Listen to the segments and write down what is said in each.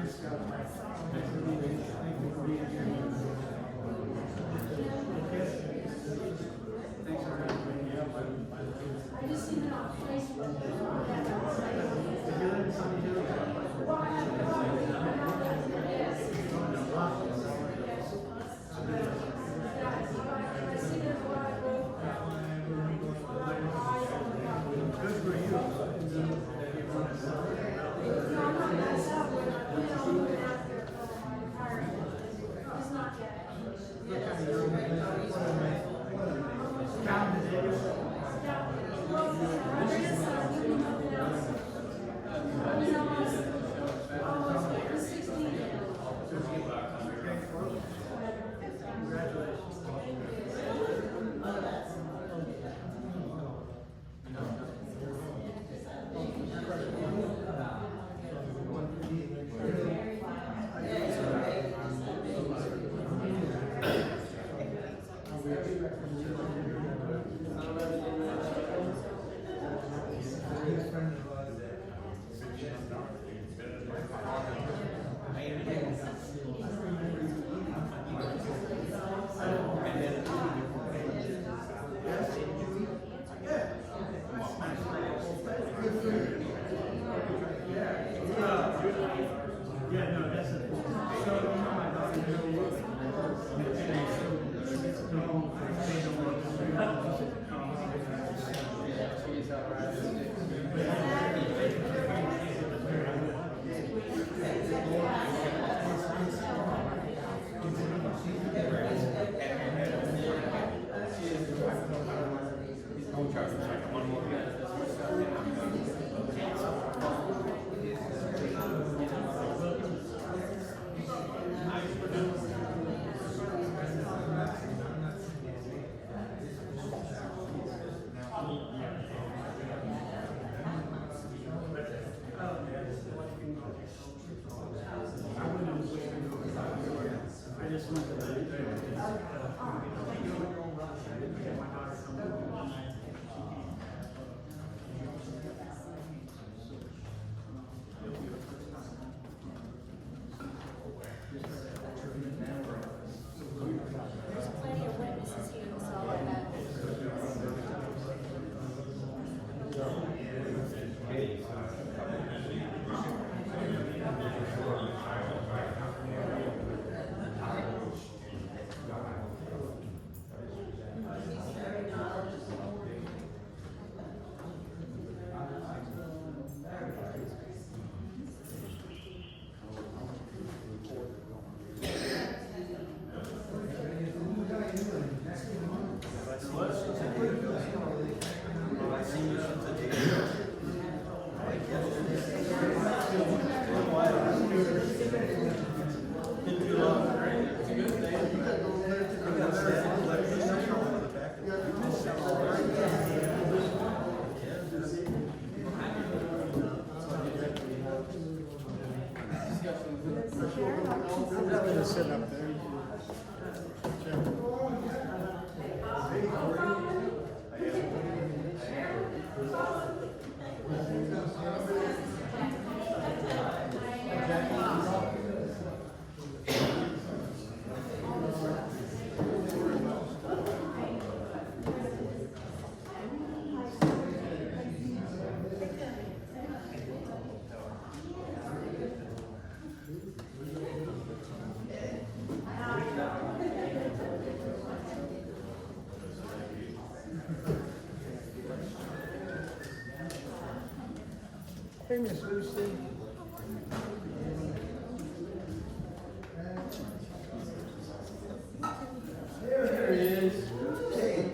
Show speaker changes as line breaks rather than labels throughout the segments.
Sit up there. Hey, Miss Lucy. There he is. Hey,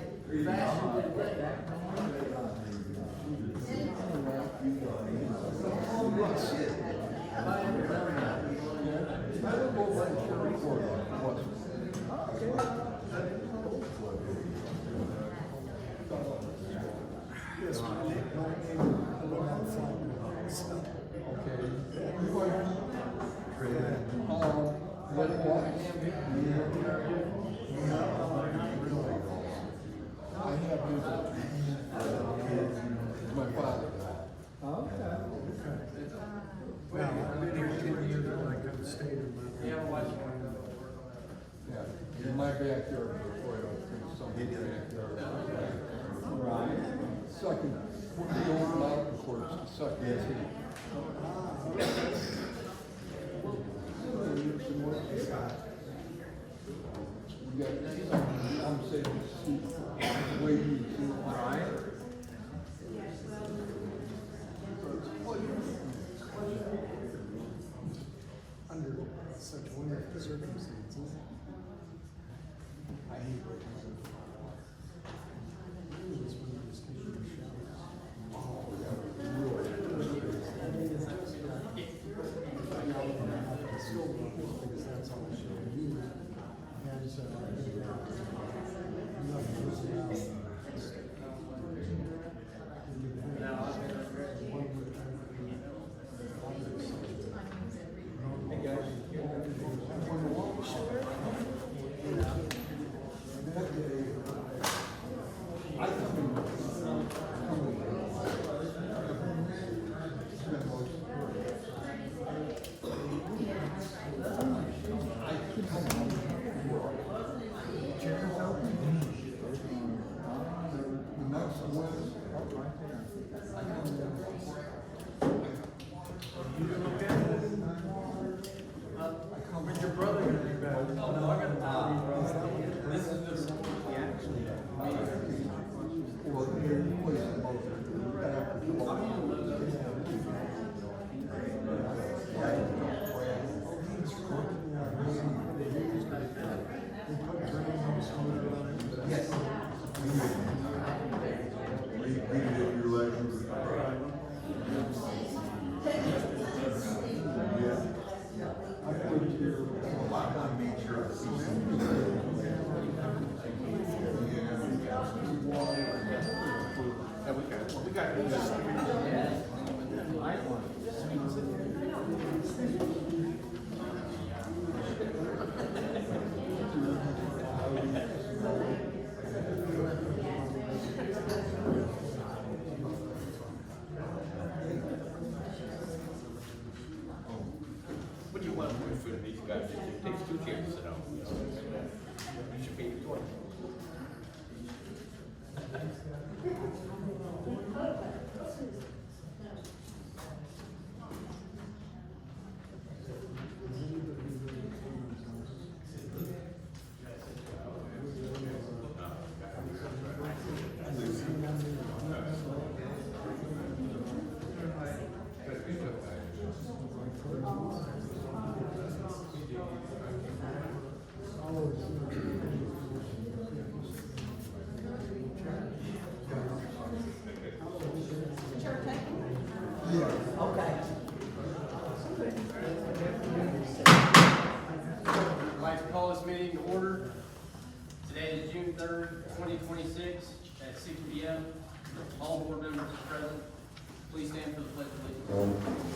my father. Okay. Well, I've been here 10 years.
In my backyard, before I don't think somebody's backyard.
Right.
Second, the old mountain course, the second tee. We got, I'm saying, waiting to.
Right.
Under such wonderful circumstances. I hate working. This one was taking a shower. Because that's all she needed. And so I did that.
When's your brother gonna be back? Oh, no, I got this is the,
Yes.
Repeated it your language. Yeah.
I put here,
Well, I want to make sure I see some.
we got this.
What do you want to put for these guys? It takes two chairs to sit down. You should pay for it.
Okay.
I'd like to call this meeting to order. Today is June 3rd, 2026 at 6 p.m. All board members are present. Please stand for the pledge of allegiance.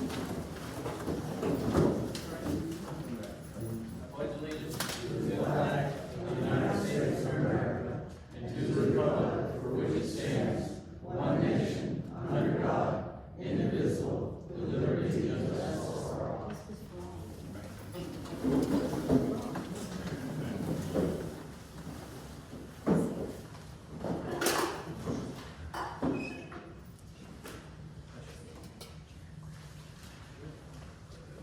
I pledge allegiance to the flag of the United States of America and to the republic for which it stands, one nation, under God, indivisible, with liberty and justice for all.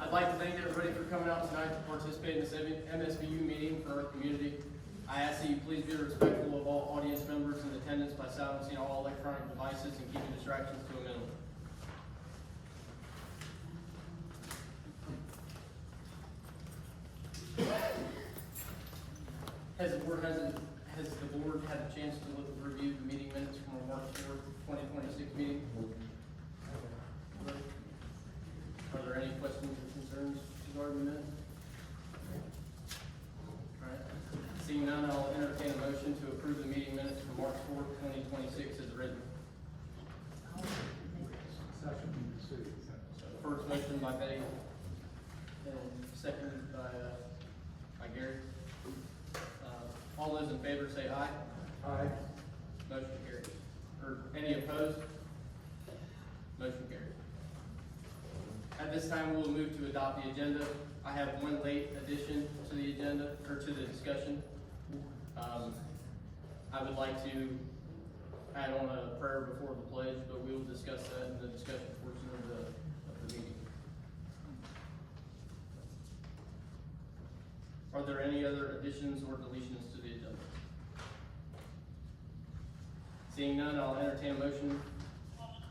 I'd like to thank everybody for coming out tonight to participate in this MSBU meeting for our community. I ask that you please be respectful of all audience members in attendance by silencing all electronic devices and keeping distractions to a minimum. Has the board had a chance to review the meeting minutes from our March 4th, 2026 meeting? Are there any questions or concerns regarding the minutes? All right. Seeing none, I'll entertain a motion to approve the meeting minutes from March 4th, 2026 as written. First motion by Betty, and second by Gary. All those in favor say aye.
Aye.
Motion carries. Or any opposed? Motion carries. At this time, we'll move to adopt the agenda. I have one late addition to the agenda, or to the discussion. I would like to add on a prayer before the pledge, but we will discuss that in the discussion portion of the meeting. Are there any other additions or deletions to the agenda? Seeing none, I'll entertain a motion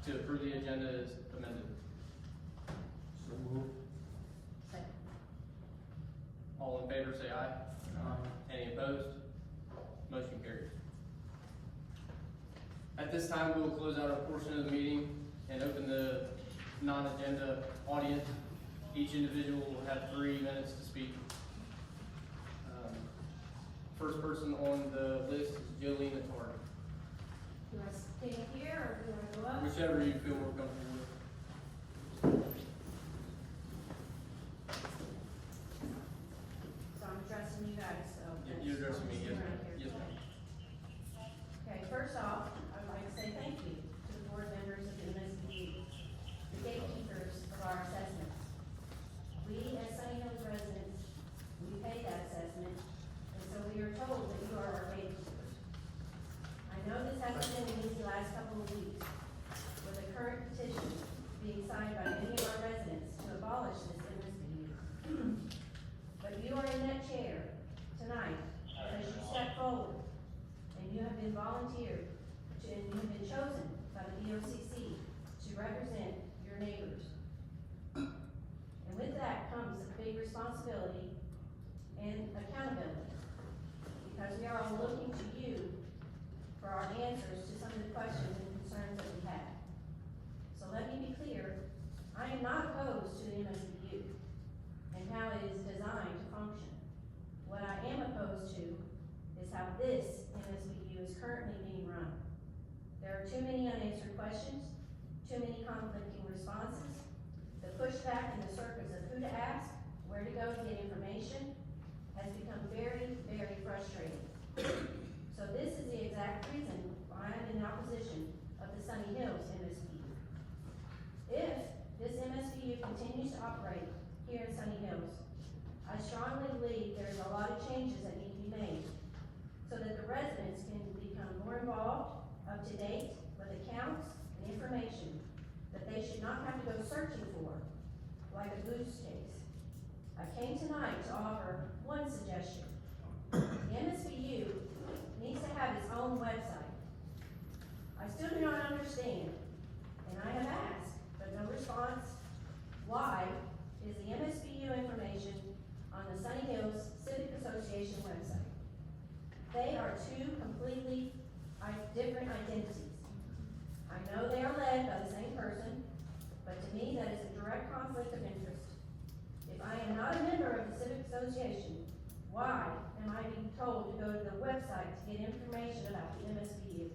to approve the agenda as amended.
So move.
All in favor, say aye. Any opposed? Motion carries. At this time, we will close out our portion of the meeting and open the non-agenda audience. Each individual will have 3 minutes to speak. First person on the list is Jolene Atari.
Do I stand here or do I go up?
Whichever you feel more comfortable with.
So I'm addressing you guys, so.
You're addressing me, yes,
Right
ma'am.
here.
Yes, ma'am.
Okay, first off, I'd like to say thank you to the board members of the MSBU, the gatekeepers of our assessments. We, as Sunny Hills residents, we pay that assessment, and so we are told that you are our gatekeepers. I know this hasn't been an easy last couple of weeks, with a current petition being signed by many of our residents to abolish this MSBU. But you are in that chair tonight because you stepped forward and you have been volunteered and you have been chosen by the BOCC to represent your neighbors. And with that comes a big responsibility and accountability, because we are all looking to you for our answers to some of the questions and concerns that we have. So let me be clear, I am not opposed to the MSBU and how it is designed to function. What I am opposed to is how this MSBU is currently being run. There are too many unanswered questions, too many conflicting responses. The pushback and the circus of who to ask, where to go to get information, has become very, very frustrating. So this is the exact reason why I'm in opposition of the Sunny Hills MSBU. If this MSBU continues to operate here in Sunny Hills, I strongly believe there's a lot of changes that need to be made so that the residents can become more involved, up to date with accounts and information that they should not have to go searching for, like a goose chase. I came tonight to offer one suggestion. The MSBU needs to have its own website. I still do not understand, and I have asked, but no response, why is the MSBU information on the Sunny Hills Civic Association website? They are two completely different identities. I know they are led by the same person, but to me that is a direct conflict of interest. If I am not a member of the Civic Association, why am I being told to go to the website to get information about the MSBU?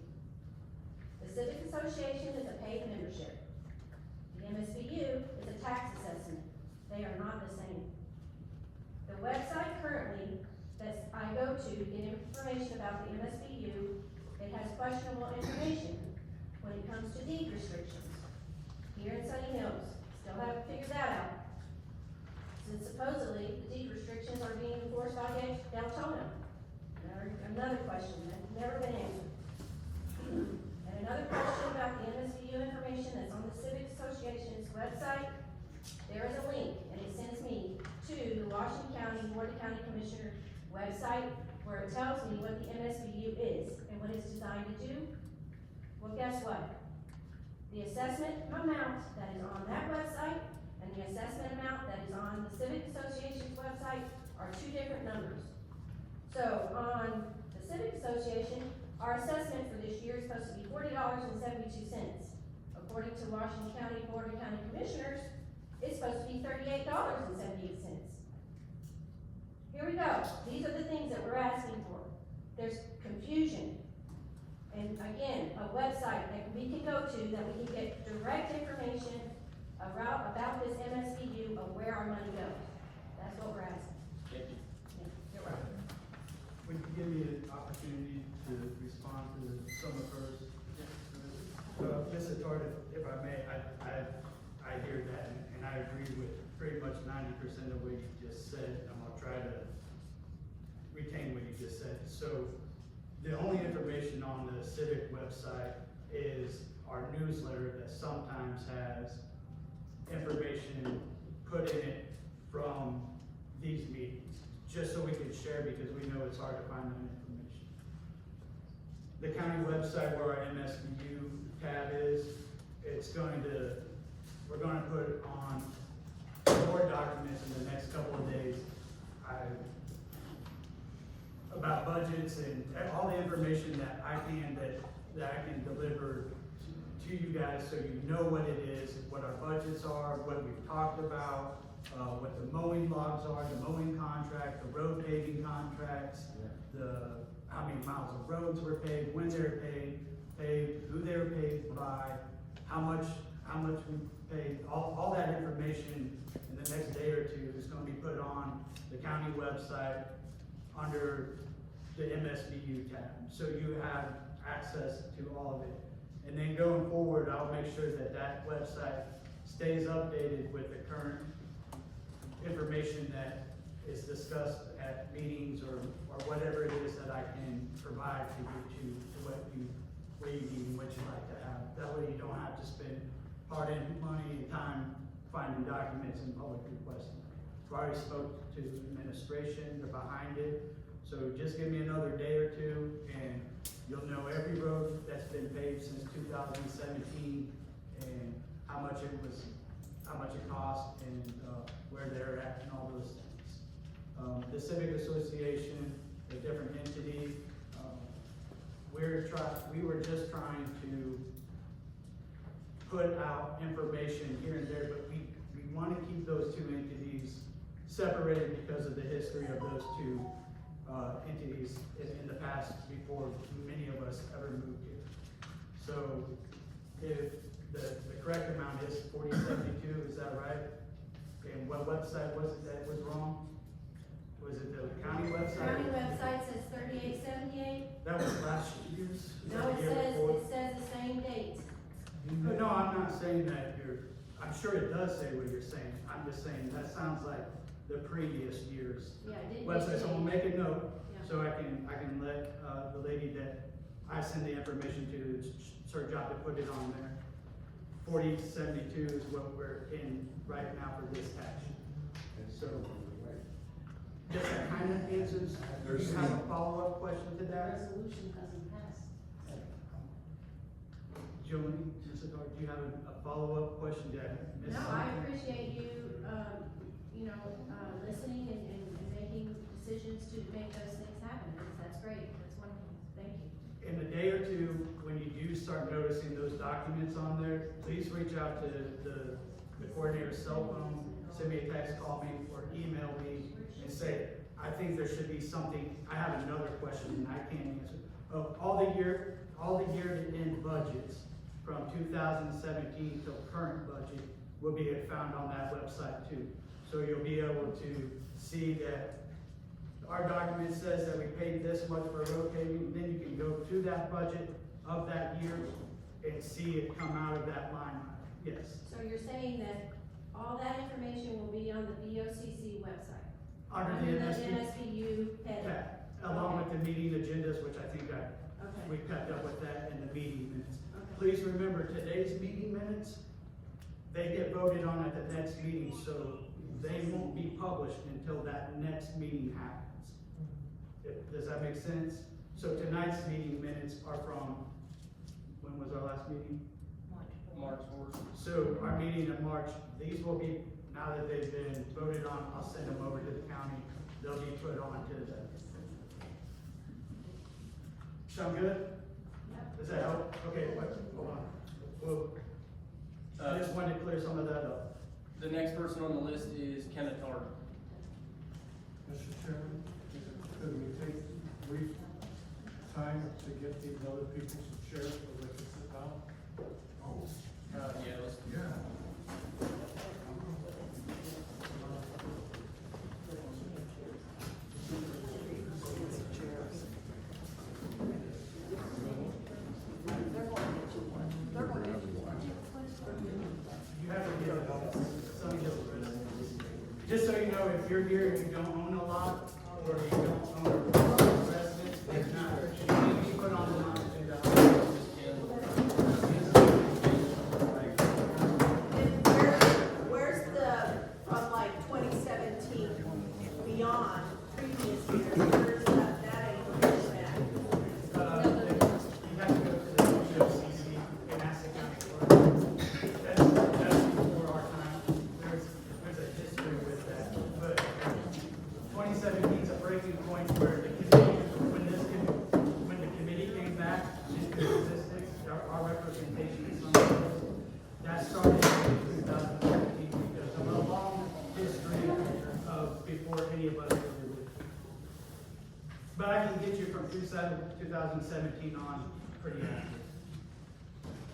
The Civic Association is a paid membership. The MSBU is a tax assessment. They are not the same. The website currently that I go to get information about the MSBU, it has questionable information when it comes to deed restrictions. Here in Sunny Hills, still haven't figured that out. Since supposedly the deed restrictions are being enforced by Deltona. Another question that's never been answered. And another question about the MSBU information that's on the Civic Association's website. There is a link and it sends me to the Washington County Board of County Commissioner website where it tells me what the MSBU is and what it's designed to do. Well, guess what? The assessment amount that is on that website and the assessment amount that is on the Civic Association's website are two different numbers. So on the Civic Association, our assessment for this year is supposed to be $40.72. According to Washington County Board of County Commissioners, it's supposed to be $38.78. Here we go. These are the things that we're asking for. There's confusion. And again, a website that we can go to that we can get direct information about this MSBU of where our money goes. That's what we're asking.
Thank you.
Yeah, you're right.
Would you give me an opportunity to respond to some of hers? Ms. Attard, if I may, I hear that and I agree with pretty much 90% of what you just said. I'm gonna try to retain what you just said. So the only information on the civic website is our newsletter that sometimes has information put in it from these meetings, just so we can share, because we know it's hard to find that information. The county website where our MSBU tab is, we're gonna put on board documents in the next couple of days. About budgets and all the information that I can deliver to you guys, so you know what it is, what our budgets are, what we've talked about, what the mowing logs are, the mowing contract, the road paving contracts, how many miles of roads were paved, when they're paved, who they're paid by, how much we paid, all that information in the next day or two is gonna be put on the county website under the MSBU tab. So you have access to all of it. And then going forward, I'll make sure that that website stays updated with the current information that is discussed at meetings or whatever it is that I can provide to you to what you need and what you'd like to have. That way you don't have to spend hard-earned money and time finding documents and public requesting. I've already spoke to administration, they're behind it. So just give me another day or two and you'll know every road that's been paved since 2017 and how much it cost and where they're at and all those things. The Civic Association, a different entity, we were just trying to put out information here and there, but we want to keep those two entities separated because of the history of those two entities in the past before many of us ever moved here. So if the correct amount is 4072, is that right? And what website was it that was wrong? Was it the county website?
County website says 3878.
That was last year's?
No,
The
it
year
says,
before?
it says the same date.
No, I'm not saying that I'm sure it does say what you're saying. I'm just saying that sounds like the previous year's
Yeah, it didn't.
website. So we'll make a note,
Yeah.
so I can let, the lady that I send the information to, it's her job to put it on there. 4072 is what we're in right now for this tax year. So, does that kind of answers, do you have a follow-up question to
The
that?
resolution doesn't pass.
Jolene, Mr. Carter, do you have a follow-up question to that?
No, I appreciate you, listening and making decisions to make those things happen. That's great. That's wonderful. Thank you.
In a day or two, when you do start noticing those documents on there, please reach out to the coordinator's cell phone, send me a text, call me, or email me and say, I think there should be something, I have another question and I can't answer. Of all the year to end budgets from 2017 till current budget will be found on that website too. So you'll be able to see that our document says that we paid this much for road paving, then you can go to that budget of that year and see it come out of that line item. Yes.
So you're saying that all that information will be on the BOCC website?
Under the MSBU
MSBU heading?
tab, along with the meeting agendas, which I think we
Okay.
kept up with that in the meeting minutes.
Okay.
Please remember, today's meeting minutes, they get voted on at the next meeting, so they won't be published until that next meeting happens. Does that make sense? So tonight's meeting minutes are from, when was our last meeting?
March 4th.
So our meeting in March, these will be, now that they've been voted on, I'll send them over to the county. They'll be put on to the. Sound good?
Yep.
Does that help? Okay, hold on. Well, I just wanted to clear some of that up.
The next person on the list is Kenneth Hart.
Mr. Chairman, could we take brief time to get these other people some chairs so they can sit down?
Oh,
Yeah, let's do
yeah.
You have to get some of those. Just so you know, if you're here and you don't own a lot, or you don't own a residence,
previous years, there's that information back.
You have to go to the BOCC and ask the county clerk. That's before our time. There's a history with that. But 2017 is a breaking point where the committee, when the committee came back into existence, our representation in some of those, that started in 2017 because of a long history of before any of us ever lived. But I can get you from 2017 on pretty accurate.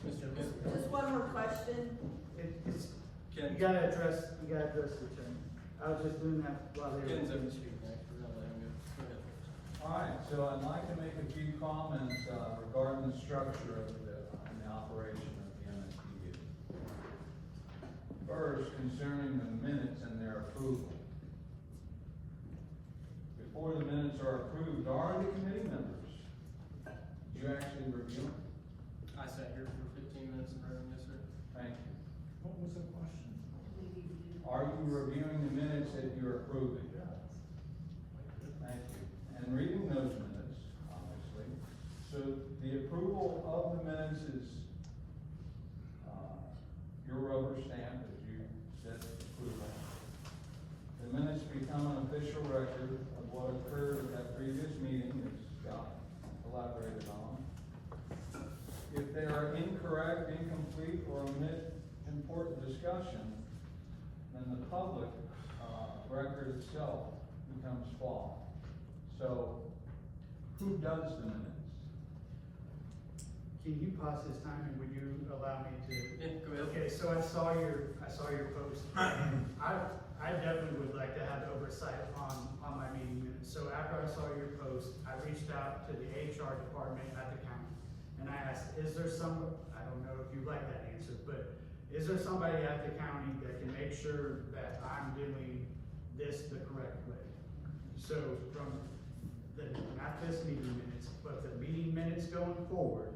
Mr.
Just one more question.
It's,
Ken.
you gotta address the chairman. I was just doing that while they
Ken's
were.
over speaking, next. We're gonna let him go. Go ahead.
All right, so I'd like to make a few comments regarding the structure of and the operation of the MSBU. First, concerning the minutes and their approval. Before the minutes are approved, are the committee members? Do you actually review them?
I sat here for 15 minutes and wrote them, yes, sir.
Thank you.
What was the question?
Are you reviewing the minutes that you're approving? Thank you. And reading those minutes, obviously. So the approval of the minutes is your rubber stamp, as you said, approval. The minutes become an official record of what occurred at that previous meeting, as Scott elaborated on. If they are incorrect, incomplete, or omit important discussion, then the public record itself becomes flawed. So, who does the minutes?
Can you pause this time and would you allow me to?
Yeah, go ahead.
Okay, so I saw your post. I definitely would like to have oversight on my meeting minutes. So after I saw your post, I reached out to the HR department at the county. And I asked, is there some, I don't know if you like that answer, but is there somebody at the county that can make sure that I'm doing this the correct way? So from not this meeting minutes, but the meeting minutes going forward,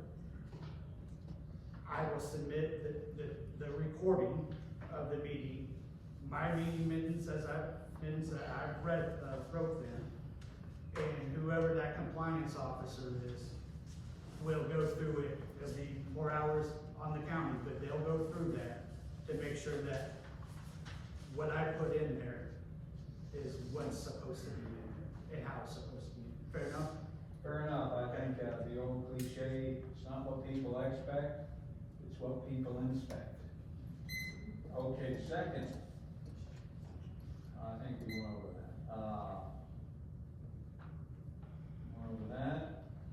I will submit the recording of the meeting, my meeting minutes that I've read, wrote them, and whoever that compliance officer is will go through it. There'll be more hours on the county, but they'll go through that to make sure that what I put in there is what's supposed to be in there and how it's supposed to be. Fair enough?
Fair enough. I think the old cliche, it's not what people expect, it's what people inspect. Okay, second, I think we went over that.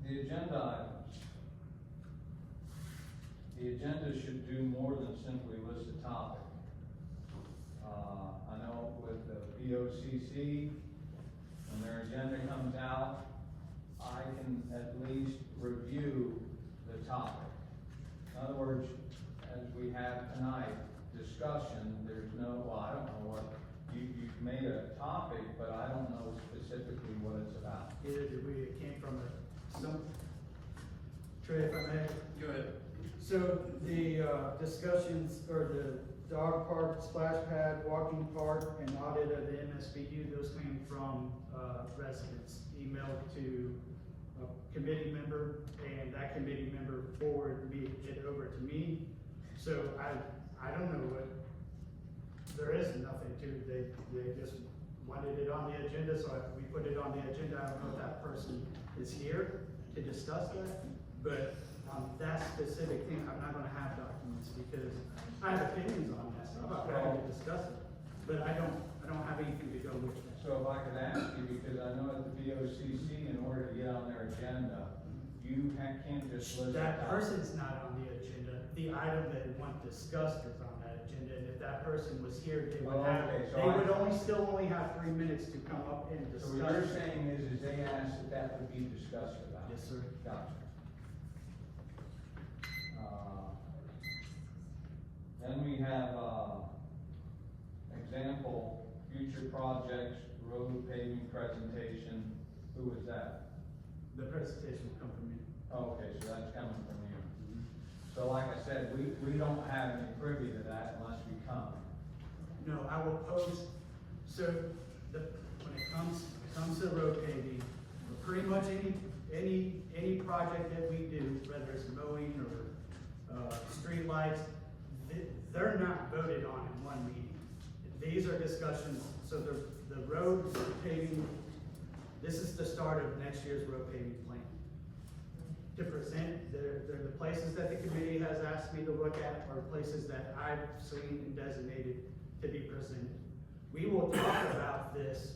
The agenda items. The agenda should do more than simply list a topic. I know with the BOCC, when their agenda comes out, I can at least review the topic. In other words, as we have tonight, discussion, there's no, well, I don't know what, you've made a topic, but I don't know specifically what it's about.
Either did we, it came from some, Trey, if I may.
Go ahead.
So the discussions, or the dog park, splash pad, walking park, and audit of the MSBU, those came from residents, emailed to a committee member, and that committee member forwarded it over to me. So I don't know what, there is nothing to, they just wanted it on the agenda, so we put it on the agenda. I don't know if that person is here to discuss that, but that specific thing, I'm not gonna have documents because I have opinions on that stuff. I'm ready to discuss it, but I don't have anything to go with that.
So if I could ask you, because I know at the BOCC, in order to get on their agenda, you can't just list.
That person's not on the agenda. The item that they want discussed is on that agenda, and if that person was here, they would
Oh,
have,
okay, so
they
I-
would only have 3 minutes to come up and
So
discuss.
what you're saying is they asked that would be discussed about?
Yes, sir.
Gotcha. Then we have, example, future projects, road paving presentation. Who was that?
The presentation will come from me.
Okay, so that's coming from you. So like I said, we don't have any privy to that unless we come.
No, I will post, so when it comes, comes to road paving, or pretty much any project that we do, whether it's mowing or, street lights, they're not voted on in one meeting. These are discussions, so the road paving, this is the start of next year's road paving plan. To present, they're the places that the committee has asked me to look at, are places that I've seen and designated to be presented. We will talk about this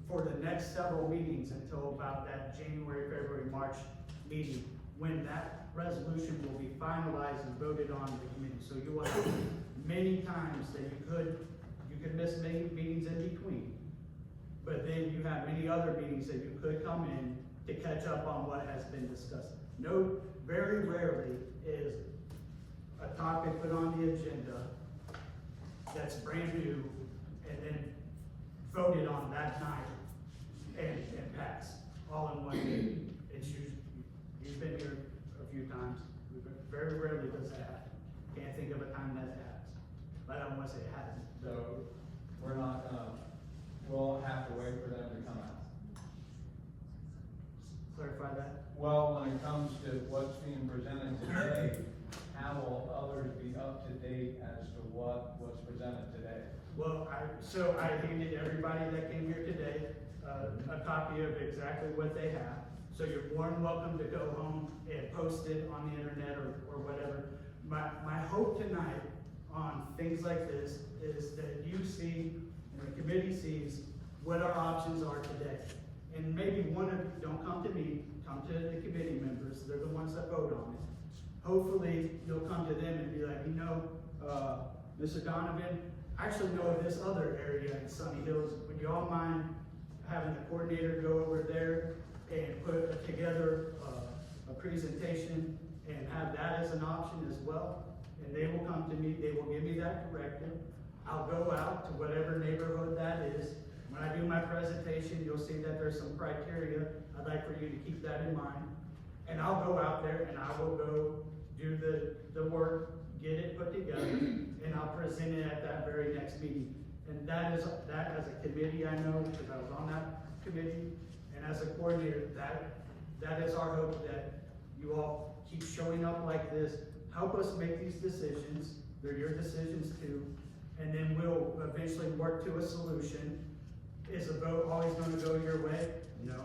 for the next several meetings until about that January, February, March meeting, when that resolution will be finalized and voted on in the committee. So you will have many times that you could miss many meetings in between. But then you have many other meetings that you could come in to catch up on what has been discussed. No, very rarely is a topic put on the agenda that's brand new and then voted on that night and passed all in one meeting. It's usually, you've been here a few times, very rarely does that happen. Can't think of a time that it has, but I don't want to say it hasn't.
So, we're not gonna, we'll have to wait for them to come out.
Clarify that?
Well, when it comes to what's being presented today, how will others be up to date as to what's presented today?
Well, I handed everybody that came here today, a copy of exactly what they have. So you're more than welcome to go home and post it on the internet or whatever. My hope tonight on things like this is that you see, and the committee sees, what our options are today. And maybe one of you, don't come to me, come to the committee members, they're the ones that vote on it. Hopefully, you'll come to them and be like, Mr. Donovan, I actually know of this other area in Sunny Hills, would you all mind having the coordinator go over there and put together a presentation and have that as an option as well? And they will come to me, they will give me that directive. I'll go out to whatever neighborhood that is. When I do my presentation, you'll see that there's some criteria. I'd like for you to keep that in mind. And I'll go out there and I will go do the work, get it put together, and I'll present it at that very next meeting. And that as a committee, I know, because I was on that committee, and as a coordinator, that is our hope, that you all keep showing up like this, help us make these decisions, they're your decisions too, and then we'll eventually work to a solution. Is a vote always gonna go your way? No,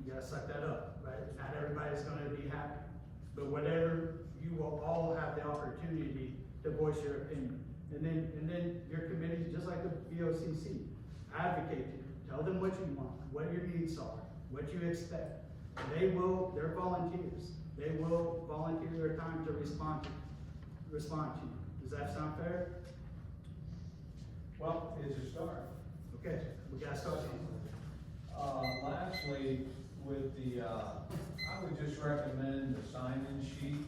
you gotta suck that up, right? Not everybody's gonna be happy, but whatever, you will all have the opportunity to voice your opinion. And then your committee, just like the VOCC, advocate to you, tell them what you want, what your needs are, what you expect. They're volunteers. They will volunteer their time to respond to you. Does that sound fair?
Well, it's a start.
Okay, we gotta start somewhere.
Lastly, with the, I would just recommend the sign-in sheet.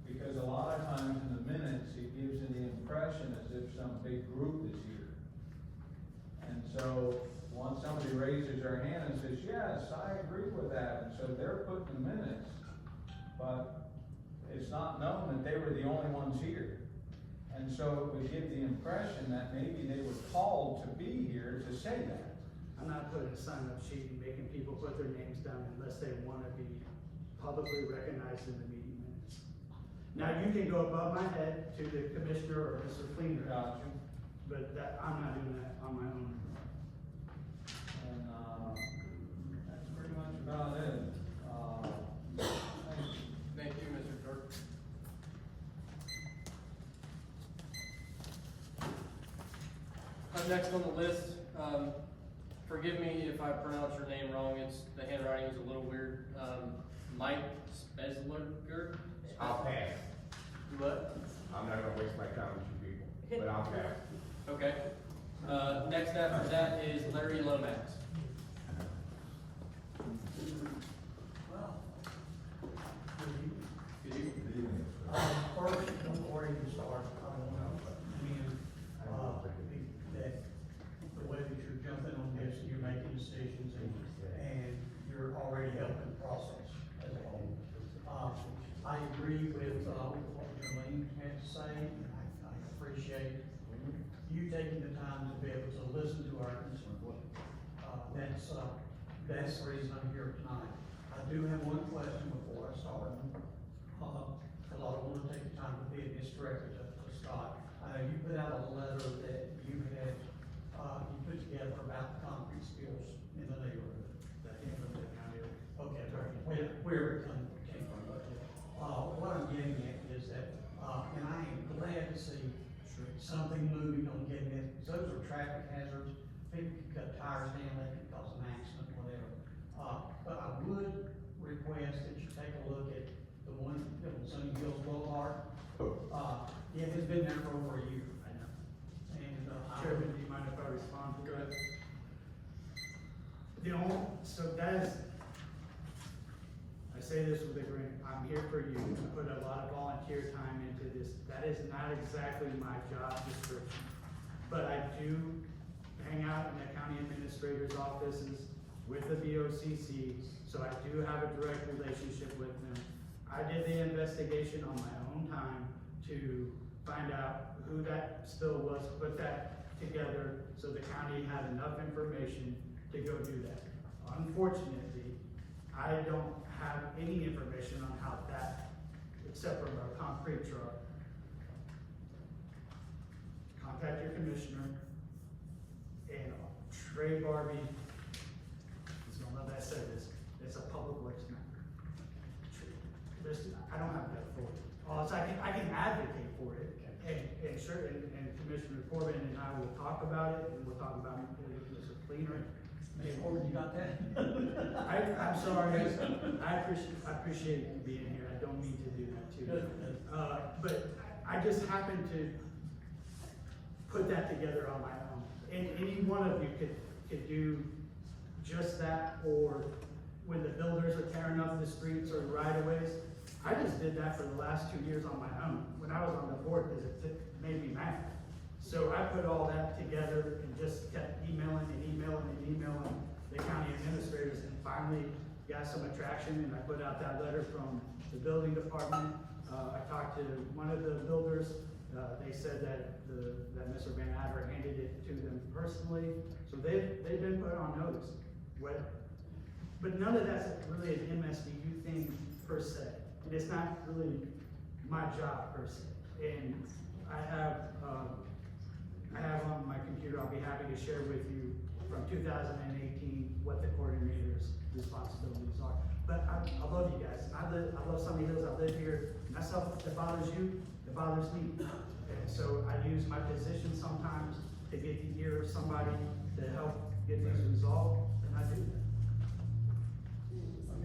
Because a lot of times in the minutes, it gives you the impression as if some big group is here. And so, once somebody raises their hand and says, yes, I agree with that, and so they're put in the minutes, but it's not known that they were the only ones here. And so it would give the impression that maybe they were called to be here to say that.
I'm not putting a sign-up sheet and making people put their names down unless they want to be publicly recognized in the meeting minutes. Now, you can go above my head to the commissioner or Mr. Fleener,
Got you.
but I'm not doing that on my own.
And, that's pretty much about it. Thank you.
Thank you, Mr. Clerk. Next on the list, forgive me if I pronounce your name wrong, the handwriting is a little weird. Mike Spezlerger?
I'll pass.
What?
I'm not gonna waste my time with you people, but I'll pass.
Okay. Next after that is Larry Lomax. Good evening.
First, before you start, I want to commend, that the way that you're jumping on this, you're making decisions and you're already helping the process as a whole. I agree with, what Jolene had to say, and I appreciate you taking the time to be able to listen to our concerns that's the reason I'm here tonight. I do have one question before I start. Cause I don't wanna take the time to bid this directly to Scott. You put out a letter that you had, you put together about the concrete spills in the neighborhood.
That came from the county.
Okay, where it came from. What I'm getting at is that, and I am glad to see something moving on getting it, because those are traffic hazards. People can cut tires down, that can cause an accident, whatever. But I would request that you take a look at the one on Sunny Hills Boulevard. Yeah, it's been there for over a year.
I know.
And,
Chairman, do you mind if I respond?
Go ahead.
So that is, I say this with a grin, I'm here for you, I put a lot of volunteer time into this, that is not exactly my job description. But I do hang out in the county administrator's offices with the BOCC, so I do have a direct relationship with them. I did the investigation on my own time to find out who that spill was, put that together, so the county had enough information to go do that. Unfortunately, I don't have any information on how that, except from our concrete truck. Contact your commissioner, and Trey Barbie, he's gonna love that I said this, it's a public works matter. I don't have that for it. So I can advocate for it, and sure, and Commissioner Corbin and I will talk about it, and we'll talk about it with Mr. Cleaner.
Mr. Corbin, you got that?
I'm sorry, I appreciate you being here, I don't mean to do that to you. But I just happened to put that together on my own. And any one of you could do just that, or when the builders are tearing up the streets or right of ways. I just did that for the last 2 years on my own, when I was on the board, because it made me mad. So I put all that together and just kept emailing the county administrators, and finally got some attraction, and I put out that letter from the building department. I talked to one of the builders, they said that that Mr. Van Adder handed it to them personally, so they've been put on notice. But none of that's really an MSBU thing per se, and it's not really my job per se. And I have on my computer, I'll be happy to share with you from 2018 what the coordinator's responsibilities are. But I love you guys. I love Sunny Hills. I live here. And that stuff that bothers you, it bothers me. And so I use my position sometimes to get the ear of somebody to help get things resolved, and I do that.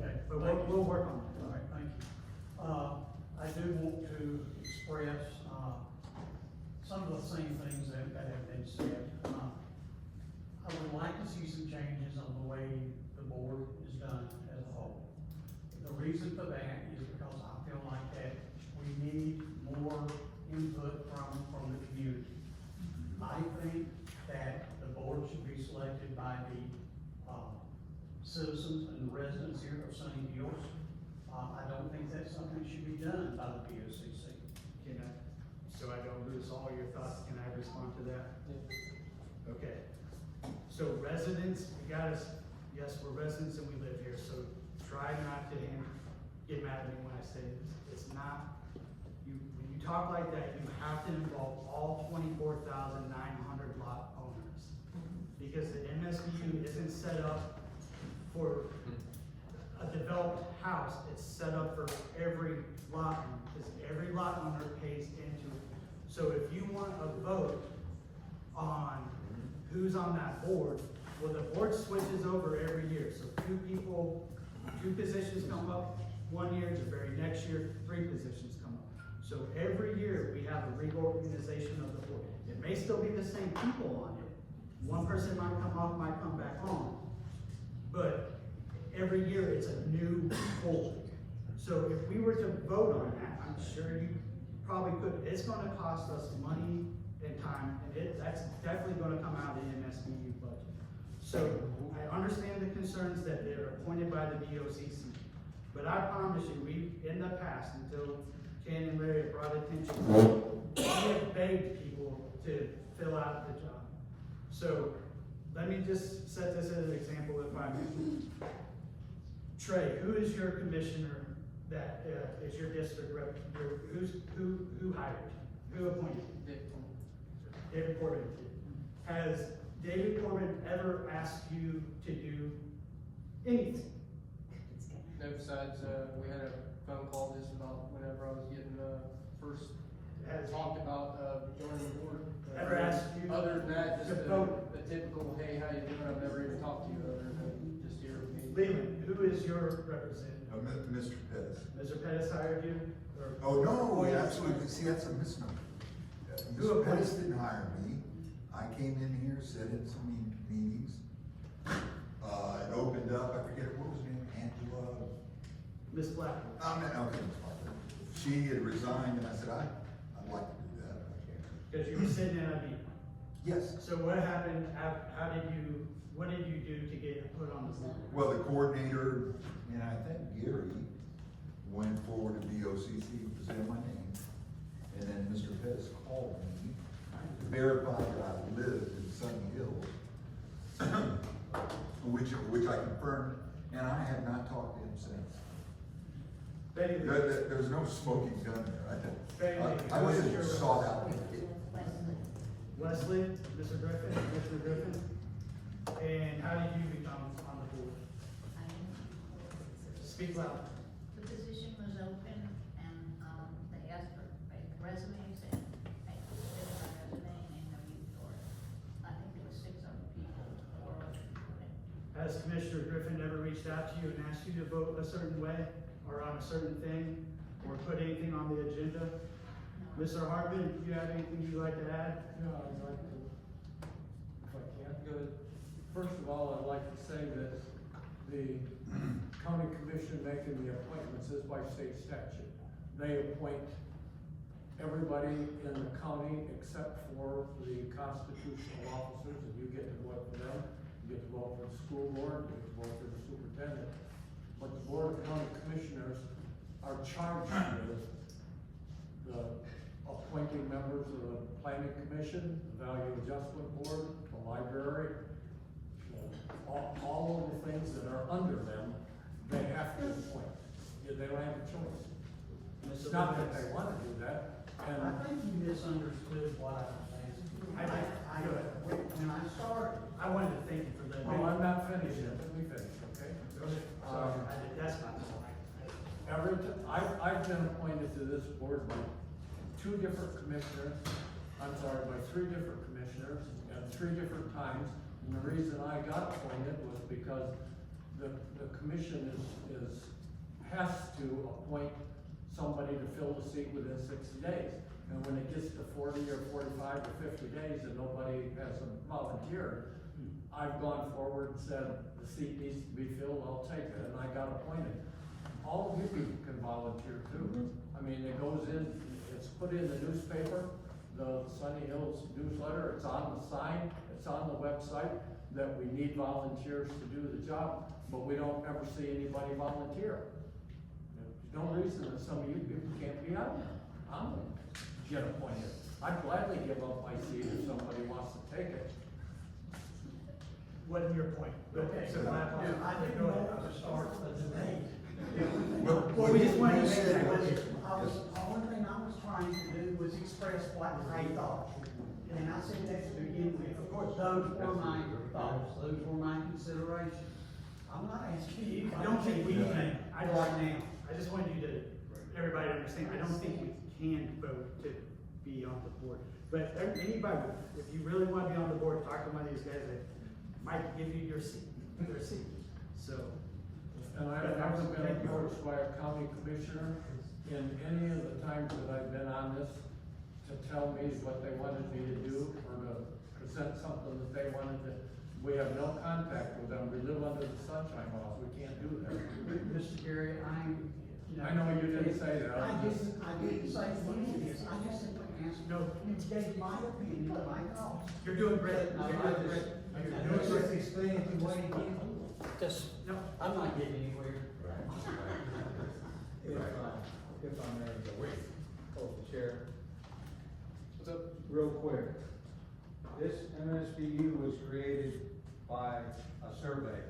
Okay.
But we'll work on it.
All right, thank you. I do want to express, some of the same things that have been said. I would like to see some changes on the way the board is done as a whole. The reason for that is because I feel like that we need more input from the community. I think that the board should be selected by the, citizens and residents here of Sunny Hills. I don't think that's something that should be done by the BOCC.
Can I, so I don't lose all your thoughts, can I respond to that? Okay. So residents, yes, we're residents and we live here, so try not to get mad at me when I say this. It's not, when you talk like that, you have to involve all 24,900 lot owners. Because the MSBU isn't set up for a developed house, it's set up for every lot owner, because every lot owner pays into it. So if you want a vote on who's on that board, well, the board switches over every year. So two positions come up 1 year, the very next year, 3 positions come up. So every year, we have a reorganization of the board. It may still be the same people on it. One person might come off, might come back on. But every year, it's a new board. So if we were to vote on that, I'm sure you probably could. It's gonna cost us money and time, and that's definitely gonna come out of the MSBU budget. So I understand the concerns that they're appointed by the BOCC, but I promise you, in the past, until Ken and Larry brought attention, we have begged people to fill out the job. So let me just set this as an example if I may. Trey, who is your commissioner that, is your district rep? Who hired you? Who appointed you? David Corbin did. Has David Corbin ever asked you to do anything?
No, besides, we had a phone call just about whenever I was getting, first
Has
talked about, joining the board.
ever asked you?
Other than that, just
to
a
vote?
typical, hey, how you doing? I've never even talked to you other than just here with me.
Leland, who is your representative?
Mr. Pettis.
Mr. Pettis hired you? Or-
Oh, no, absolutely, see, that's a misnomer.
Who
Mr.
appointed-
Pettis didn't hire me, I came in here, sat in some meetings, it opened up, I forget, what was her name, Angela?
Miss Blackwood?
Okay, Ms. Parker. She had resigned, and I said, I'd like to do that, if I can.
Because you were sitting in a meeting.
Yes,
So what happened, what did you do to get put on the board?
well, the coordinator, and I think Gary, went forward to BOCC, presented my name, and then Mr. Pettis called me, verified that I lived in Sunny Hills, which I confirmed, and I have not talked to him since.
Betty Lee.
There's no smoking gun there,
Betty Lee,
I
who
was
is your
sought out.
Leslie, Mr. Griffin, Commissioner Griffin? And how did you become on the board? Speak loud.
The position was open and, they asked for resumes and I submitted my resume and no you for it. I think there was 6 other people or.
Has Commissioner Griffin ever reached out to you and asked you to vote a certain way or on a certain thing or put anything on the agenda? Mr. Hartman, do you have anything you'd like to add?
Yeah, I'd like to, if I can, good. First of all, I'd like to say that the county commission making the appointments is by state statute. They appoint everybody in the county except for the constitutional officers, and you get to vote for them. You get to vote for the school board, you get to vote for the superintendent. But the board of county commissioners are charged with the appointing members of the planning commission, the value adjustment board, the library, all of the things that are under them, they have to appoint. They don't have a choice. It's not that they wanna do that,
I
and
think you misunderstood what I was asking. When I started,
I wanted to thank you for that.
no, I'm not finished yet, let me finish, okay?
Sorry, that's my fault.
I've been appointed to this board by 2 different commissioners, by 3 different commissioners at 3 different times. And the reason I got appointed was because the commission has to appoint somebody to fill the seat within 60 days. And when it gets to 40 or 45 or 50 days and nobody has volunteered, I've gone forward and said, the seat needs to be filled, I'll take it, and I got appointed. All of you people can volunteer too. I mean, it goes in, it's put in the newspaper, the Sunny Hills newsletter, it's on the sign, it's on the website, that we need volunteers to do the job, but we don't ever see anybody volunteer. There's no reason that some of you people can't be on there. I'm gonna get appointed. I'd gladly give up my seat if somebody wants to take it.
Wasn't your point.
okay,
So my apologies.
I didn't want to start a debate.
Well, we just wanted to
You
make
said
that
was-
clear.
the only thing I was trying to do was express what I thought. And I said that to begin with. Of course, those were my thoughts, those were my considerations. I'm not asking you.
I don't think we can,
Right now.
I just wanted you to, everybody to understand, I don't think we can vote to be on the board. But anybody, if you really want to be on the board, talk to one of these guys that might give you your seat, their seat. So,
And I've never been approached by a county commissioner in any of the times that I've been on this to tell me what they wanted me to do or to present something that they wanted to. We have no contact with them. We live under the sunshine laws. We can't do that.
Mr. Gary,
I know you didn't say that.
I didn't say any of this. I just simply asked,
No.
gave my opinion, my thoughts.
you're doing great.
No,
You're
I
doing
just-
great. You're doing great.
explain it the way you Just,
No,
I'm not getting anywhere.
If I may, Chair,
What's up?
real quick. This MSBU was created by a survey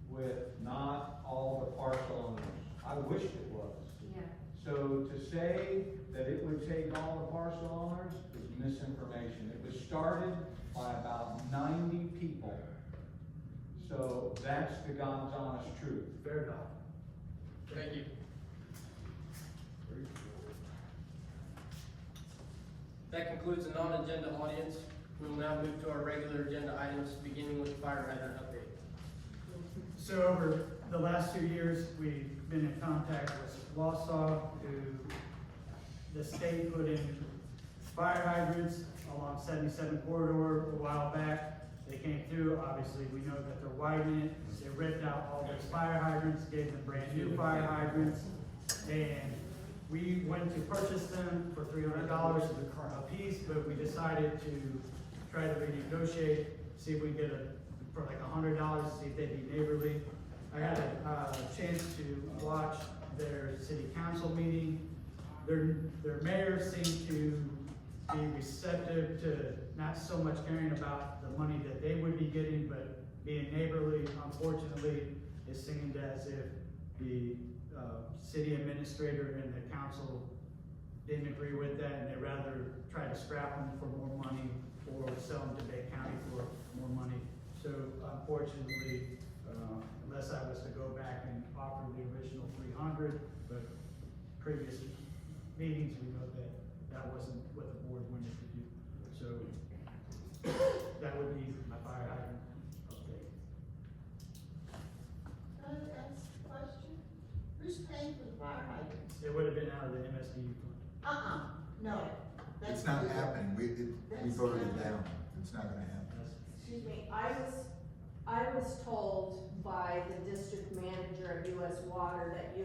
with not all the parcel owners. I wish it was.
Yeah.
So to say that it would take all the parcel owners is misinformation. It was started by about 90 people. So that's the God's honest truth.
Fair enough.
Thank you. That concludes the non-agenda audience. We will now move to our regular agenda items, beginning with the fire hydrant update.
So over the last 2 years, we've been in contact with Wausau, who the state put in fire hydrants along 77 corridor a while back. They came through, obviously, we know that they're widening it. They ripped out all those fire hydrants, gave them brand new fire hydrants. And we went to purchase them for $300 a piece, but we decided to try to renegotiate, see if we can get for like $100, see if they'd be neighborly. I had a chance to watch their city council meeting. Their mayor seemed to be receptive to not so much caring about the money that they would be getting, but being neighborly. Unfortunately, it seemed as if the city administrator and the council didn't agree with that, and they'd rather try to scrap them for more money or sell them to Bay County for more money. So unfortunately, unless I was to go back and offer the original 300, but previous meetings, we know that that wasn't what the board wanted to do. So that would be my fire hydrant update.
Can I ask a question? Who's paying for the fire hydrants?
It would have been out of the MSBU fund.
No.
It's not happening, we voted it down, it's not gonna happen.
Excuse me, I was told by the district manager of US Water that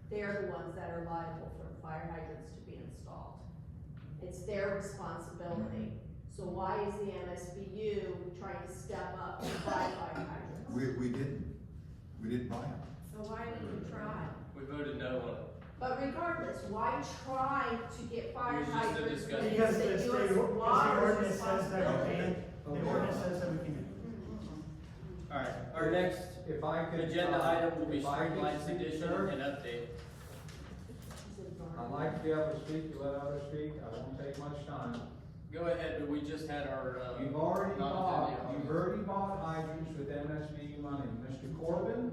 they're the ones that are liable for fire hydrants to be installed. It's their responsibility. So why is the MSBU trying to step up and buy fire hydrants?
We didn't buy them.
So why didn't you try?
We voted no on it.
But regardless, why try to get fire
It was just a
hydrants when
discussion.
Because
it's
the
the US
ordinance
Water's
says that we
responsibility?
can, the ordinance says that we can.
All right, our next
If I could.
agenda item will be
if I could
streetlights
speak,
addition
sir,
and update.
I'd like to be able to speak, you let others speak, I won't take much time.
Go ahead, but we just had our,
You've already
non-agenda
bought hydrants with MSBU money. Mr. Corbin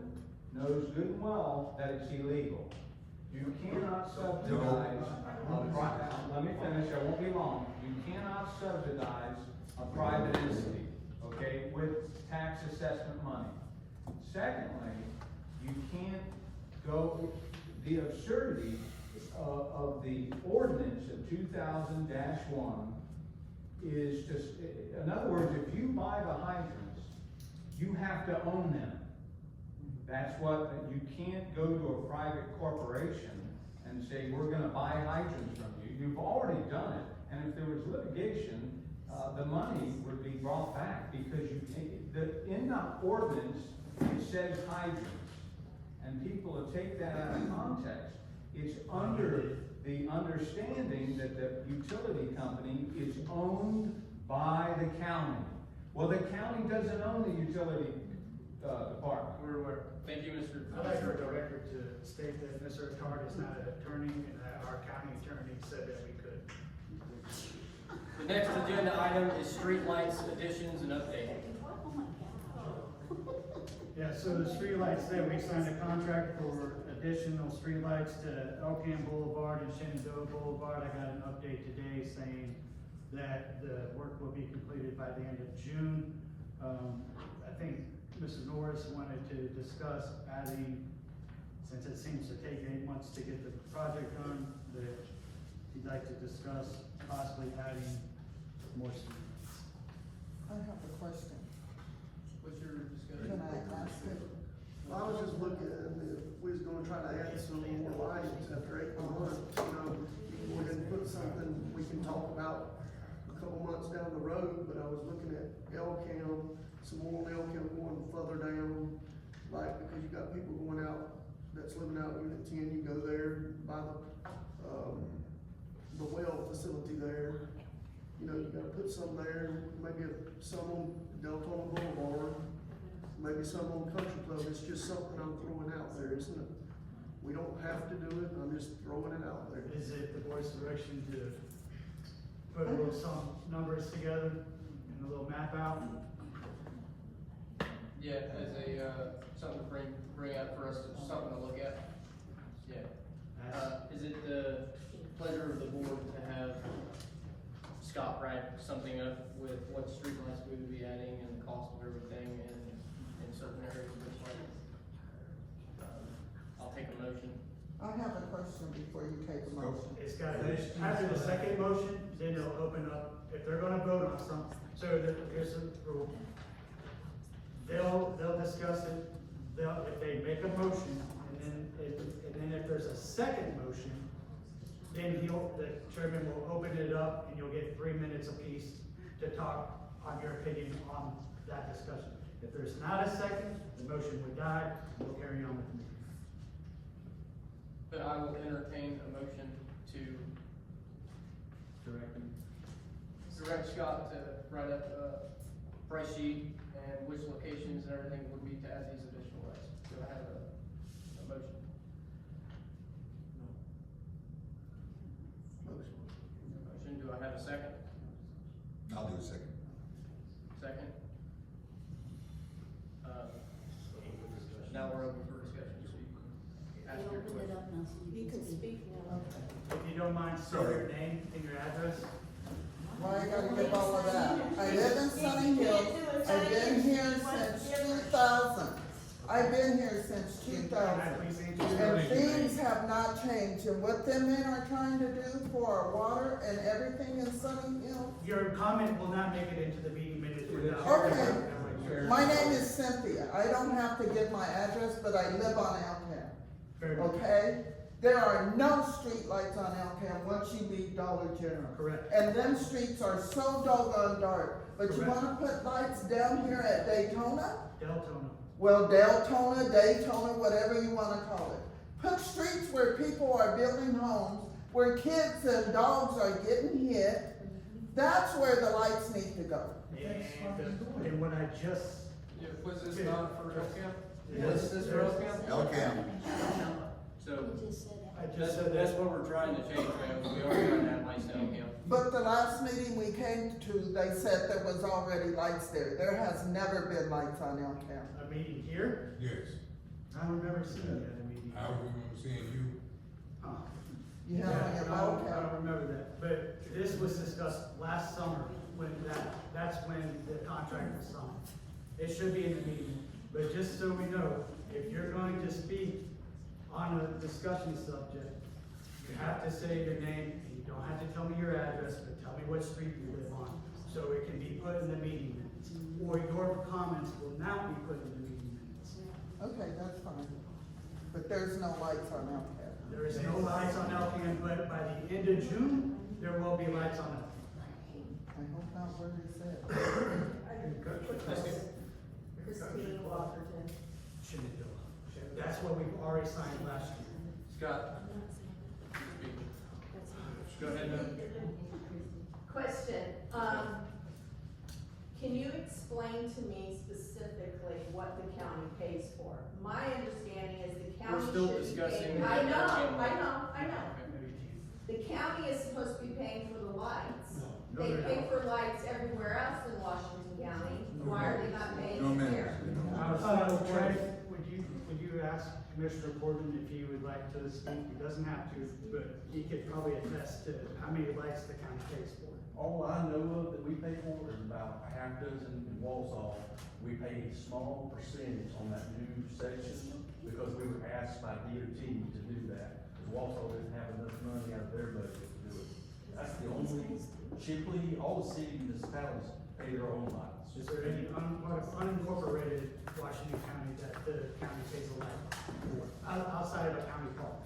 knows good and well that it's illegal. You cannot subsidize let me finish, I won't be long. You cannot subsidize a private entity, okay, with tax assessment money. Secondly, you can't go, the absurdity of the ordinance of 2000-1 is just, in other words, if you buy the hydrants, you have to own them. That's what, you can't go to a private corporation and say, we're gonna buy hydrants from you. You've already done it, and if there was litigation, the money would be brought back, because in the ordinance, it says hydrants. And people will take that out of context. It's under the understanding that the utility company is owned by the county. Well, the county doesn't own the utility department.
We're aware. Thank you, Mr.
I'd like for the record to state that Mr. Attard is not an attorney, and that our county attorney said that we could.
The next agenda item is streetlights additions and update.
Yeah, so the streetlights there, we signed a contract for additional streetlights to Elkham Boulevard and Shenandoah Boulevard. I got an update today saying that the work will be completed by the end of June. I think Mr. Norris wanted to discuss adding, since it seems to take 8 months to get the project done, that he'd like to discuss possibly adding more streetlights.
I have a question.
What's your discussion?
Can I ask it?
I was just looking at, if we was gonna try to add some more lights after 8 months, we're gonna put something we can talk about a couple months down the road, but I was looking at Elkham, some more Elkham going further down, like, because you got people going out, that's living out in Unit 10, you go there, by the well facility there. You gotta put some there, maybe some on Deltona Boulevard, maybe some on Country Club, it's just something I'm throwing out there, isn't it? We don't have to do it, I'm just throwing it out there.
Is it the board's direction to put a little some numbers together and a little map out?
Yeah, as a, something to bring out for us, something to look at. Yeah. Is it the pleasure of the board to have Scott write something up with what streetlights we would be adding and the cost of everything in certain areas of this plan? I'll take a motion.
I have a question before you take a motion.
It's got, after the second motion, then it'll open up, if they're gonna vote on something, so here's the rule. They'll discuss it, if they make a motion, and then if there's a second motion, then the chairman will open it up, and you'll get 3 minutes apiece to talk on your opinion on that discussion. If there's not a second, the motion would die, and we'll carry on with the meeting.
But I will entertain a motion to direct Scott to write up a price sheet and which locations and everything would be to add these additional lights. Do I have a motion? Motion, do I have a second?
I'll do a second.
Second? Now we're open for discussion, so you can ask your question.
You can speak now.
Okay.
If you don't mind, say your name and your address.
Why you gotta give all of that? I live in Sunny Hill, I've been here since 2000. I've been here since 2000. And things have not changed, and what them men are trying to do for our water and everything in Sunny Hill.
Your comment will not make it into the meeting minutes without.
Okay, my name is Cynthia, I don't have to give my address, but I live on Alcan,
Fair enough.
okay? There are no street lights on Alcan once you leave Dollar General.
Correct.
And them streets are so doggone dark, but you
Correct.
wanna put lights down here at Daytona?
Deltona.
Well, Deltona, Daytona, whatever you wanna call it. Put streets where people are building homes, where kids and dogs are getting hit. That's where the lights need to go.
And what I just.
Yeah, was this not for Elkham?
Yes.
Was this for Elkham?
Elkham.
So,
I just said
that's
that.
what we're trying to change, man, we are trying to have lights in Elkham.
But the last meeting we came to, they said there was already lights there. There has never been lights on Elkham.
A meeting here?
Yes,
I don't remember seeing you at a meeting.
I remember seeing you.
Huh.
You have
Yeah,
any
I
about
don't remember that, but this was discussed last summer, when that's when the contract was signed. It should be in the meeting, but just so we know, if you're going to speak on a discussion subject, you have to say your name, and you don't have to tell me your address, but tell me what street you live on, so it can be put in the meeting minutes, or your comments will not be put in the meeting minutes.
Okay, that's fine. But there's no lights on Elkham.
There is no lights on Elkham, but by the end of June, there will be lights on Elkham.
I hope not where he said.
Christine Walkerton.
Shenandoah. That's what we've already signed last year.
Scott? Go ahead, ma'am.
Question, can you explain to me specifically what the county pays for? My understanding is the county
We're still
should be
discussing
paying.
the
I know.
Okay.
The county is supposed to be paying for the lights.
No,
They
they're
pay
not.
for lights everywhere else in Washington County. Why are they not paying
No,
it
ma'am.
here?
Trey, would you ask Commissioner Gordon if he would like to speak? He doesn't have to, but he could probably attest to how many lights the county pays for.
All I know of that we pay for is about a half dozen in Walsall. We pay a small percentage on that new section because we were asked by DOT to do that. Because Walsall didn't have enough money out of their budget to do it. That's the only, Chipley, all the city municipalities pay their own lights.
Is there any unincorporated Washington County that the county pays a light for, outside of a county park?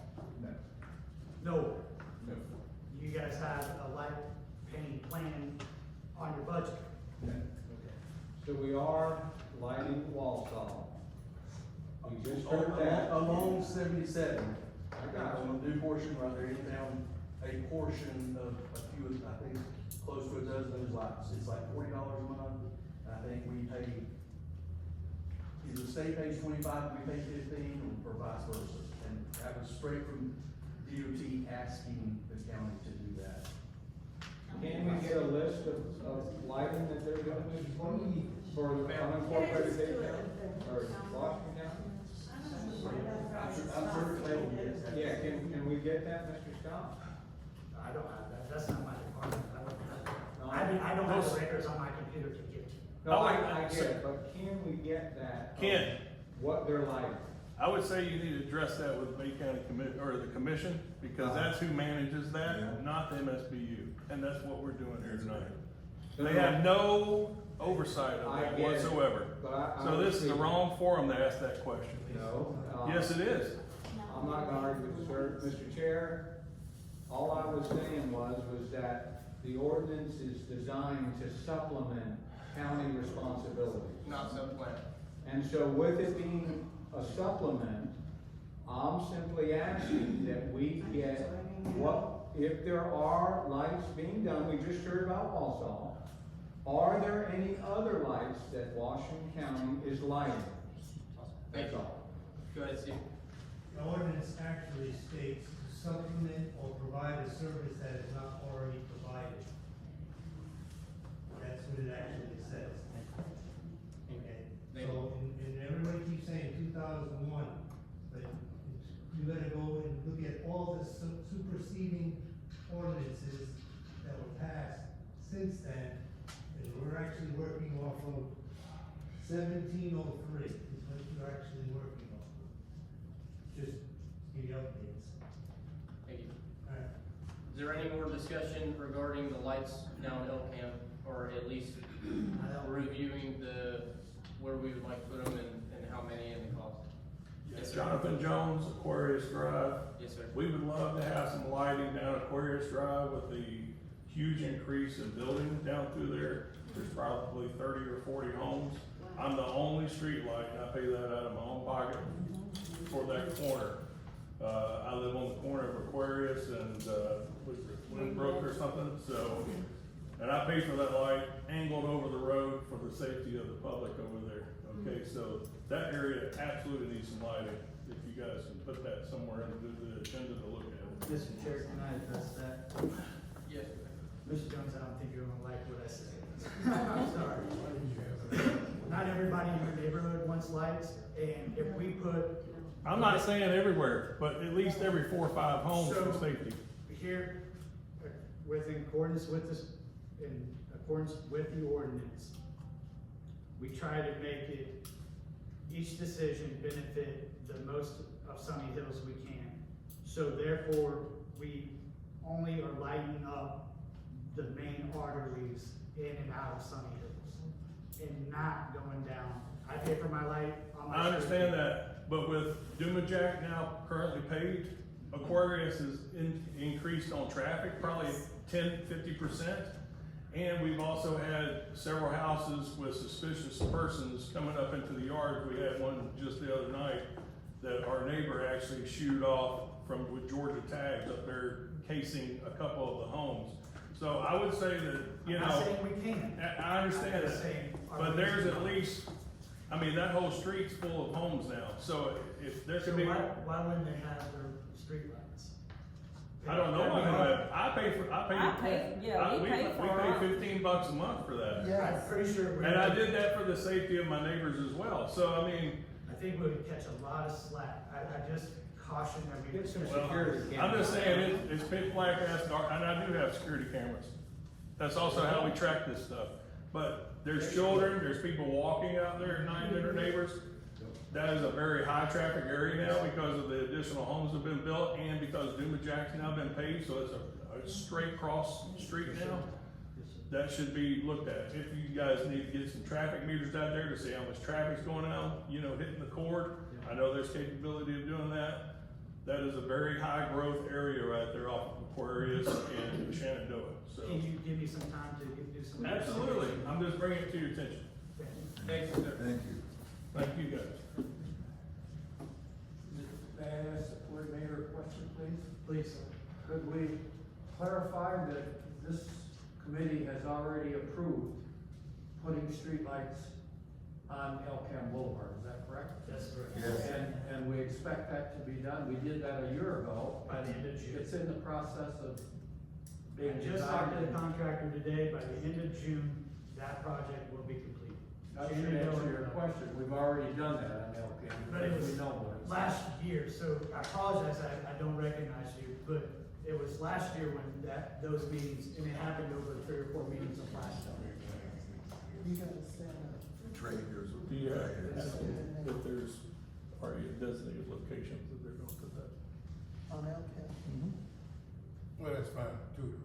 No.
No.
No.
You guys have a light paying plan on your budget?
No.
So we are lighting Walsall. We just heard that.
Along 77, I got on a new portion right there, you found a portion of a few, I think, close to a dozen of those lights. It's like $40 a month. And I think we pay, either the state pays 25, we pay 15, or vice versa. And that was straight from DOT asking the county to do that.
Can we get a list of lighting that they're gonna do for the unincorporated Dade County, or Washington County?
I'm sure it's labeled, yes.
Yeah, can we get that, Mr. Scott?
I don't have that, that's not my department, I don't have the records on my computer to get to.
No, I get it, but can we get that?
Ken.
What they're lighting?
I would say you need to address that with Bay County or the commission, because that's who manages that, not the MSBU, and that's what we're doing here tonight. They have no oversight of
I
that
get it,
whatsoever.
but I
So this is the
see-
wrong forum to ask that question.
No.
Yes, it is.
I'm not gonna argue with you, sir. Mr. Chair, all I was saying was that the ordinance is designed to supplement county responsibilities.
Not supplant.
And so with it being a supplement, I'm simply asking that we get what, if there are lights being done, we just heard about Walsall. Are there any other lights that Washington County is lighting?
Thank
That's
you.
all.
Go ahead, Steve.
The ordinance actually states to supplement or provide a service that is not already provided. That's what it actually says. Okay, so, and everybody keeps saying 2001, but you gotta go and look at all the superseding ordinances that were passed since then, and we're actually working off of 1703 is what you're actually working off of. Just give you updates.
Thank you.
Alright.
Is there any more discussion regarding the lights down Elkham, or at least reviewing where we would like to put them and how many and the cost? Yes, sir.
Jonathan Jones, Aquarius Drive.
Yes, sir.
We would love to have some lighting down Aquarius Drive with the huge increase in building down through there. There's probably 30 or 40 homes. I'm the only street light, and I pay that out of my own pocket for that corner. I live on the corner of Aquarius and, was it Winbrook or something, so, and I pay for that light angled over the road for the safety of the public over there. Okay, so that area absolutely needs some lighting, if you guys can put that somewhere in the agenda to look at.
Mr. Chair, can I address that?
Yes.
Mr. Jones, I don't think you're gonna like what I said. I'm sorry. Not everybody in your neighborhood wants lights, and if we put.
I'm not saying everywhere, but at least every 4 or 5 homes for
So,
safety.
Here, in accordance with the ordinance, we try to make it, each decision benefit the most of Sunny Hills we can. So therefore, we only are lighting up the main arteries in and out of Sunny Hills, and not going down. I pay for my light on my
I understand
street.
that, but with Dumajack now currently paved, Aquarius is increased on traffic, probably 10–50%. And we've also had several houses with suspicious persons coming up into the yard. We had one just the other night that our neighbor actually shooed off with Georgia tags up there casing a couple of the homes. So I would say that, you
I'm
know.
not saying we can't.
I understand
I'm just
that,
saying our
but there's
reasons
at
why.
least, I mean, that whole street's full of homes now, so if there
So
could be,
why wouldn't they have their streetlights?
I don't know, I pay, we pay $15 a month for that.
Yes.
I'm pretty sure.
And I did that for the safety of my neighbors as well, so I mean,
I think we would catch a lot of slack. I just caution that we.
Get some
well,
security
I'm just
cameras.
saying, it's pitch black ass dark, and I do have security cameras. That's also how we track this stuff. But there's children, there's people walking out there at night that are neighbors. That is a very high traffic area now because of the additional homes that have been built and because Dumajack's now been paved, so it's a straight cross street now. That should be looked at. If you guys need to get some traffic meters out there to see how much traffic's going on, you know, hitting the cord. I know there's capability of doing that. That is a very high growth area right there off of Aquarius and Shenandoah, so.
Can you give me some time to do some?
Absolutely, I'm just bringing it to your attention.
Thank you, sir.
Thank you.
Thank you guys.
May I ask the coordinator a question, please?
Please.
Could we clarify that this committee has already approved putting streetlights on El Cam Boulevard, is that correct?
That's correct.
Yes.
And we expect that to be done, we did that a year ago.
By the end of June.
It's in the process of being
I just talked to the
designed.
contractor today, by the end of June, that project will be complete.
That should answer your question, we've already done that on El Cam,
But it was
we know what it's.
last year, so I apologize, I don't recognize you, but it was last year when those meetings, and it happened over 3 or 4 meetings of last year.
You gotta stand up.
Traders.
Do you have, if there's already a designated locations that they're gonna put that?
On LCAP.
Well, that's fine too.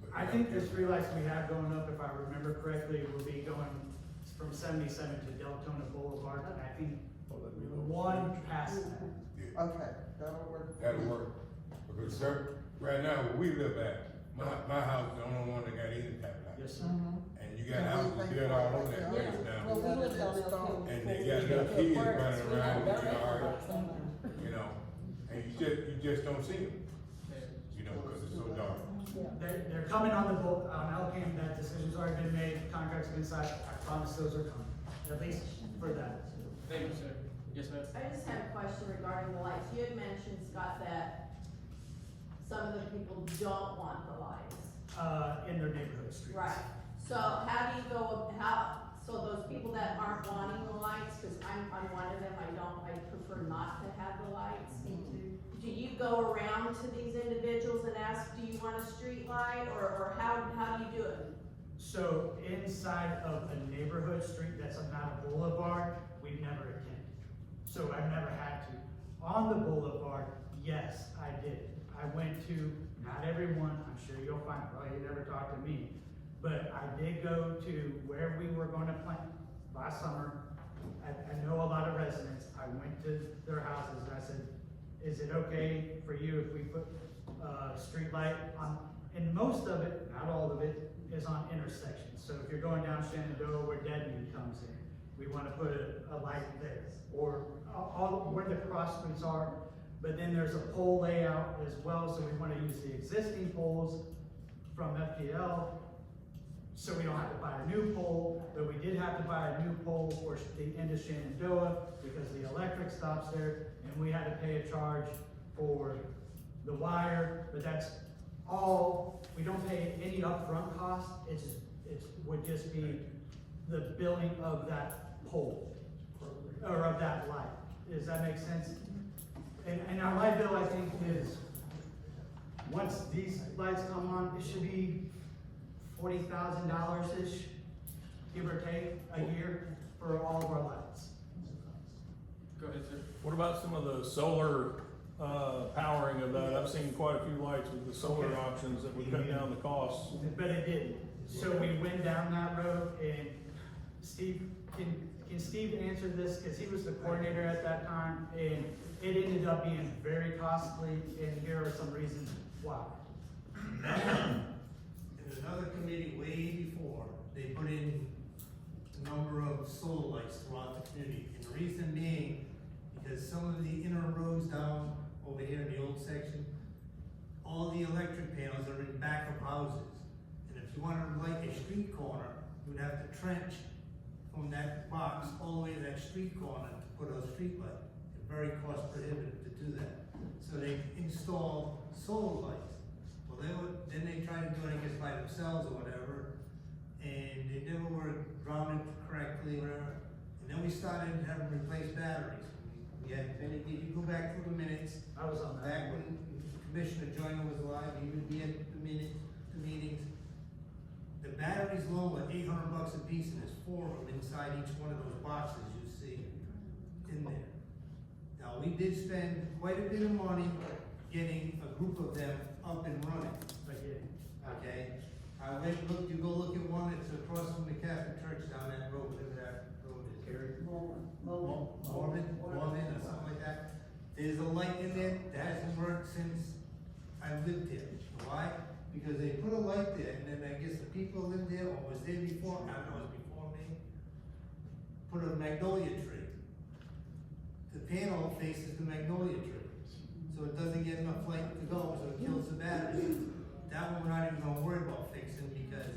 But
I think the streetlights we have going up, if I remember correctly, will be going from 77 to Deltona Boulevard, and I think
Oh, that'd be the
one past that.
Yeah,
Okay, that'll work.
that'll work. Because right now, where we live at, my house is the only one that got any type of light.
Yes, sir.
And you got houses built all over that place now.
Well, we lived on LCAP.
And they got little kids running around in the yard, you know, and you just don't see them, you know, because it's so dark.
They're coming on the boat, on Alcam, that decision's already been made, contracts been signed, I promise those are coming, at least for that.
Thank you, sir. Yes, ma'am?
I just had a question regarding the lights. You had mentioned, Scott, that some of the people don't want the lights.
In their neighborhood streets.
Right. So how do you go, so those people that aren't wanting the lights, cause I'm one of them, I prefer not to have the lights. Do you go around to these individuals and ask, do you want a street light, or how do you do it?
So inside of a neighborhood street that's not a boulevard, we've never attended. So I've never had to. On the boulevard, yes, I did. I went to, not everyone, I'm sure you'll find, well, you never talked to me, but I did go to where we were gonna plant last summer. I know a lot of residents. I went to their houses and I said, is it okay for you if we put a street light on, and most of it, not all of it, is on intersections. So if you're going down Shenandoah where Deadman comes in, we wanna put a light there, or all where the crossroads are. But then there's a pole layout as well, so we wanna use the existing poles from FPL, so we don't have to buy a new pole, but we did have to buy a new pole for the end of Shenandoah because the electric stops there, and we had to pay a charge for the wire, but that's all, we don't pay any upfront cost, it would just be the billing of that pole, or of that light. Does that make sense? And our light bill, I think, is, once these lights come on, it should be $40,000-ish, give or take, a year for all of our lights.
Go ahead, sir.
What about some of the solar, powering of that? I've seen quite a few lights with the solar options that would cut down the costs.
But it didn't. So we went down that road, and Steve, can Steve answer this? Cause he was the coordinator at that time, and it ended up being very costly, and here are some reasons why.
In
another committee way before, they put in a number of solar lights throughout the community. And the reason being, because some of the inner roads down over here in the old section, all the electric panels are in back of houses. And if you wanted to light a street corner, you would have to trench from that box all the way to that street corner to put a street light. It's very cost prohibitive to do that. So they installed solar lights. Well, then they tried to do it, I guess, by themselves or whatever, and they never were grounded correctly, whatever. And then we started having to replace batteries. We had, if you go back through the minutes,
I was on that.
back when Commissioner Joyner was alive, he would be at the meetings. The batteries alone were $800 a piece, and there's 4 of them inside each one of those boxes you see in there. Now, we did spend quite a bit of money getting a group of them up and running. Okay? I went, look, you go look at one that's across from the Catholic Church down that road, whatever that road is. Mormon, or something like that. There's a light in there that hasn't worked since I lived here. Why? Because they put a light there, and then I guess the people who lived there, or was there before, I don't know, it was before me, put a magnolia tree. The panel faces the magnolia tree, so it doesn't get enough light to go, so it kills the battery. That one we're not even gonna worry about fixing, because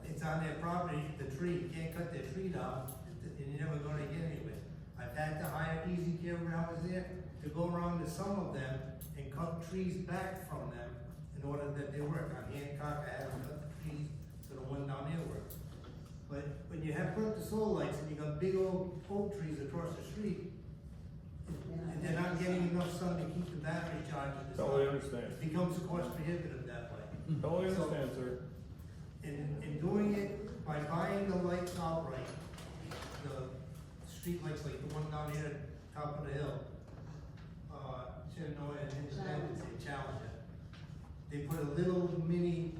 it's on their property, the tree, you can't cut their tree down, and you're never gonna get anywhere. I've had to hire Easy Care when I was there to go around to some of them and cut trees back from them in order that they work. On Hancock, I had to cut the trees so the one down there works. But when you have put the solar lights and you got big old oak trees across the street, and they're not getting enough sun to keep the battery charged,
Totally understand.
it becomes cost prohibitive that way.
Totally understand, sir.
In doing it by buying the lights outright, the street lights like the one down here at top of the hill, Shenandoah and Independence, they challenge it. They put a little mini,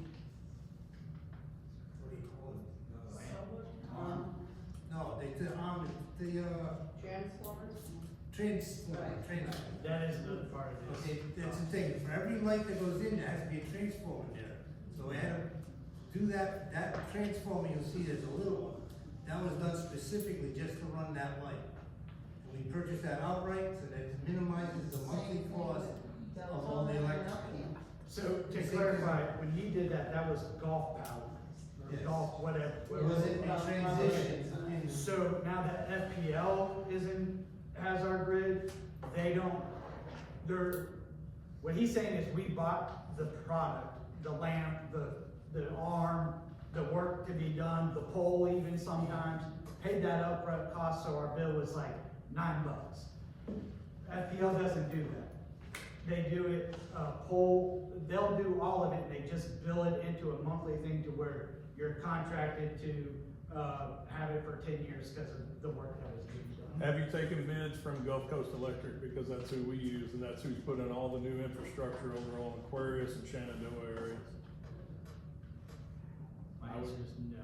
what do you call it? No, they did,
Transformers?
That is another part of this.
Okay, that's the thing, for every light that goes in, there has to be a transformer there. So we had to do that transformer, you'll see there's a little one. That was done specifically just to run that light. And we purchased that outright, so that it minimizes the monthly cost of all the electricity.
So to clarify, when he did that, that was golf power, or
Yes.
golf, whatever.
It was in transition.
So now that FPL has our grid, what he's saying is we bought the product, the lamp, the arm, the work to be done, the pole even sometimes, paid that upfront cost, so our bill was like $9. FPL doesn't do that. They do it, they'll do all of it, they just bill it into a monthly thing to where you're contracted to, have it for 10 years because of the work that was being done.
Have you taken bids from Gulf Coast Electric, because that's who we use, and that's who's putting all the new infrastructure over on Aquarius and Shenandoah areas?
My answer is no.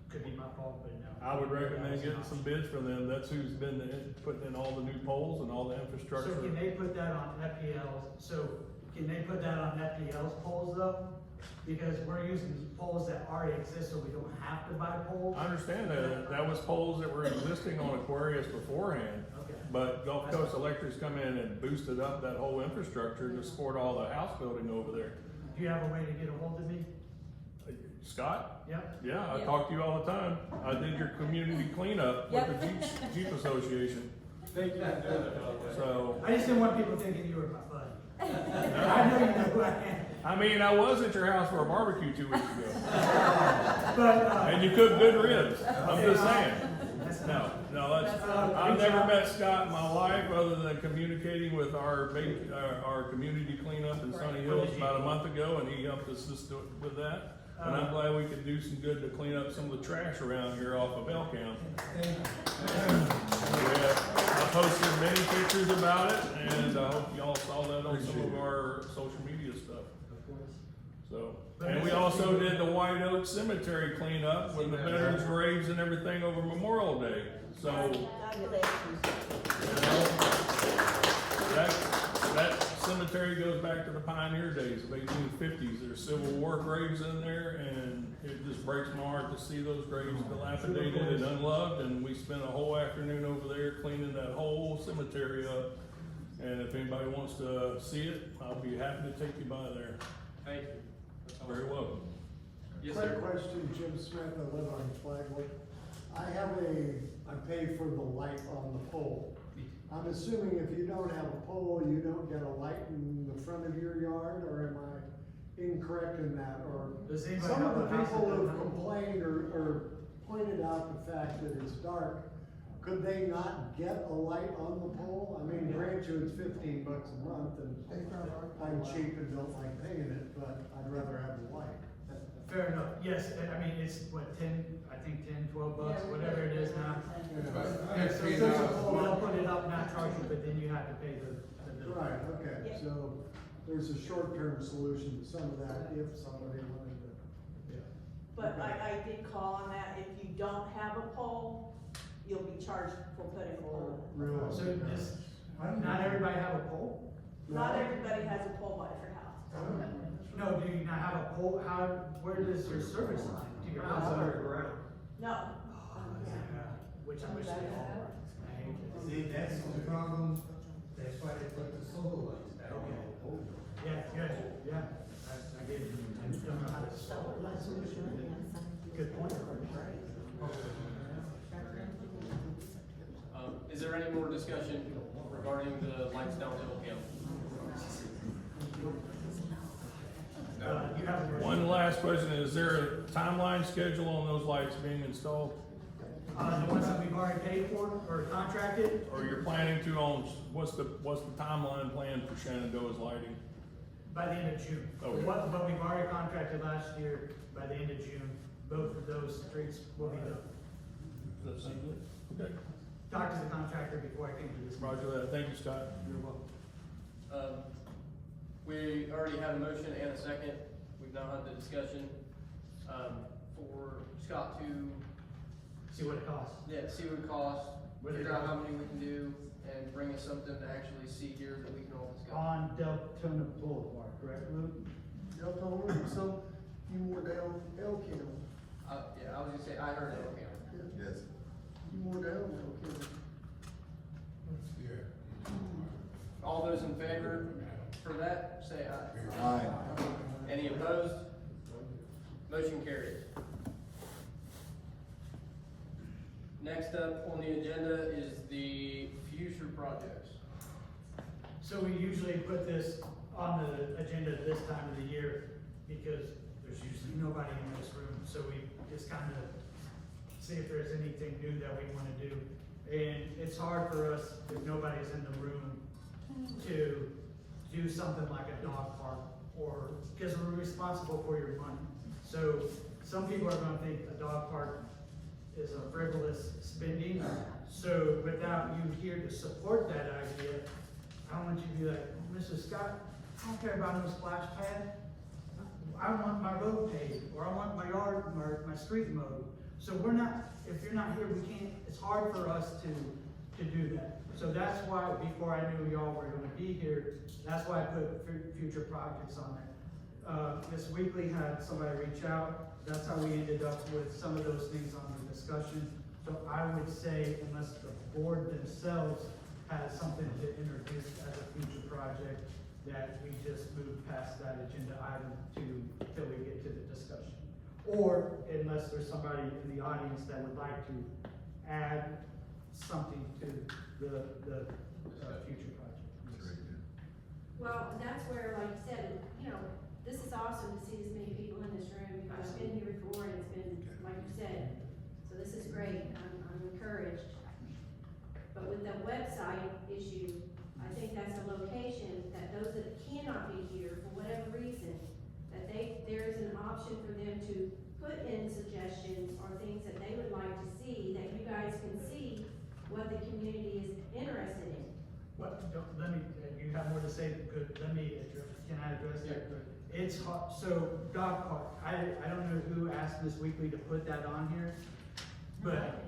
Could be my fault, but no.
I would recommend getting some bids from them. That's who's been putting in all the new poles and all the infrastructure.
So can they put that on FPL's, poles though? Because we're using poles that already exist, so we don't have to buy poles.
I understand that. That was poles that were existing on Aquarius beforehand.
Okay.
But Gulf Coast Electric's come in and boosted up that whole infrastructure to support all the house building over there.
Do you have a way to get a hold of me?
Scott?
Yep.
Yeah, I talk to you all the time. I did your community cleanup with the Jeep Association.
They can't do that, by the way.
So,
I just didn't want people thinking you were my buddy. I know you know who I am.
I mean, I was at your house for a barbecue 2 weeks ago.
But,
And you cooked good ribs. I'm just saying. No, I've never met Scott in my life other than communicating with our community cleanup in Sunny Hills about a month ago, and he helped us with that. And I'm glad we could do some good to clean up some of the trash around here off of Elkham. I posted many pictures about it, and I hope y'all saw that on some of our social media stuff. So, and we also did the White Oak Cemetery cleanup with the veterans' graves and everything over Memorial Day. So, that cemetery goes back to the pioneer days of 1850s. There's Civil War graves in there, and it just breaks my heart to see those graves dilapidated and unloved. And we spent a whole afternoon over there cleaning that whole cemetery up. And if anybody wants to see it, I'll be happy to take you by there.
Thank you.
Very welcome.
Yes,
Quick
sir.
question, Jim Smith, I live on Flagler. I pay for the light on the pole. I'm assuming if you don't have a pole, you don't get a light in the front of your yard, or am I incorrect in that? Or
Does anybody
some of
have
the
a house
people
that
who've
doesn't have a pole?
complained or pointed out the fact that it's dark, could they not get a light on the pole? I mean, grant you it's $15 a month, and I'm cheap and don't like paying it, but I'd rather have the light.
Fair enough, yes, I mean, it's what, $12, whatever it is now. Yeah, so they'll put it up, not charge you, but then you have to pay the bill.
Right, okay, so there's a short-term solution to some of that if somebody wanted to.
But I did call on that, if you don't have a pole, you'll be charged for putting a pole in.
Really?
So this, not everybody have a pole?
Not everybody has a pole by their house.
No, do you not have a pole, where does your service line to your house?
Underground.
No.
Which I wish they all were. I hate it.
See, that's the problem, that's why they put the solar lights back on.
Yeah, I get it. I just don't know how to solve it. Good point.
Is there any more discussion regarding the lights downhill account?
You have a
One last question, is there a timeline schedule on those lights being installed?
the ones that we've already paid for or contracted,
Or you're planning to on, what's the timeline plan for Shenandoah's lighting?
by the end of June.
Okay.
What we've already contracted last year, by the end of June, both of those streets will be done.
Does that sound good? Okay,
Talked to the contractor before I came to this.
roger that, thank you, Scott.
You're welcome.
We already had a motion and a second. We've now had the discussion, for Scott to,
See what it costs.
see what it costs,
What it
figure out how
costs.
many we can do, and bring us something to actually see here that we can all discuss.
On Deltona Boulevard, correct, Luke?
Deltona and some, few more down Elkhorn.
Yeah, I was gonna say, I heard it, okay.
Yes.
Few more down Elkhorn.
All those in favor for that, say aye.
Aye.
Any opposed? Motion carries. Next up on the agenda is the future projects.
So we usually put this on the agenda this time of the year because there's usually nobody in this room. So we just kind of see if there's anything new that we want to do. And it's hard for us, if nobody's in the room, to do something like a dog park or, because we're responsible for your money. So some people are gonna think a dog park is a frivolous spending. So without you here to support that idea, I want you to be like, Mrs. Scott, I don't care about no splash pad. I want my road paved, or I want my yard, my street mowed. So we're not, if you're not here, we can't, it's hard for us to do that. So that's why, before I knew y'all were gonna be here, that's why I put future projects on there. Ms. Weekly had somebody reach out, that's how we ended up with some of those things on the discussion. So I would say, unless the board themselves has something to introduce as a future project, that we just move past that agenda item till we get to the discussion. Or unless there's somebody in the audience that would like to add something to the future project.
Well, and that's where, like you said, you know, this is awesome to see this many people in this room. I've been here before and it's been, like you said, so this is great. I'm encouraged. But with the website issue, I think that's a location that those that cannot be here for whatever reason, that there is an option for them to put in suggestions or things that they would like to see, that you guys can see what the community is interested in.
Let me, you have more to say, good, let me address, can I address that? It's hard, so dog park, I don't know who asked Ms. Weekly to put that on here, but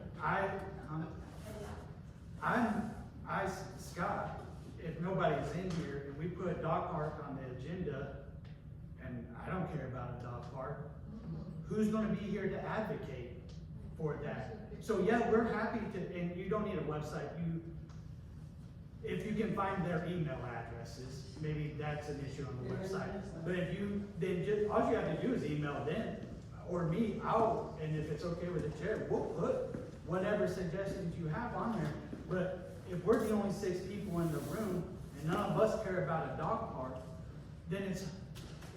Scott, if nobody's in here, and we put dog park on the agenda, and I don't care about a dog park, who's gonna be here to advocate for that? So yeah, we're happy to, and you don't need a website, if you can find their email addresses, maybe that's an issue on the website. But if you, then just, all you have to do is email them, or me, and if it's okay with the chair, we'll put whatever suggestions you have on there. But if we're the only 6 people in the room, and none of us care about a dog park, then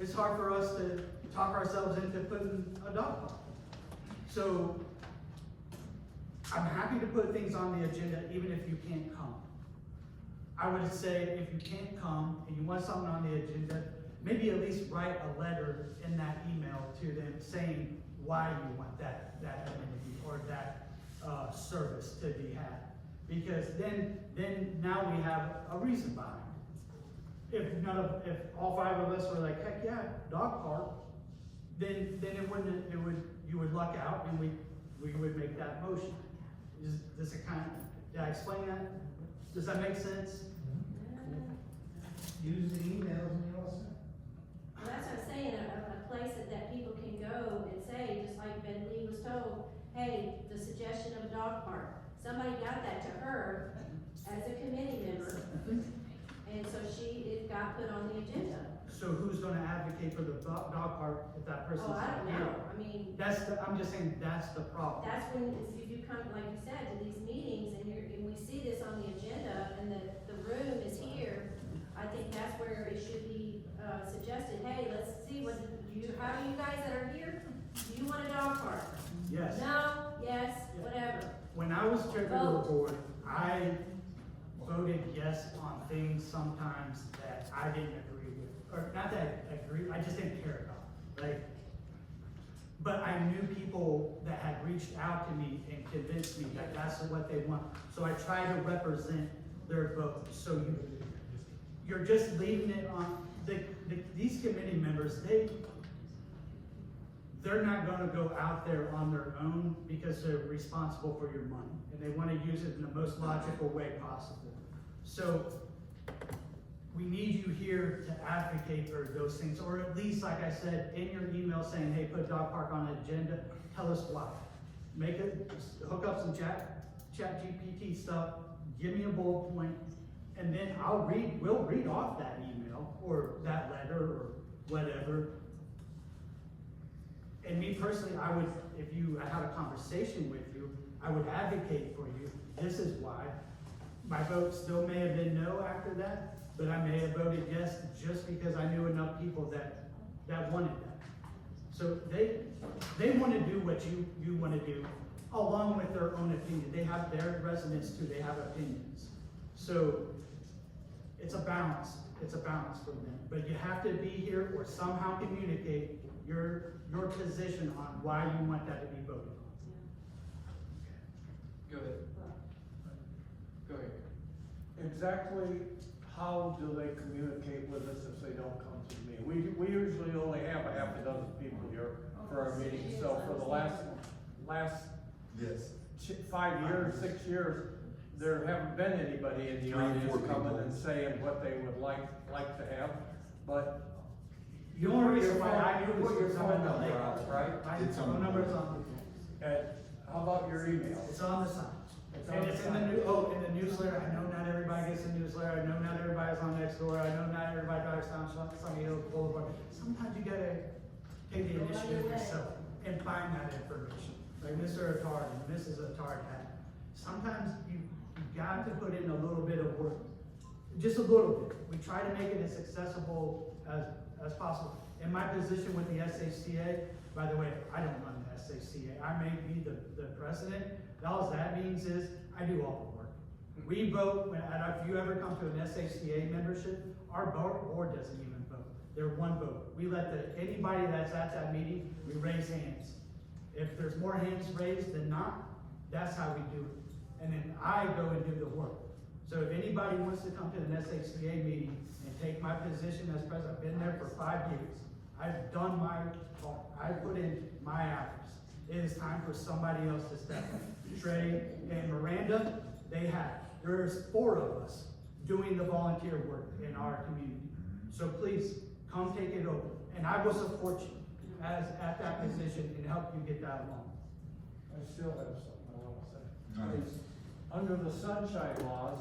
it's hard for us to talk ourselves into putting a dog park. So, I'm happy to put things on the agenda even if you can't come. I would say if you can't come and you want something on the agenda, maybe at least write a letter in that email to them saying why you want that amenity or that service to be had. Because then now we have a reason behind it. If all 5 of us were like, heck yeah, dog park, then you would luck out and we would make that motion. Does it did I explain that? Does that make sense?
Use the emails and you're all set.
Well, that's what I'm saying, a place that people can go and say, just like Ben Lee was told, hey, the suggestion of a dog park. Somebody got that to her as a committee member, and so it got put on the agenda.
So who's gonna advocate for the dog park if that person's
Oh, I
not
don't
here?
know, I mean,
I'm just saying, that's the problem.
that's when, if you come, like you said, to these meetings and we see this on the agenda and the room is here, I think that's where it should be, suggested, hey, let's see how do you guys that are here, do you want a dog park?
Yes.
No, yes, whatever.
When I was chairman of the board, I voted yes on things sometimes that I didn't agree with, or not that I agree, I just didn't care about, like, but I knew people that had reached out to me and convinced me that that's what they want. So I try to represent their vote. So you're just leaving it on, these committee members, they're not gonna go out there on their own because they're responsible for your money. And they wanna use it in the most logical way possible. So we need you here to advocate for those things, or at least, like I said, in your email saying, hey, put dog park on the agenda, tell us why. Hook up some chat GPT stuff, give me a bullet point, and then we'll read off that email, or that letter, or whatever. And me personally, I had a conversation with you, I would advocate for you, this is why. My vote still may have been no after that, but I may have voted yes just because I knew enough people that wanted that. So they want to do what you want to do, along with their own opinion. They have their residents too, they have opinions. So it's a balance for them. But you have to be here or somehow communicate your position on why you want that to be voted on.
Go ahead. Go ahead.
Exactly how do they communicate with us if they don't come to the meeting? We usually only have a half a dozen people here for our meetings, so for the last
Yes.
5 years, 6 years, there haven't been anybody in the
3 or 4
audience coming
people.
and saying what they would like to have, but
The only reason why I
you
knew
put your
was
phone number out, right?
My
It's on
phone
the
number is
board.
on
And how about your email?
it's on the side.
It's on
And
the
it's in the
side.
in the newsletter. I know not everybody gets a newsletter. I know not everybody's on Nextdoor. I know not everybody drives down Sunny Hill Boulevard. Sometimes you gotta take the initiative yourself and find that information. Like Mr. Attard and Mrs. Attard had. Sometimes you got to put in a little bit of work. Just a little bit. We try to make it as accessible as possible. In my position with the SACA, by the way, I don't run the SACA. I may be the president. All that means is I do all the work. We vote, if you ever come to an SACA membership, our board doesn't even vote. They're one vote. We let anybody that's at that meeting, we raise hands. If there's more hands raised than not, that's how we do it. And then I go and do the work. So if anybody wants to come to an SACA meeting and take my position as president, I've been there for 5 years. I've done my part. I put in my hours. It is time for somebody else to step in. Trey and Miranda, there's 4 of us doing the volunteer work in our community. So please, come take it over. And I will support you at that position and help you get that along.
I still have something I want to say.
All right.
It's, under the sunshine laws,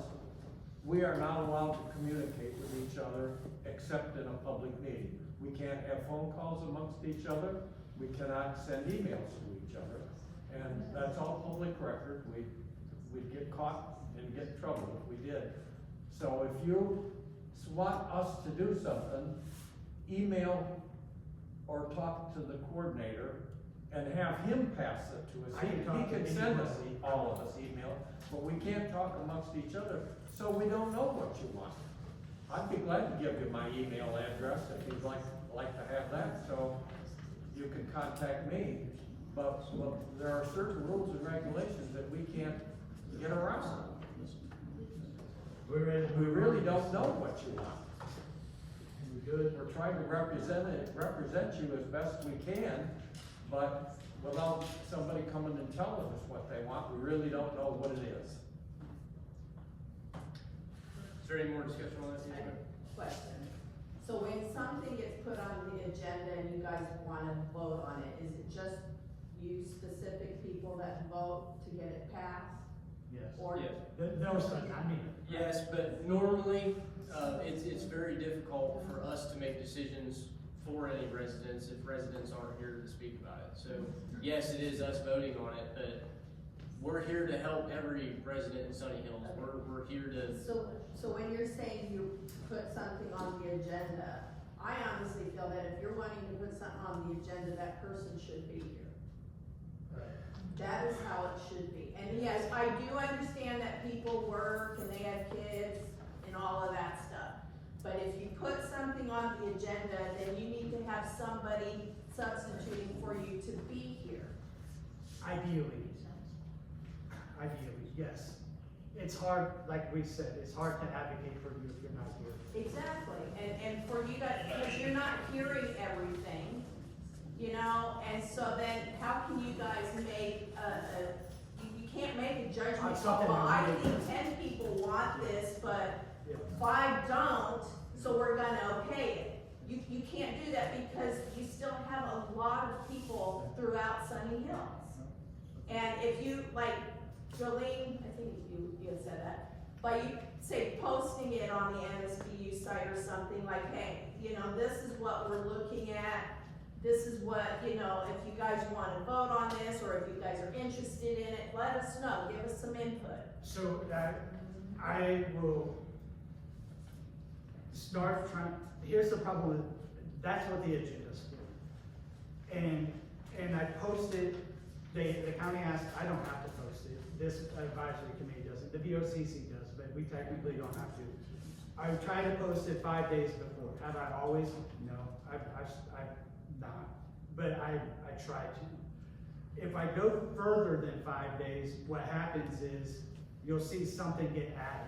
we are not allowed to communicate with each other except in a public meeting. We can't have phone calls amongst each other. We cannot send emails to each other. And that's all public record. We'd get caught and get in trouble if we did. So if you want us to do something, email or talk to the coordinator and have him pass it to us.
I can talk
He
to
can send us,
anybody.
all of us email, but we can't talk amongst each other, so we don't know what you want. I'd be glad to give you my email address if you'd like to have that, so you can contact me. But there are certain rules and regulations that we can't get around. We really don't know what you want. We're trying to represent you as best we can, but without somebody coming and telling us what they want, we really don't know what it is.
Is there any more discussion on this?
Question. So when something gets put on the agenda and you guys wanna vote on it, is it just you specific people that vote to get it passed?
Yes.
Or
Yes.
I mean.
Yes, but normally, it's very difficult for us to make decisions for any residents if residents aren't here to speak about it. So, yes, it is us voting on it, but we're here to help every resident in Sunny Hills. We're here to,
So when you're saying you put something on the agenda, I honestly feel that if you're wanting to put something on the agenda, that person should be here. That is how it should be. And yes, I do understand that people work and they have kids and all of that stuff. But if you put something on the agenda, then you need to have somebody substituting for you to be here.
Ideally, yes. It's hard, like we said, it's hard to advocate for you if you're not here.
Exactly, and for you guys, because you're not hearing everything, you know, and so then how can you guys make you can't make a judgment call, well, I think 10 people want this, but 5 don't, so we're gonna okay it. You can't do that because you still have a lot of people throughout Sunny Hills. And if you, like, Jolene, I think you had said that, but you say posting it on the MSBU site or something like, hey, you know, this is what we're looking at, this is what, you know, if you guys wanna vote on this, or if you guys are interested in it, let us know, give us some input.
So I will start trying, here's the problem with, that's what the agenda's for. And I posted, the county asked, I don't have to post it, this advisory committee doesn't, the VOCC does, but we technically don't have to. I try to post it 5 days before. Have I always? No, I've not, but I try to. If I go further than 5 days, what happens is you'll see something get added.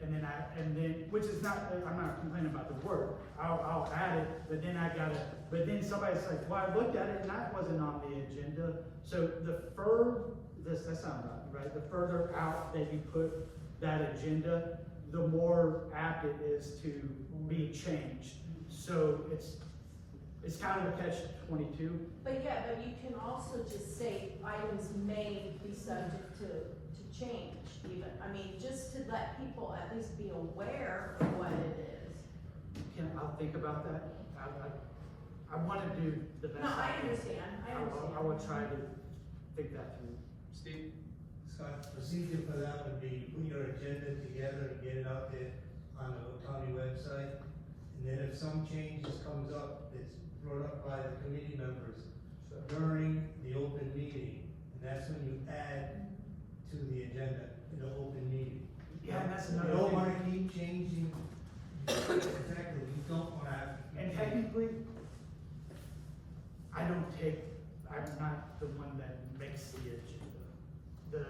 And then, which is not, I'm not complaining about the work, I'll add it, but then somebody's like, well, I looked at it and that wasn't on the agenda. So that sounds right, the further out that you put that agenda, the more apt it is to be changed. So it's kind of a catch-22.
But yeah, but you can also just say items may be subject to change even. I mean, just to let people at least be aware of what it is.
I'll think about that. I want to do the best.
No, I
can.
understand,
I will try to think that through.
Steve?
Scott, procedure for that would be put your agenda together and get it out there on the county website. And then if some changes comes up, it's brought up by the committee members during the open meeting. And that's when you add to the agenda in the open meeting.
Yeah, and that's another
You don't
thing.
wanna keep changing. Exactly, you don't wanna have.
And technically, I'm not the one that makes the agenda.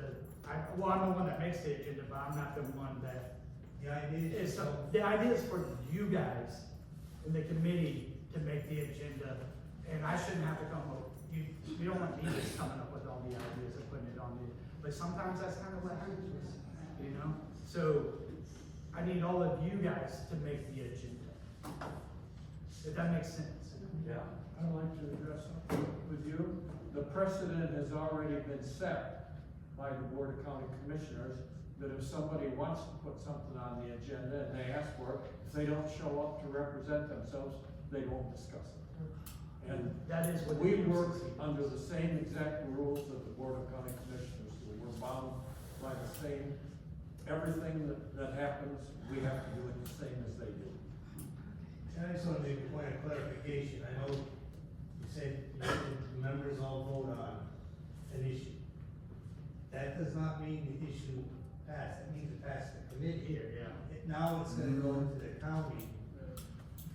I'm the one that makes the agenda, but I'm not the one that
The idea is.
the idea is for you guys in the committee to make the agenda, and I shouldn't have to come up, you don't want me just coming up with all the ideas and putting it on the, but sometimes that's kind of what happens, you know? So, I need all of you guys to make the agenda, if that makes sense.
Yeah, I'd like to address something with you. The precedent has already been set by the Board of County Commissioners that if somebody wants to put something on the agenda and they ask for it, if they don't show up to represent themselves, they won't discuss it. And
that is what
we work under the same exact rules that the Board of County Commissioners do. We're bound by the same, everything that happens, we have to do it the same as they do.
I just want to make a point of clarification. I know you said the members all vote on an issue. That does not mean the issue passed. It means it passed the committee.
Here, yeah.
Now it's gonna go into the county.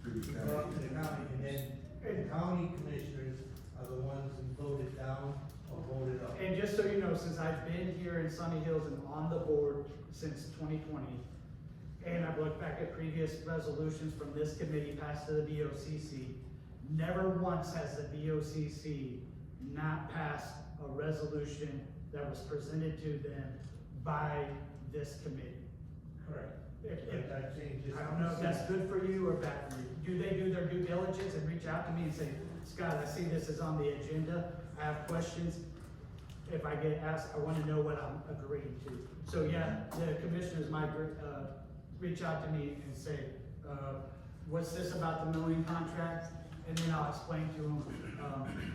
Go up to the county, and then the county commissioners are the ones who voted down or voted up.
And just so you know, since I've been here in Sunny Hills and on the board since 2020, and I've looked back at previous resolutions from this committee passed to the VOCC, never once has the VOCC not passed a resolution that was presented to them by this committee.
Correct.
I don't know if that's good for you or bad for you. Do they do their due diligence and reach out to me and say, Scott, I see this is on the agenda, I have questions. If I get asked, I wanna know what I'm agreeing to. So yeah, the commissioners might, reach out to me and say, what's this about the milling contract? And then I'll explain to them,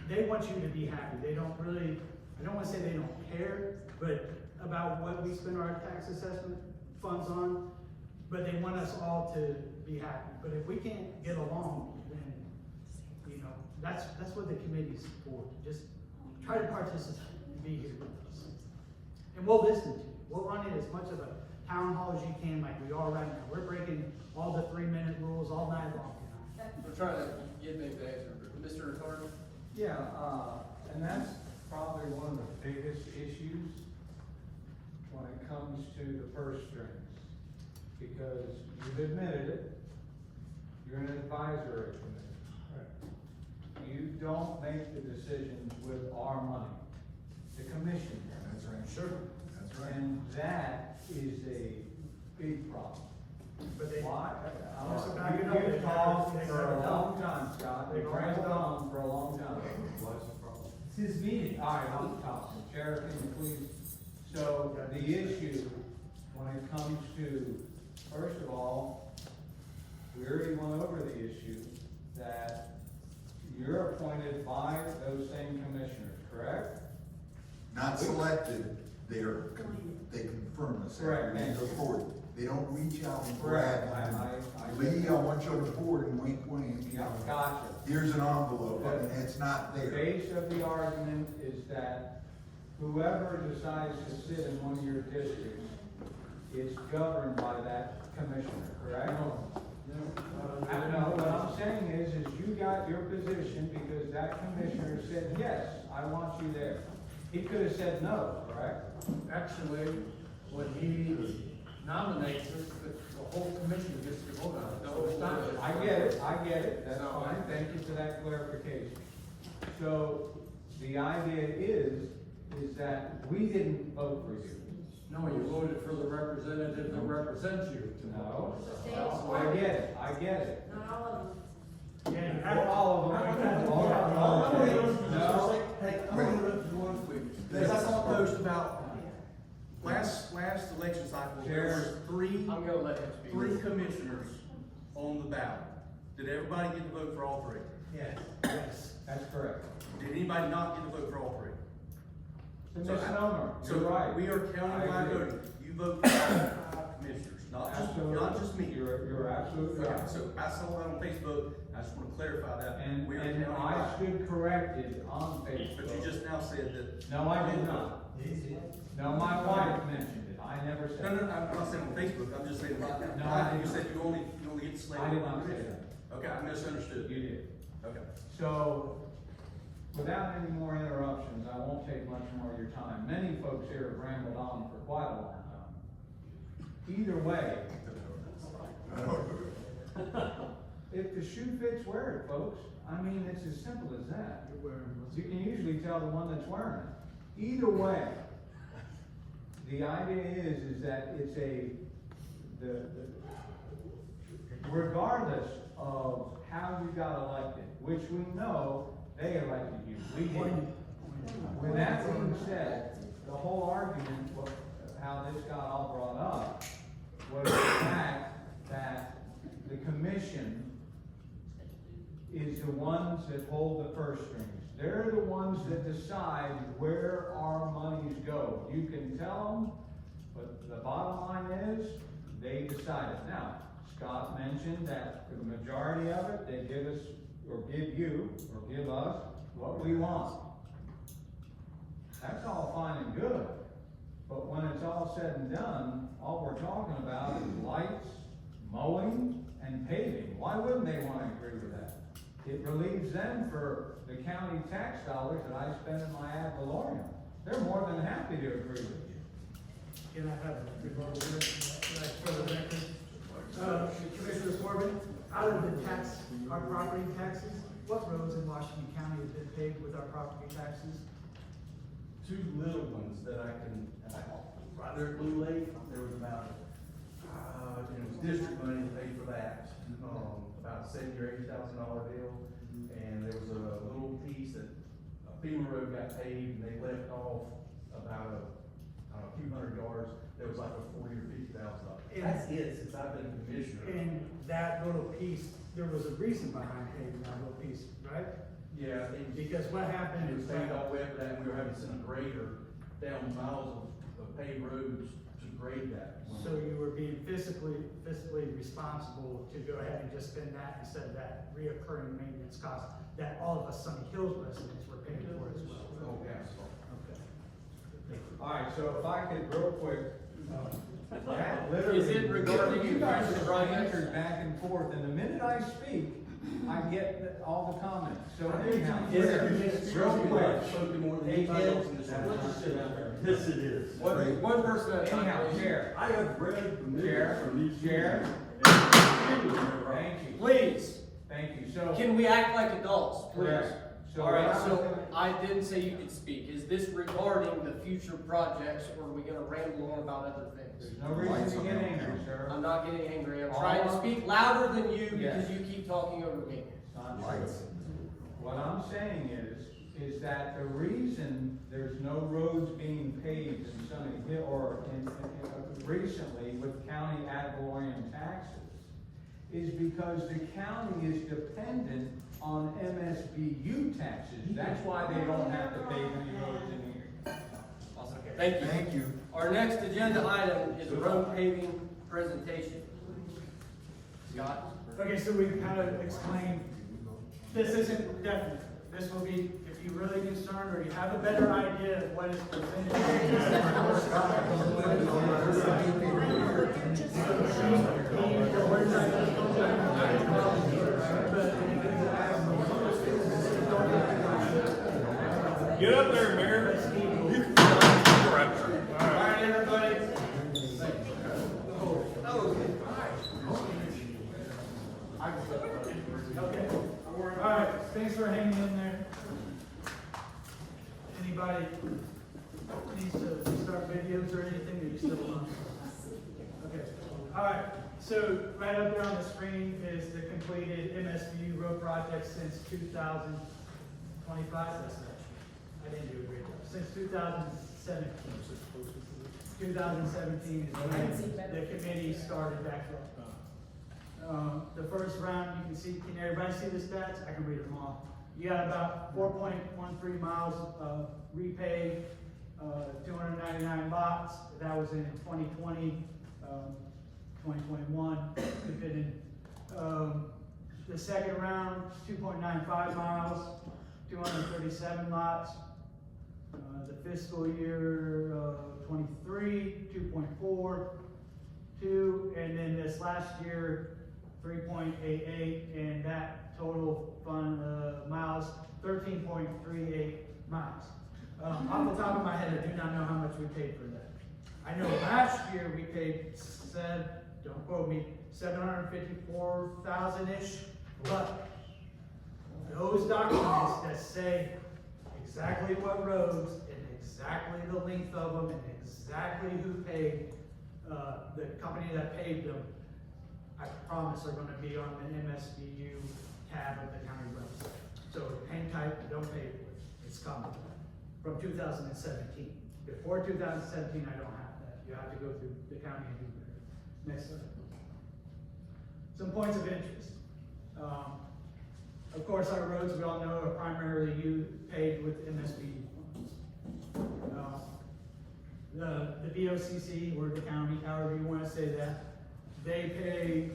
they want you to be happy. They don't really, I don't wanna say they don't care, but about what we spend our tax assessment funds on, but they want us all to be happy. But if we can't get along, then, you know, that's what the committee's for. Just try to participate and be here with us. And we'll listen to you. We'll run it as much of a town hall as you can, like we are right now. We're breaking all the 3-minute rules all night long tonight.
We're trying to get maybe the answer. Mr. Ricardo?
Yeah, and that's probably one of the biggest issues when it comes to the purse strings. Because you've admitted it, you're an advisory committee. You don't make the decisions with our money, the commission does.
That's right.
Sure.
That's right.
And that is a big problem.
But they,
Why?
Also, back it up.
You've talked for a long time, Scott, you've rambled on for a long time.
What's the problem?
It's his meeting. All right, I'm talking. Sheriff, can you please? So the issue, when it comes to, first of all, we already went over the issue that you're appointed by those same commissioners, correct?
Not selected, they confirm us.
Correct.
They report. They don't reach out and
Correct.
grab.
I
Lee, I want you to report and wink, wink.
Yeah, gotcha.
Here's an envelope, I mean, it's not
The
there.
base of the argument is that whoever decides to sit in one of your districts is governed by that commissioner, correct? I know, what I'm saying is you got your position because that commissioner said, yes, I want you there. He could have said no, correct?
Actually, when he nominates us, the whole commission gets to vote on it. So it's not.
I get it, that's fine, thank you for that clarification. So, the idea is that we didn't vote for you.
No, you voted for the representative that represents you.
No, I get it.
Not all of them.
Yeah, you
For
have
all of them. No.
Hey, I'm gonna interrupt you one quick, because I saw a post about last election cycle, there was
I'm gonna let him speak.
three commissioners on the ballot. Did everybody get to vote for all three?
Yes. Yes.
That's correct.
Did anybody not get to vote for all three?
It's a misnomer,
So
you're right.
we are counting
I
by
agree.
voting. You vote for all 5 commissioners, not just me.
You're absolutely
Okay,
right.
so I saw that on Facebook, I just wanna clarify that.
And
We are
I
counting by.
stood corrected on Facebook.
But you just now said that.
No, I did not. No, my wife mentioned it, I never said.
No, I'm not saying on Facebook, I'm just saying right now.
No, I did
You
not.
said you only get to select.
I did
one
not say
commissioner. Okay, I misunderstood.
You did.
Okay.
So, without any more interruptions, I won't take much more of your time. Many folks here have rambled on for quite a long time. Either way, if the shoe fits, wear it, folks. I mean, it's as simple as that. You can usually tell the one that's wearing it. Either way, the idea is that it's regardless of how you got elected, which we know they elected you, we didn't. With that being said, the whole argument, how this got all brought up, was the fact that the commission is the ones that hold the purse strings. They're the ones that decide where our monies go. You can tell them, but the bottom line is, they decide it. Now, Scott mentioned that the majority of it, they give us, or give you, or give us, what we want. That's all fine and good, but when it's all said and done, all we're talking about is lights, mowing, and paving. Why wouldn't they wanna agree with that? It relieves them for the county tax dollars that I spend in my ad valorem. They're more than happy to agree with you.
Can I have a rebuttal here? For the record? Commissioner Corbin, out of the tax, our property taxes, what roads in Washington County have been paved with our property taxes?
Two little ones that I can, right there at Blue Lake, there was about, it was district money to pay for that. About $70,000 or $80,000 deal. And there was a little piece that FEMA road got paved and they left off about a few hundred yards. There was like a $40,000 or $50,000. That's it since I've been commissioner.
And that little piece there was a reason behind paving that whole piece, right?
Yeah,
Because what happened
it was
is
paved
that,
all the way up to that, and we were having to send a grader down miles of paved roads to grade that.
so you were being fiscally responsible to go ahead and just spend that instead of that reoccurring maintenance cost that all of us Sunny Hills residents were paying for as well.
Oh, yeah.
Okay.
All right, so if I could real quick, that
Is it
literally,
regarding
you guys
future
are
projects?
answered back and forth, and the minute I speak, I get all the comments. So
I
anyhow,
think it's-
real quick.
Yes, it is.
One person at a time.
Anyhow,
please.
Chair.
I have read the minutes
Chair,
from these.
Chair.
meetings.
Thank you.
Please,
Thank you. So.
can we act like adults, please?
Correct. So
All right,
what I was
so
gonna-
I didn't say you could speak. Is this regarding the future projects, or are we gonna ramble on about other things?
There's no reason to get angry, sir.
I'm not getting angry. I'm
All
trying to
I'm-
speak louder than you
Yes.
because you keep talking over me.
Not true. What I'm saying is that the reason there's no roads being paved in Sunny Hill or recently with county ad valorem taxes is because the county is dependent on MSBU taxes. That's why they don't have to pave any roads in here.
Awesome. Thank you.
Thank you.
Our next agenda item is a road paving presentation. Scott?
Okay, so we've kind of explained, this isn't definite. This will be, if you're really concerned or you have a better idea of what is
Get up there, Mayor.
All right, everybody.
Okay, all right, thanks for hanging in there. Anybody needs to start videos or anything, or you still on? Okay, all right, so right up there on the screen is the completed MSBU road project since 2025, that's not true. I didn't do a great job, since 2017. 2017 is when the committee started back up. The first round, you can see, can everybody see the stats? I can read them all. You got about 4.13 miles of repaved, 299 lots. That was in 2020, 2021, depending. The second round, 2.95 miles, 237 lots. The fiscal year 23, 2.42, and then this last year, 3.88, and that total fund miles, 13.38 miles. Off the top of my head, I do not know how much we paid for that. I know last year we paid, don't quote me, 754,000-ish, but those documents that say exactly what roads and exactly the length of them and exactly who paid, the company that paid them, I promise are gonna be on the MSBU tab of the county website. So hang tight, don't pay for it, it's coming from 2017. Before 2017, I don't have that. You have to go through the county and do that. Next slide. Some points of interest. Of course, our roads, we all know, are primarily paved with MSBU funds. The BOCC, or the county, however you wanna say that, they pay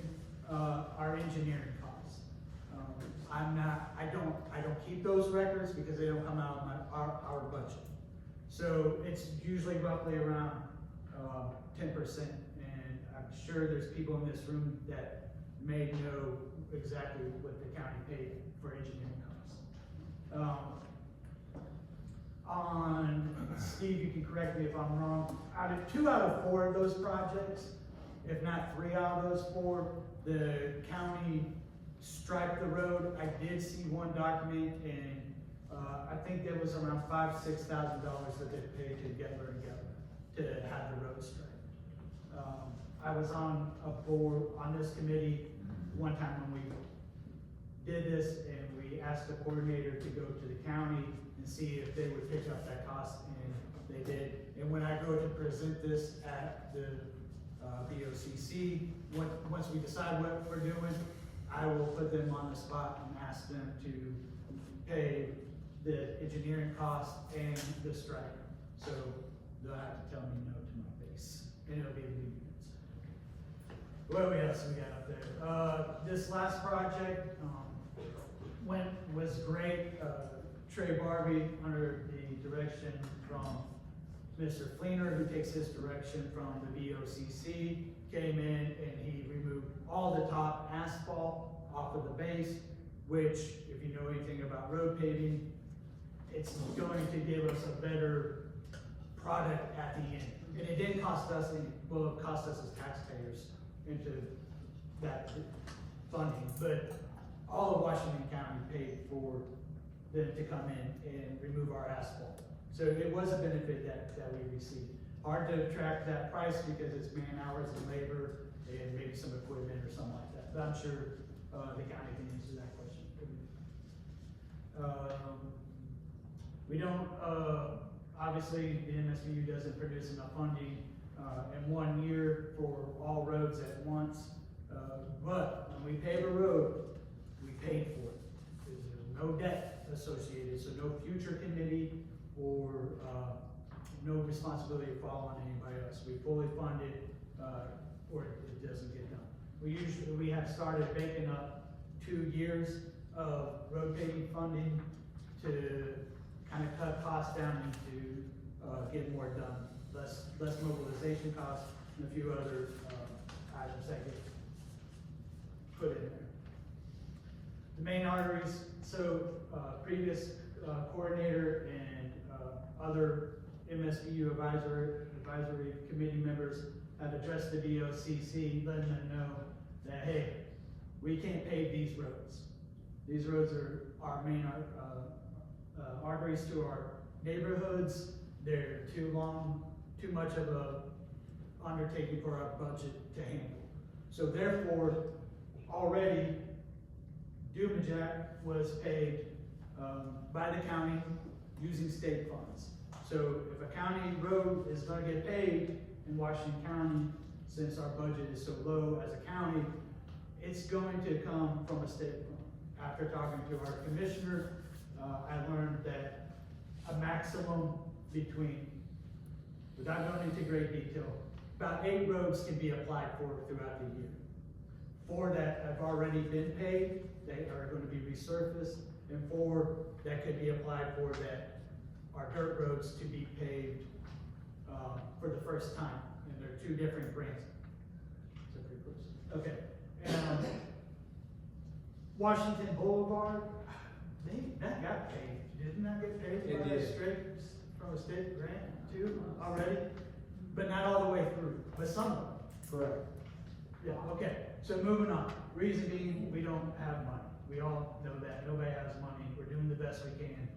our engineering costs. I don't keep those records because they don't come out of our budget. So it's usually roughly around 10%, and I'm sure there's people in this room that may know exactly what the county paid for engineering costs. Steve, you can correct me if I'm wrong, 2 out of 4 of those projects, if not 3 out of those 4, the county striped the road. I did see one document, and I think there was around $5,000–6,000 that they paid to Gettler and Gettler to have the road striped. I was on a board, on this committee, one time when we did this, and we asked the coordinator to go to the county and see if they would pick up that cost, and they did. And when I go to present this at the BOCC, once we decide what we're doing, I will put them on the spot and ask them to pay the engineering cost and the striker. So they'll have to tell me no to my face, and it'll be legal. What else we got up there? This last project, was great. Trey Barbie, under the direction from Mr. Fleener, who takes his direction from the VOCC, came in and he removed all the top asphalt off of the base, which, if you know anything about road paving, it's going to give us a better product at the end. And it didn't cost us any, well, it cost us as taxpayers into that funding, but all of Washington County paid for them to come in and remove our asphalt. So it was a benefit that we received. Hard to track that price because it's man hours and labor and maybe some equipment or something like that. But I'm sure the county can answer that question. We don't, obviously the MSBU doesn't produce enough funding in 1 year for all roads at once. But when we pave a road, we paid for it. There's no debt associated, so no future committee or no responsibility to fall on anybody else. We fully fund it, or it doesn't get done. We have started banking up 2 years of road paving funding to kind of cut costs down and to get more done. Less mobilization costs and a few other items that get put in there. The main arteries, so previous coordinator and other MSBU advisory committee members have addressed the VOCC, letting them know that, hey, we can't pave these roads. These roads are our main arteries to our neighborhoods. They're too long, too much of a undertaking for our budget to handle. So therefore, already, Dumajak was paid by the county using state funds. So if a county road is going to get paid in Washington County, since our budget is so low as a county, it's going to come from a state fund. After talking to our commissioner, I learned that a maximum between, without going into great detail, about 8 roads can be applied for throughout the year. 4 that have already been paid, they are going to be resurfaced, and 4 that could be applied for that are dirt roads to be paved for the first time. And they're 2 different grants. So pretty close. Okay. And Washington Boulevard, that got paid. Didn't that get paid
It
by
did.
from a state grant too already? But not all the way through, but some of them.
Correct.
Yeah, okay, so moving on. Reason being, we don't have money. We all know that. Nobody has money. We're doing the best we can.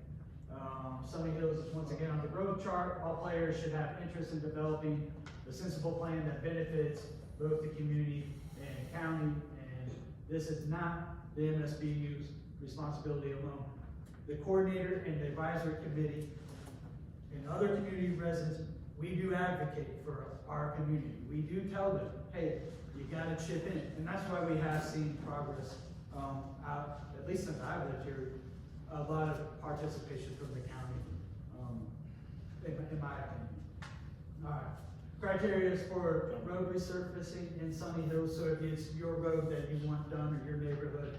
Sunny Hills is once again on the growth chart. All players should have interest in developing a sensible plan that benefits both the community and county. And this is not the MSBU's responsibility alone. The coordinator and the advisory committee and other community residents, we do advocate for our community. We do tell them, hey, you gotta chip in. And that's why we have seen progress out, at least since I've lived here, a lot of participation from the county, in my opinion. All right. Criteria for road resurfacing in Sunny Hills. So if it's your road that you want done or your neighborhood,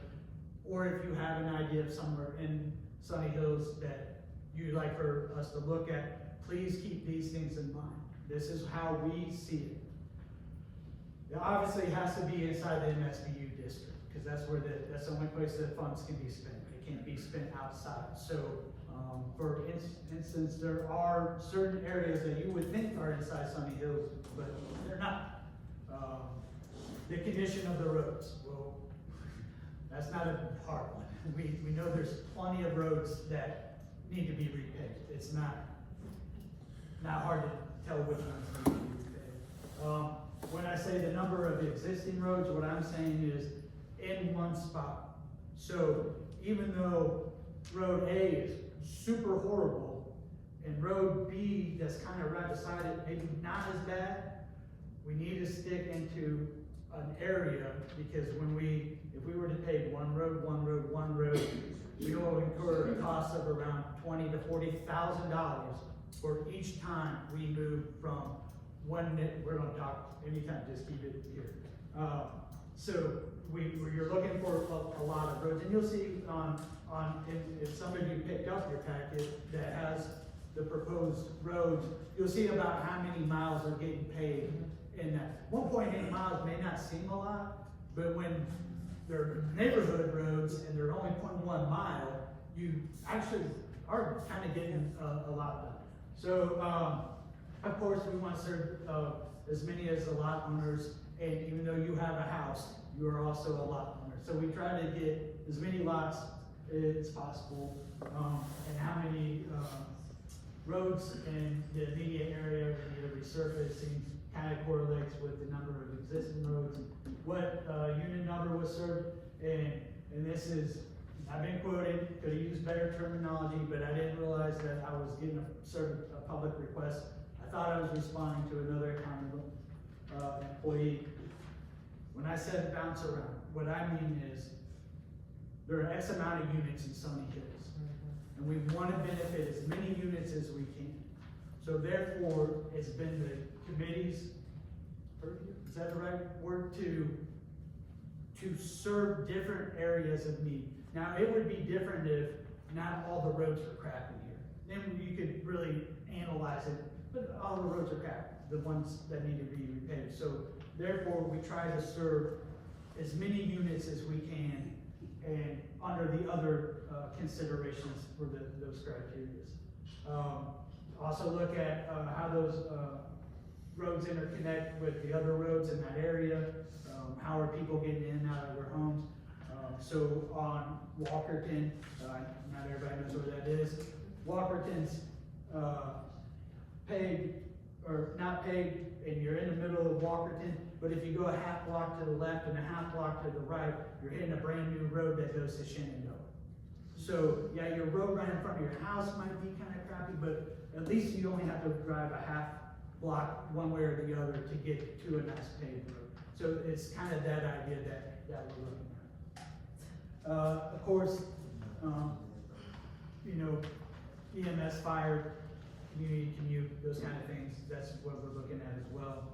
or if you have an idea of somewhere in Sunny Hills that you'd like for us to look at, please keep these things in mind. This is how we see it. It obviously has to be inside the MSBU district, because that's where that's the only place that funds can be spent. It can't be spent outside. So, for instance, there are certain areas that you would think are inside Sunny Hills, but they're not. The condition of the roads, well, that's not a hard one. We know there's plenty of roads that need to be repaved. It's not hard to tell which ones need to be repaved. When I say the number of existing roads, what I'm saying is in one spot. So even though Road A is super horrible and Road B that's kind of right beside it, maybe not as bad, we need to stick into an area, because if we were to pave one road, we will incur a cost of around $20,000 to $40,000 for each time we move from one, we're gonna talk anytime, just keep it here. So you're looking for a lot of roads, and you'll see if some of you picked up your packet that has the proposed roads, you'll see about how many miles are getting paved in that. 1.8 miles may not seem a lot, but when they're neighborhood roads and they're only 0.1 mile, you actually are kind of getting a lot done. So, of course, we want to serve as many as the lot owners, and even though you have a house, you are also a lot owner. So we try to get as many lots as possible, and how many roads in the immediate area we need to resurface seems kind of correlates with the number of existing roads, what unit number was served, and this is, I've been quoted, could have used better terminology, but I didn't realize that I was getting served a public request. I thought I was responding to another county employee. When I said bounce around, what I mean is there are X amount of units in Sunny Hills, and we want to benefit as many units as we can. So therefore, it's been the committee's purview, is that the right word, to serve different areas of need. Now, it would be different if not all the roads were crappy here. Then you could really analyze it, but all the roads are crappy, the ones that need to be repaved. So therefore, we try to serve as many units as we can, and under the other considerations for those criteria. Also look at how those roads interconnect with the other roads in that area. How are people getting in and out of their homes? So on Walkerton, not everybody knows where that is. Walkerton's paved, or not paved, and you're in the middle of Walkerton, but if you go a half block to the left and a half block to the right, you're hitting a brand new road that goes to Shenandoah. So yeah, your road right in front of your house might be kind of crappy, but at least you only have to drive a half block one way or the other to get to a nice paved road. So it's kind of that idea that we're looking at. Of course, you know, EMS, fire, community commute, those kind of things, that's what we're looking at as well.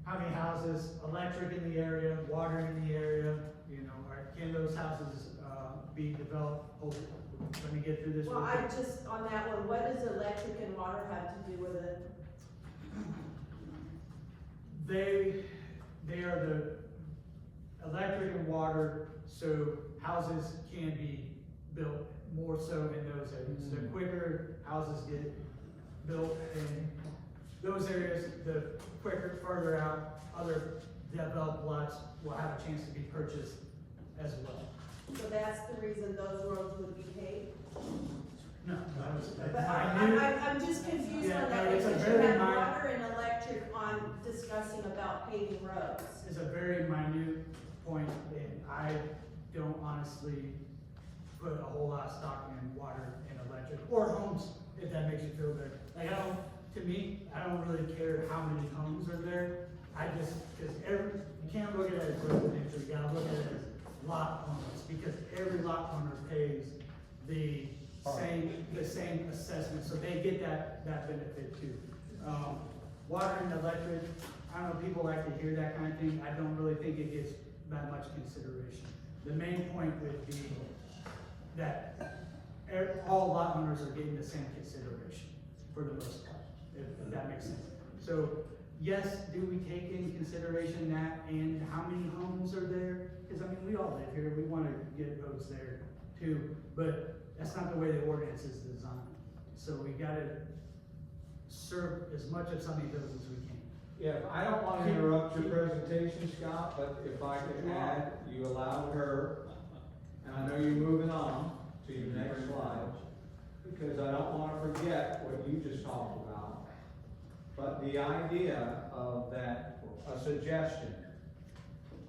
How many houses, electric in the area, water in the area, you know, can those houses be developed? Let me get through this.
Well, I just, on that one, what does electric and water have to do with it? They are the electric and water, so houses can be built more so in those areas. The quicker houses get built in those areas, the quicker, further out, other developed lots will have a chance to be purchased as well. So that's the reason those roads would be paved?
No,
But I'm just confused on that,
it's a
because you
very
have
minor,
water and electric on discussing about paving roads.
it's a very minute point, and I don't honestly put a whole lot of stock in water and electric, or homes, if that makes you feel better. Like, to me, I don't really care how many homes are there. I just, because you can't look at it as residential, you gotta look at it as lot owners, because every lot owner pays the same assessment, so they get that benefit too. Water and electric, I don't know, people like to hear that kind of thing. I don't really think it gets that much consideration. The main point would be that all lot owners are getting the same consideration for the most part, if that makes sense. So yes, do we take in consideration that and how many homes are there? Because I mean, we all live here, we want to get roads there too, but that's not the way the ordinance is designed. So we gotta serve as much of Sunny Hills as we can.
Yeah, I don't want to interrupt your presentation, Scott, but if I could add, you allowed her, and I know you're moving on to your next slide, because I don't want to forget what you just talked about. But the idea of that, a suggestion.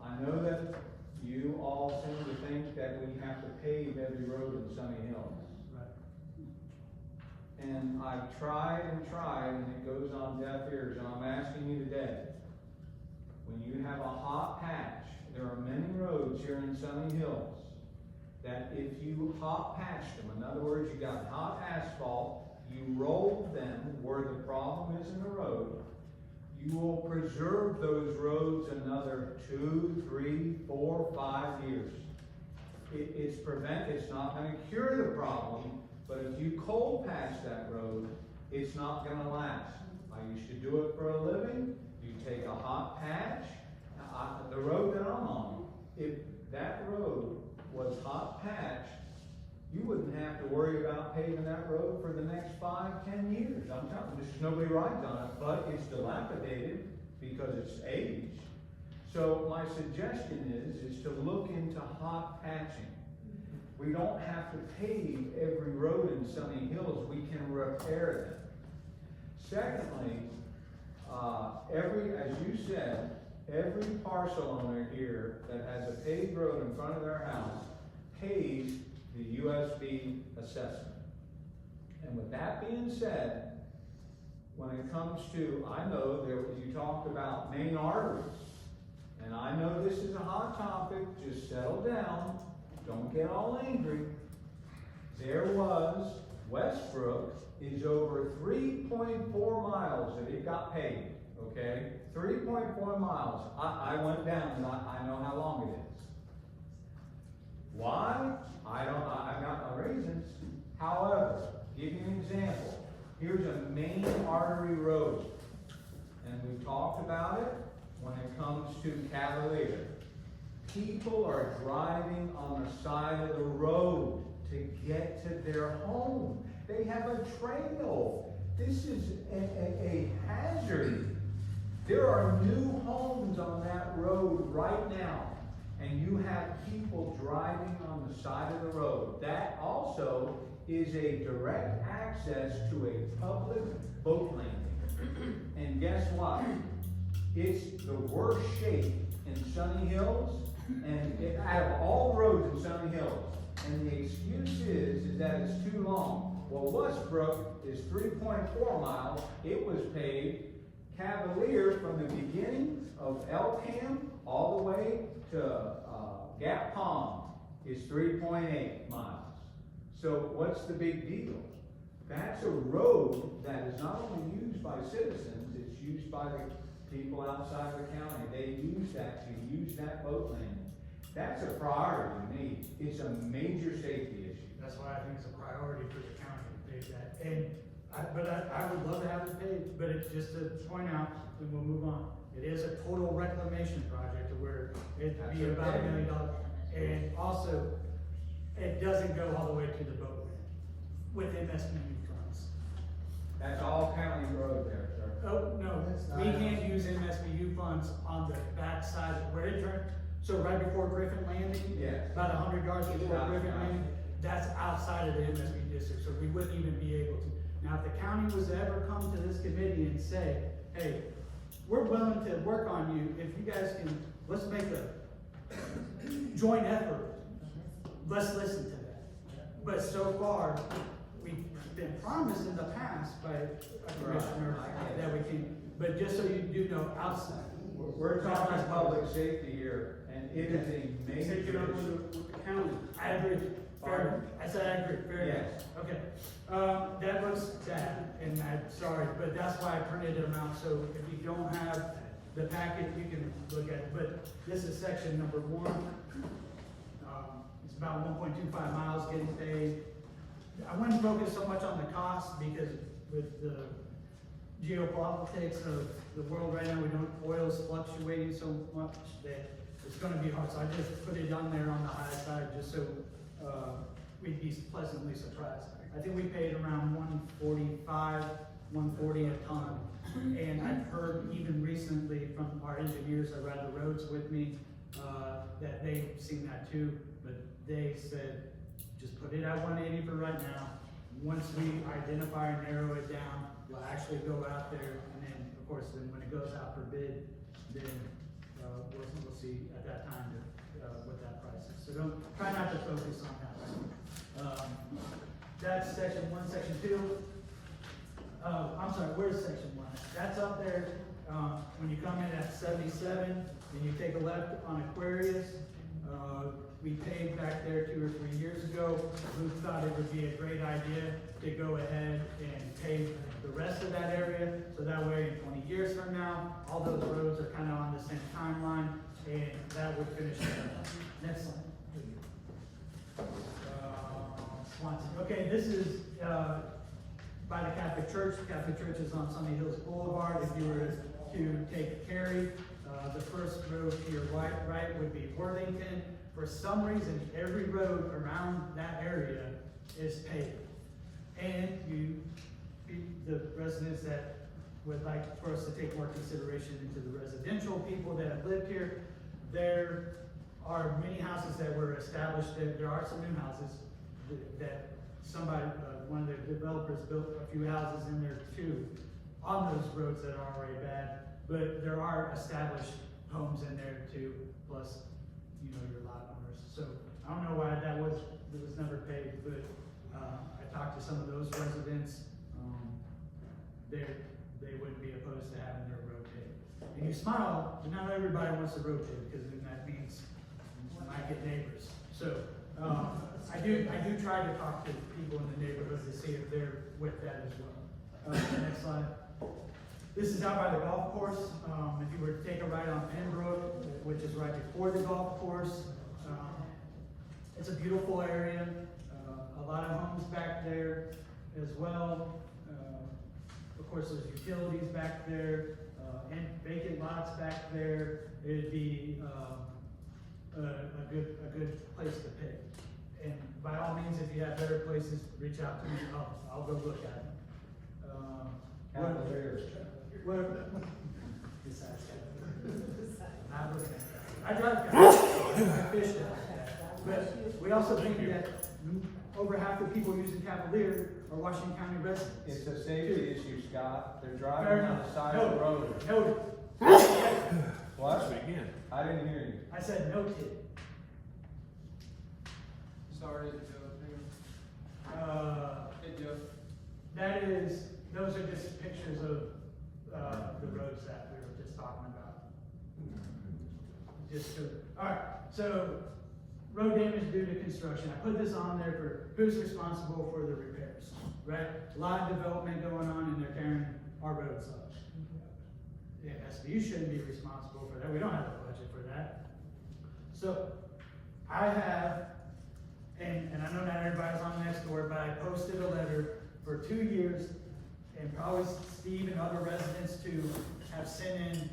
I know that you all seem to think that we have to pave every road in Sunny Hills.
Right.
And I've tried and tried, and it goes on deaf ears, and I'm asking you today, when you have a hot patch, there are many roads here in Sunny Hills that if you hot patch them, in other words, you got hot asphalt, you roll them where the problem is in the road, you will preserve those roads another 2, 3, 4, 5 years. It's not gonna cure the problem, but if you cold patch that road, it's not gonna last. I used to do it for a living. You take a hot patch, the road that I'm on, if that road was hot patched, you wouldn't have to worry about paving that road for the next 5, 10 years. I'm telling you, there's nobody rides on it, but it's dilapidated because it's aged. So my suggestion is to look into hot patching. We don't have to pave every road in Sunny Hills, we can repair them. Secondly, as you said, every parcel owner here that has a paved road in front of their house pays the USB assessment. And with that being said, when it comes to, I know you talked about main arteries, and I know this is a hot topic, just settle down, don't get all angry. Westbrook is over 3.4 miles that it got paved, okay? 3.4 miles. I went down and I know how long it is. Why? I've got my reasons. However, give you an example. Here's a main artery road, and we talked about it when it comes to Cavalier. People are driving on the side of the road to get to their home. They have a trail. This is a hazard. There are new homes on that road right now, and you have people driving on the side of the road. That also is a direct access to a public boat landing. And guess what? It's the worst shape in Sunny Hills, and out of all roads in Sunny Hills. And the excuse is that it's too long. Well, Westbrook is 3.4 miles. It was paved. Cavalier from the beginning of Elkham all the way to Gap Pond is 3.8 miles. So what's the big deal? That's a road that is not only used by citizens, it's used by the people outside the county. They use that boat landing. That's a priority to me. It's a major safety issue.
That's why I think it's a priority for the county to pay that. And I would love to have it paid, but it's just to point out, and we'll move on. It is a total reclamation project to where it'd be about $1 million. And also, it doesn't go all the way to the boat with MSBU funds.
That's all county road there, sir.
Oh, no, we can't use MSBU funds on the back side where it turned. So right before Griffin Landing,
Yes.
about 100 yards before
Yeah.
Griffin Landing, that's outside of the MSB district, so we wouldn't even be able to. Now, if the county was to ever come to this committee and say, hey, we're willing to work on you, if you guys can, let's make a joint effort, let's listen to that. But so far, we've been promised in the past by a commissioner that we can, but just so you do know, outside.
We're talking public safety here, and it is a major
Take it up
issue.
with the county. I agree. Fair. I said I agree. Fair enough.
Yes.
Okay. That looks bad, and I'm sorry, but that's why I printed them out, so if you don't have the packet, you can look at it. But this is section number 1. It's about 1.25 miles getting paid. I wouldn't focus so much on the cost because with the geopolitics of the world right now, oil's fluctuating so much that it's gonna be hard. So I just put it on there on the high side just so we'd be pleasantly surprised. I think we paid around $145, $140 a ton. And I've heard even recently from our engineers that ride the roads with me, that they've seen that too, but they said, just put it at 180 for right now. Once we identify and narrow it down, we'll actually go out there, and then, of course, then when it goes out for bid, then we'll see at that time what that price is. So try not to focus on that. That's section 1. Section 2, I'm sorry, where's section one? That's up there, when you come in at 77, and you take a left on Aquarius. We paved back there 2 or 3 years ago. We thought it would be a great idea to go ahead and pave the rest of that area, so that way in 20 years from now, all those roads are kind of on the same timeline, and that would finish it up. Next slide. Swanson. Okay, this is, by the Catholic Church. The Catholic Church is on Sunny Hills Boulevard. If you were to take Cary, the first road to your right would be Worthington. For some reason, every road around that area is paved. And the residents that would like for us to take more consideration into the residential people that have lived here, there are many houses that were established. There are some new houses that somebody, one of the developers built a few houses in there too, on those roads that are already bad. But there are established homes in there too, plus, you know, your lot owners. So I don't know why it was never paved, but I talked to some of those residents. They wouldn't be opposed to having their road paved. And you smile, but not everybody wants a road paved, because then that means you might get neighbors. So I do try to talk to people in the neighborhood to see if they're with that as well. Next slide. This is out by the golf course. If you were to take a ride on Pembroke, which is right before the golf course, it's a beautiful area. A lot of homes back there as well. Of course, there's utilities back there, and vacant lots back there. It'd be a good place to pick. And by all means, if you have better places, reach out to me. I'll go look at them.
Cavaliers.
Besides I drive Cavaliers. I fish that. But we also think that over half the people using Cavalier are Washington County residents.
It's a safety issue, Scott. They're driving on the side of the road.
Noted.
What? I didn't hear you.
I said noted.
Sorry,
Those are just pictures of the roads that we were just talking about. Alright, so road damage due to construction. I put this on there for who's responsible for the repairs, right? A lot of development going on and they're tearing our roads up. Yeah, MSBU shouldn't be responsible for that. We don't have a budget for that. So I have, and I know not everybody's on Nextdoor, but I posted a letter for 2 years, and probably Steve and other residents too have sent in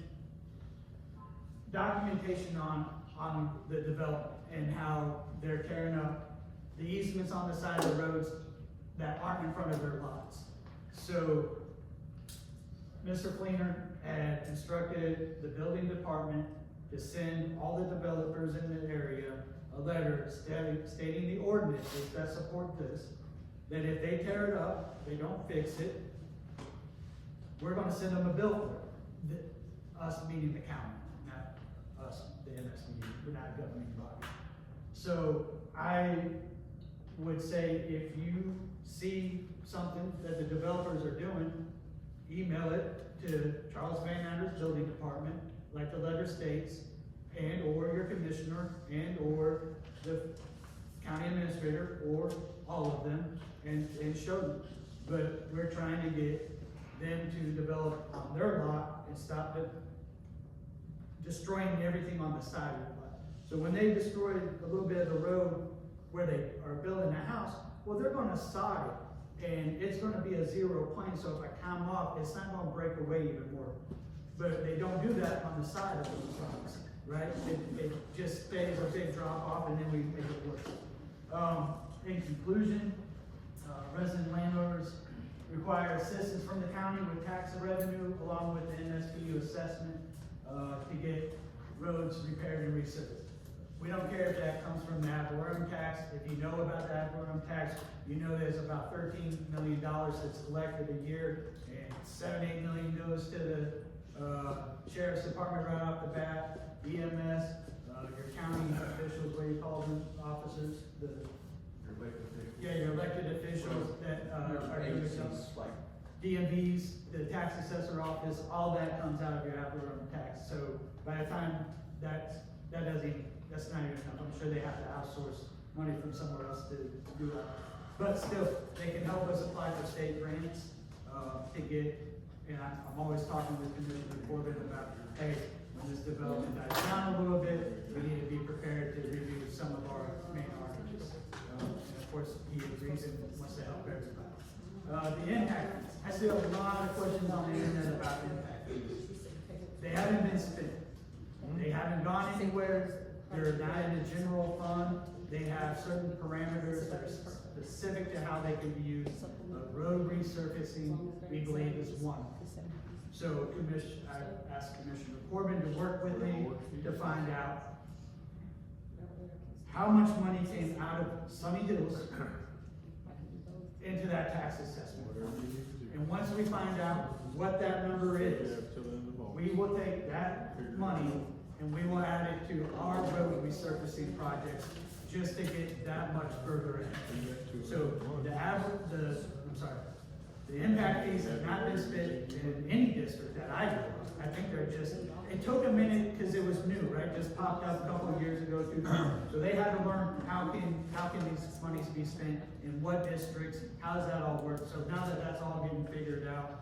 documentation on the development and how they're tearing up the easements on the side of the roads that aren't in front of their lots. So Mr. Fleener had instructed the building department to send all the developers in the area a letter stating the ordinances that support this, that if they tear it up, they don't fix it, we're gonna send them a bill for it. Us meaning the county, not us, the MSBU, we're not a governing body. So I would say if you see something that the developers are doing, email it to Charles Van Ander's building department, like the letter states, and or your commissioner, and or the county administrator, or all of them, and show them. But we're trying to get them to develop on their lot and stop destroying everything on the side of the lot. So when they destroy a little bit of the road where they are building a house, well, they're gonna sod it, and it's gonna be a zero plane, so if I come off, it's not gonna break away even more. But they don't do that on the side of those lots, right? It just stays a big drop off, and then we make it worse. In conclusion, resident landowners require assistance from the county with tax revenue, along with the MSBU assessment, to get roads repaired and resurfaced. We don't care if that comes from the ad valorem tax. If you know about the ad valorem tax, you know there's about $13 million that's collected a year, and $7-8 million goes to the sheriff's department right off the bat, EMS, your county officials, what do you call them, officers?
Your elected officials.
Yeah, your elected officials that are doing
agencies, like
DMVs, the tax assessor office, all that comes out of your ad valorem tax. So by the time that's not even enough. I'm sure they have to outsource money from somewhere else to do that. But still, they can help us apply for state grants, to get, and I'm always talking with Commissioner Corbin about, hey, when this development dies down a little bit, we need to be prepared to review some of our main articles. And of course, he agrees and wants to help everybody. The impact fees. I see a lot of questions on the internet about impact fees. They haven't been spent. They haven't gone anywhere. They're not in the general fund. They have certain parameters that are specific to how they can be used. Road resurfacing, we believe, is one. So I asked Commissioner Corbin to work with me to find out how much money came out of Sunny Hills into that tax assessment. And once we find out what that number is, we will take that money and we will add it to our road resurfacing projects just to get that much further in. So the impact fees have not been spent in any district that I know of. I think they're just, it took a minute because it was new, right? Just popped up a couple of years ago too. So they had to learn how can these monies be spent in what districts, how does that all work? So now that that's all getting figured out,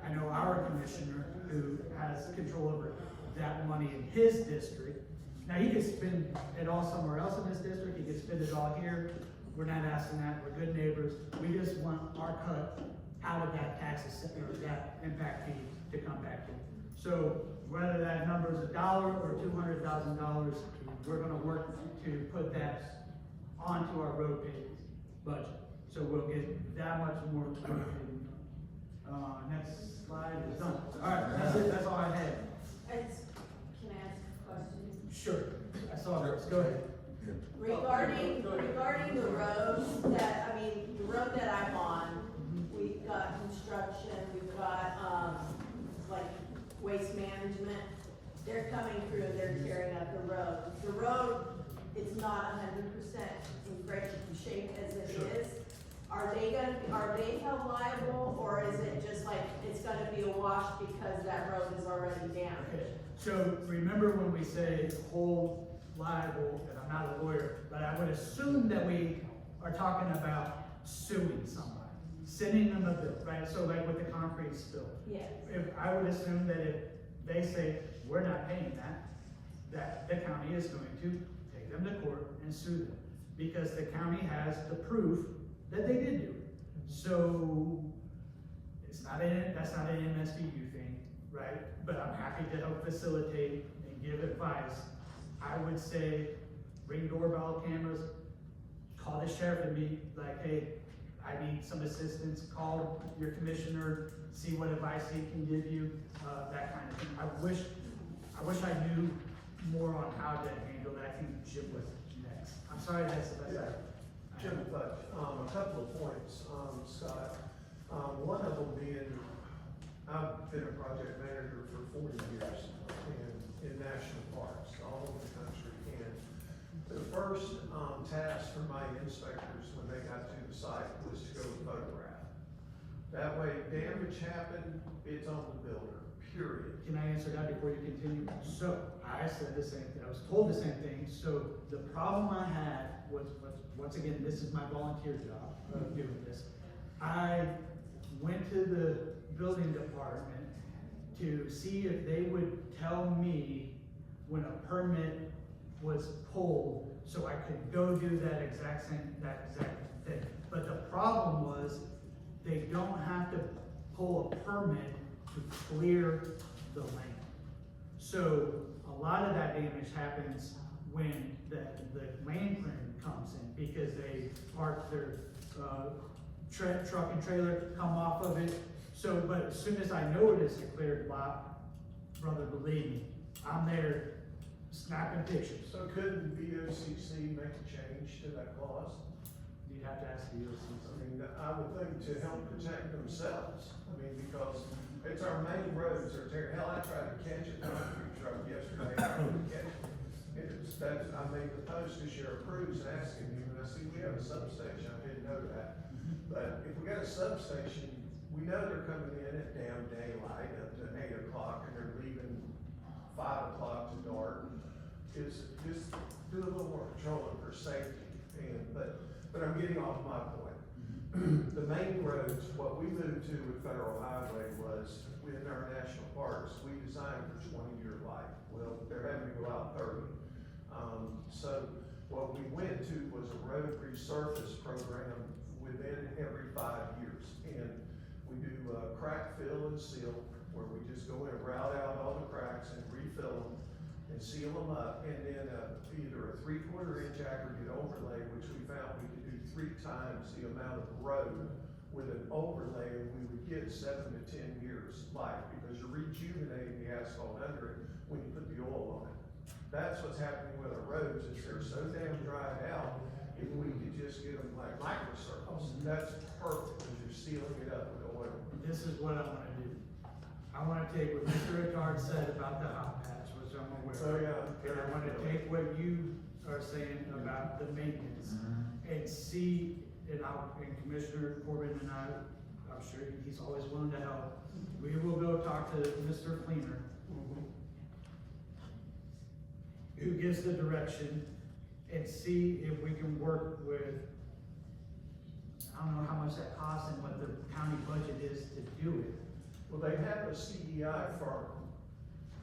I know our commissioner who has control over that money in his district. Now he could spend it all somewhere else in this district, he could spend it all here. We're not asking that, we're good neighbors. We just want our cut out of that or that impact fee to come back to. So whether that number is $1 or $200,000, we're gonna work to put that onto our road paving budget. So we'll get that much more road paving done. Next slide is done. All right, that's it, that's all I had.
Can I ask a question?
Sure, I saw this, go ahead.
Regarding the roads the road that I'm on, we've got construction, we've got, like waste management. They're coming through and they're tearing up the road. The road is not 100% in great shape as it is. Are they held liable, or is it just like it's gonna be a wash because that road is already damaged?
Okay. So remember when we say hold liable, and I'm not a lawyer, but I would assume that we are talking about suing somebody, sending them a bill, right? So like with the concrete spill.
Yes.
If I would assume that if they say, we're not paying that the county is going to take them to court and sue them, because the county has the proof that they did do it. So that's not an MSBU thing, right? But I'm happy to help facilitate and give advice. I would say, ring doorbell cameras, call the sheriff and be like, hey, I need some assistance, call your commissioner, see what advice he can give you, that kind of thing. I wish I knew more on how to handle that. I think Jim was next. I'm sorry, that's the best I
Jim Fudge, a couple of points, Scott. One of them being, I've been a project manager for 40 years in national parks all over the country. And the first task for my inspectors when they got to the site was to go photograph. That way, damage happened, it's on the builder, period.
Can I answer that before you continue? So, I said the same thing, I was told the same thing. So, the problem I had was, once again, this is my volunteer job of doing this. I went to the building department to see if they would tell me when a permit was pulled, so I could go do that exact thing. But the problem was, they don't have to pull a permit to clear the land. So a lot of that damage happens when the land clearing comes in, because they park their truck and trailer, come off of it. So, but as soon as I notice a cleared lot, brother, believe me, I'm there snapping pictures.
So couldn't VOCC make a change to that clause?
You'd have to ask the VOCC.
I mean, I would think to help protect themselves. I mean, because it's our main roads are terrible. Hell, I tried to catch a concrete truck yesterday. I couldn't catch it. I made the post to Sheriff Cruz asking me, and I see we have a substation. I didn't know that. But if we got a substation, we know they're coming in at damn daylight up to 8 o'clock and they're leaving 5 o'clock to dark. Is just do a little more patrolling for safety. But I'm getting off my point. The main roads, what we moved to with Federal Highway was within our national parks, we designed for 20-year life. Well, they're having to go out 30. So what we went to was a road resurface program within every 5 years. And we do crack fill and seal, where we just go in and route out all the cracks and refill them and seal them up. And then either a 3/4 inch aggregate overlay, which we found we could do 3 times the amount of road with an overlay, and we would get 7 to 10 years life, because you're rejuvenating the asphalt under it when you put the oil on it. That's what's happening with our roads, is they're so damn dried out. If we could just get them like microcircles, that's perfect, because you're sealing it up with oil.
This is what I wanna do. I wanna take what Mr. Ricard said about the hot patch, which I'm aware of.
So, yeah.
And I wanna take what you are saying about the maintenance and see, and Commissioner Corbin and I'm sure he's always willing to help. We will go talk to Mr. Cleaner, who gives the direction, and see if we can work with, I don't know how much that costs and what the county budget is to do it.
Well, they have a CEI firm,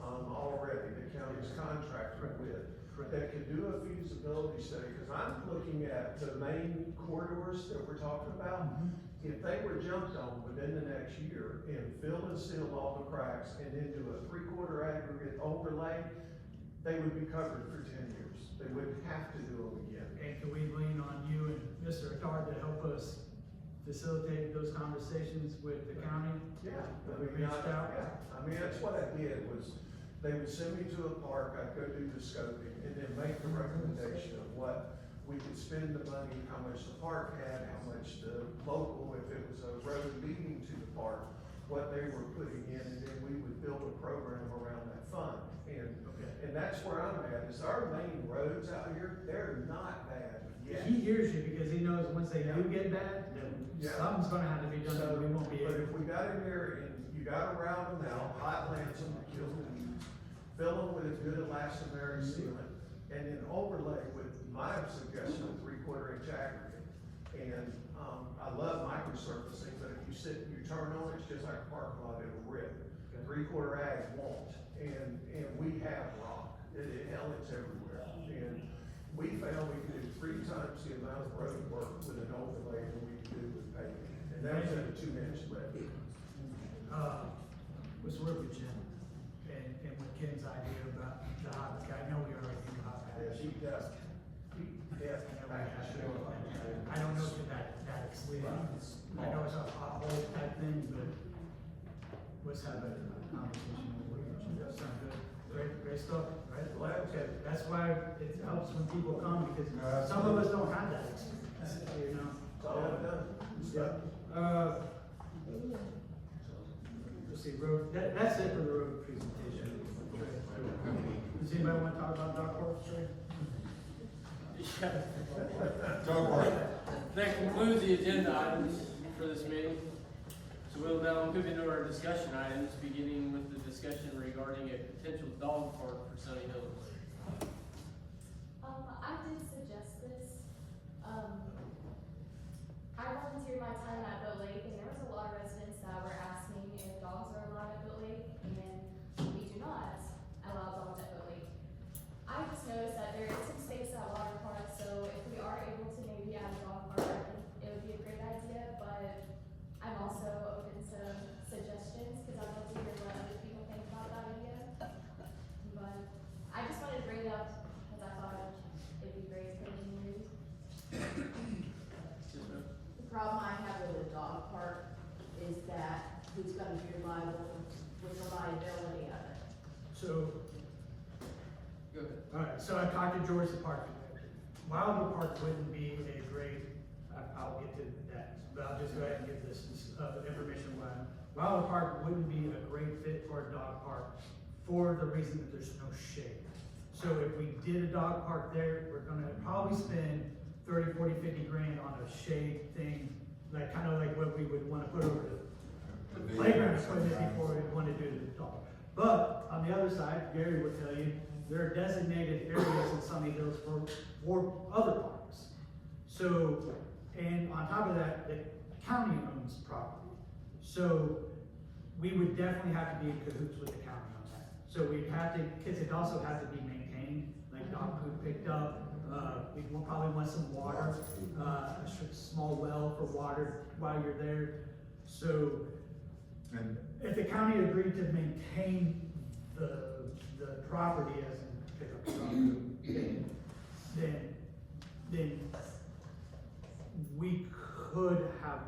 already, the county's contracted with, that could do a feasibility study, because I'm looking at the main corridors that we're talking about. If they were jumped on within the next year and fill and seal all the cracks and then do a 3/4 aggregate overlay, they would be covered for 10 years. They wouldn't have to do them again.
And can we lean on you and Mr. Ricard to help us facilitate those conversations with the county?
Yeah.
That we reached out?
Yeah, I mean, that's what I did, was they would send me to a park, I'd go do the scoping, and then make the recommendation of what we could spend the money, how much the park had, how much the local, if it was a road leading to the park, what they were putting in, and then we would build a program around that fund. And that's where I'm at, is our main roads out here, they're not bad yet.
He hears you because he knows once they do get bad, then something's gonna have to be done, and we won't be
But
able.
if we got in there and you gotta round them out, hot lands them to kill the weeds, fill them with a good elastomeric sealant, and then overlay with my suggestion of 3/4 inch aggregate. And, I love microsurfacing, but if you sit, you turn on it, it's just like a parking lot, it'll rip. 3/4 ag won't, and we have rock, hell, it's everywhere. And we found we could do 3 times the amount of road work with an overlay than we could do with paving. And that was at a 2-inch levee.
Was work with Jim and with Ken's idea about the hot, I know we already do hot patch.
He does.
I don't know if that extends. I know it's a hot hole type thing, but let's have a conversation with you. That sounds good. Great stuff, right? Okay, that's why it helps when people come, because some of us don't have that experience, you know?
That's all I've done.
Let's see, road, that's it for the road presentation. Does anybody want to talk about Dock Park, Trey?
That concludes the agenda items for this meeting. So we'll now move into our discussion items, beginning with the discussion regarding a potential dog park for Sunny Hills.
I did suggest this. I volunteered my time at Boat Lake, and there was a lot of residents that were asking if dogs are allowed at Boat Lake, and we do not allow dogs at Boat Lake. I just noticed that there is some space at water parks, so if we are able to maybe add a dog park, I think it would be a great idea, but I'm also open to suggestions, because I'd love to hear what other people think about that idea. But I just wanted to bring it up, because I thought it'd be great for the community.
The problem I have with a dog park is that who's gonna be liable with the liability of it?
So,
Go ahead.
alright, so I talked to George, the park director. Wildwood Park wouldn't be a great, I'll get to that, but I'll just go ahead and give this, information why. Wildwood Park wouldn't be a great fit for a dog park for the reason that there's no shade. So if we did a dog park there, we're gonna probably spend 30, 40, 50 grand on a shade thing, like, kinda like what we would wanna put over
playground equipment before we want to do the dog. But on the other side, Gary will tell you, there are designated areas in Sunny Hills for other parks. So, and on top of that, the county owns property. So we would definitely have to be in cahoots with the county on that. So we'd have to, because it also has to be maintained, like dog food picked up. We will probably want some water, a small well for water while you're there. So
And
if the county agreed to maintain the property as in pick up the dog food, then we could have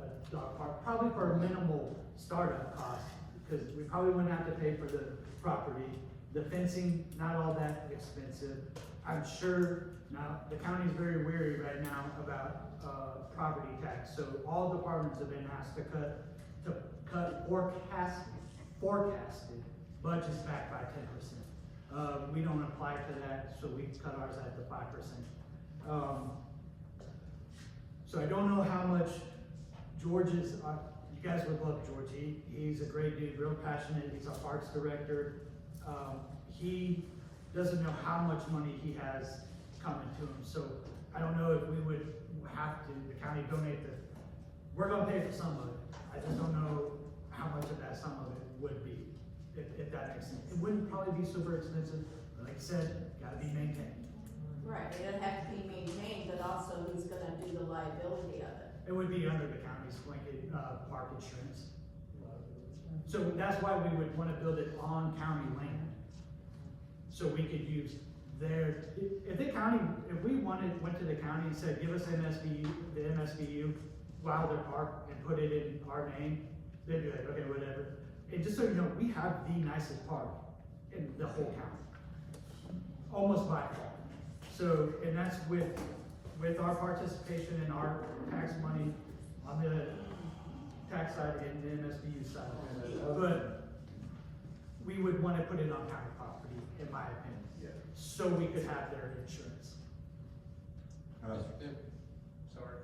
a dog park, probably for a minimal startup cost, because we probably wouldn't have to pay for the property. The fencing, not all that expensive. I'm sure, now, the county's very weary right now about, property tax, so all departments have been asked to cut forecasted budgets back by 10%. We don't apply to that, so we cut ours at the 5%. So I don't know how much George's, you guys would love George. He's a great dude, real passionate. He's our parks director. He doesn't know how much money he has coming to him. So I don't know if we would have to, the county donate we're gonna pay for some of it. I just don't know how much of that some of it would be, if that makes sense. It wouldn't probably be super expensive, but like I said, gotta be maintained.
Right, it doesn't have to be maintained, but also who's gonna do the liability of it?
It would be under the county's blanket, park insurance. So that's why we would wanna build it on county land. So we could use if the county, if we went to the county and said, give us MSBU, the MSBU Wilder Park and put it in our name, they'd be like, okay, whatever. And just so you know, we have the nicest park in the whole county. Almost by far. So, and that's with our participation in our tax money on the tax side and the MSBU side. But we would want to put it on county property, in my opinion, so we could have their insurance.
Sorry.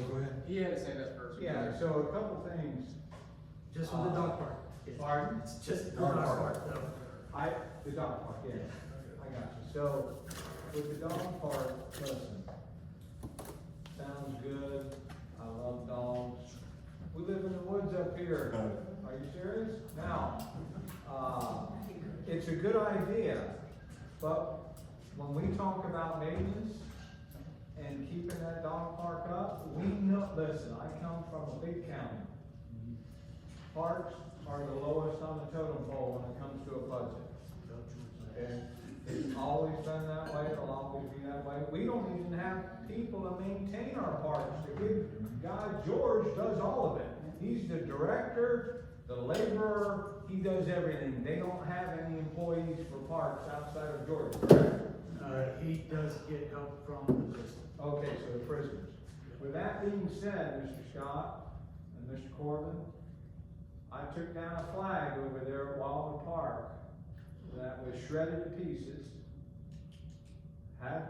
go ahead.
He had to say that first.
Yeah, so a couple things.
Just with the dog park.
Pardon?
It's just the dog park, though.
The dog park, yeah, I got you. So, with the dog park, listen, sounds good, I love dogs. We live in the woods up here, are you serious? Now, it's a good idea, but when we talk about maintenance and keeping that dog park up, we know, listen, I come from a big county. Parks are the lowest on the totem pole when it comes to a budget. Okay? It's always been that way, it'll always be that way. We don't even have people to maintain our parks. The good guy, George, does all of it. He's the director, the laborer, he does everything. They don't have any employees for parks outside of George, correct?
He does get help from the prison.
Okay, so the prisoners. With that being said, Mr. Scott and Mr. Corbin, I took down a flag over there at Wilder Park that was shredded to pieces.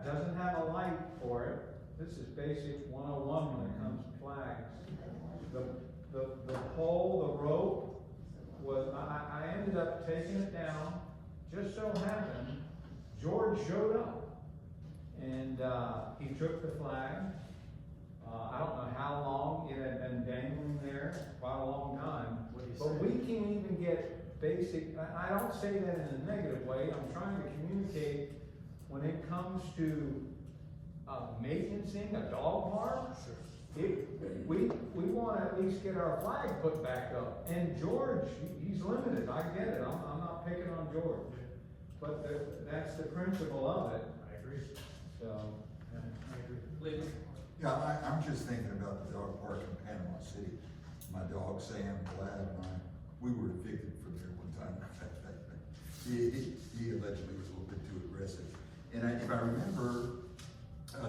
Doesn't have a light for it. This is basic 101 when it comes to flags. The pole, the rope, was, I ended up taking it down. Just so happened, George showed up. And he took the flag. I don't know how long it had been dangling there, quite a long time. But we can't even get basic, I don't say that in a negative way, I'm trying to communicate when it comes to maintaining a dog park. We want to at least get our flag put back up. And George, he's limited, I get it, I'm not picking on George. But that's the principle of it.
I agree.
So,
I agree.
Yeah, I'm just thinking about the dog park in Panama City. My dog Sam, Glad, we were evicted from there one time. He allegedly was a little bit too aggressive. And if I remember,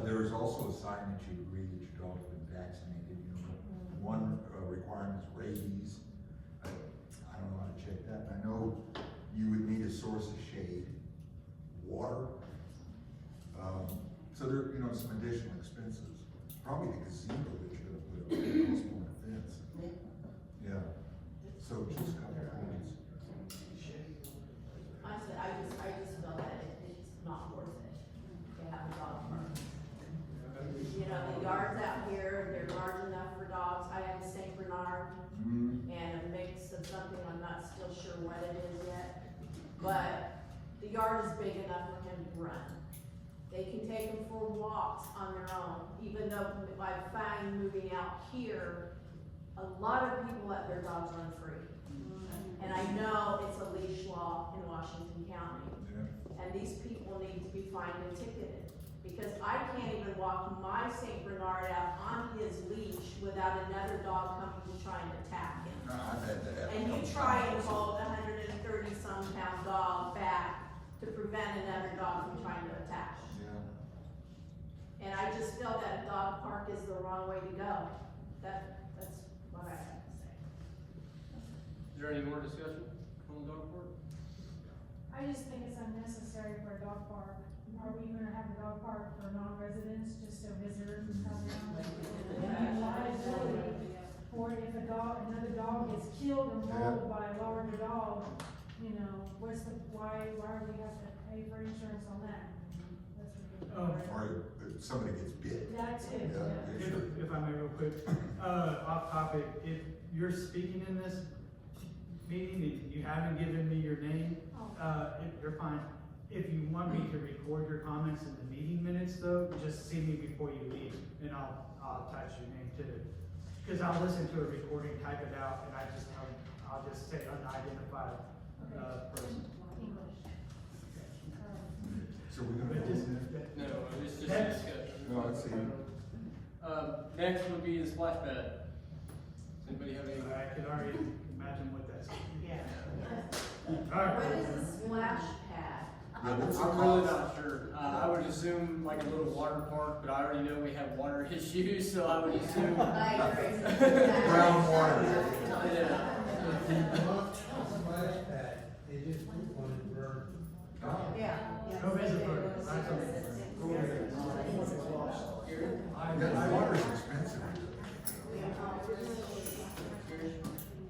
there was also a sign that you agree that your dog's been vaccinated. You know, one requirement is rabies. I don't know how to check that. I know you would need a source of shade, water. So there, you know, some additional expenses. Probably the gazebo that you're gonna put up, a small fence.
it is yet, but the yard is big enough for him to run. They can take him for walks on their own, even though I find moving out here, a lot of people let their dogs run free. And I know it's a leash law in Washington County, and these people need to be fined and ticketed. Because I can't even walk my Saint Bernard out on his leash without another dog coming and trying to attack him.
I've had that happen.
And you try and hold a 130-some-pound dog back to prevent another dog from trying to attack him.
Yeah.
And I just feel that a dog park is the wrong way to go. That's what I have to say.
Is there any more discussion on the dog park?
I just think it's unnecessary for a dog park. Are we gonna have a dog park for non-residents, just so visitors can come down? And liability for if another dog is killed or mauled by a larger dog, you know, why do we have to pay for insurance on that? That's ridiculous.
Or if somebody gets bit.
That too,
Yeah,
yeah.
sure.
If I may real quick, off topic, if you're speaking in this meeting, and you haven't given me your name, you're fine. If you want me to record your comments in the meeting minutes though, just see me before you leave, and I'll attach your name to it. Cause I'll listen to a recording, type it out, and I'll just say unidentified, person.
So we're gonna.
But just-
No, it's just a
Next.
discussion.
No, I see.
Next would be the splash pad. Does anybody have any?
I can already imagine what that's.
Yeah.
Alright.
What is a splash pad?
Yeah, what's the
I'm really
cost?
not sure. I would assume like a little water park, but I already know we have water issues, so I would assume.
I agree.
Brown water.
Yeah.
Splash pad, they just put one in Burn.
Yeah.
Go visit her.
Yeah, water's expensive.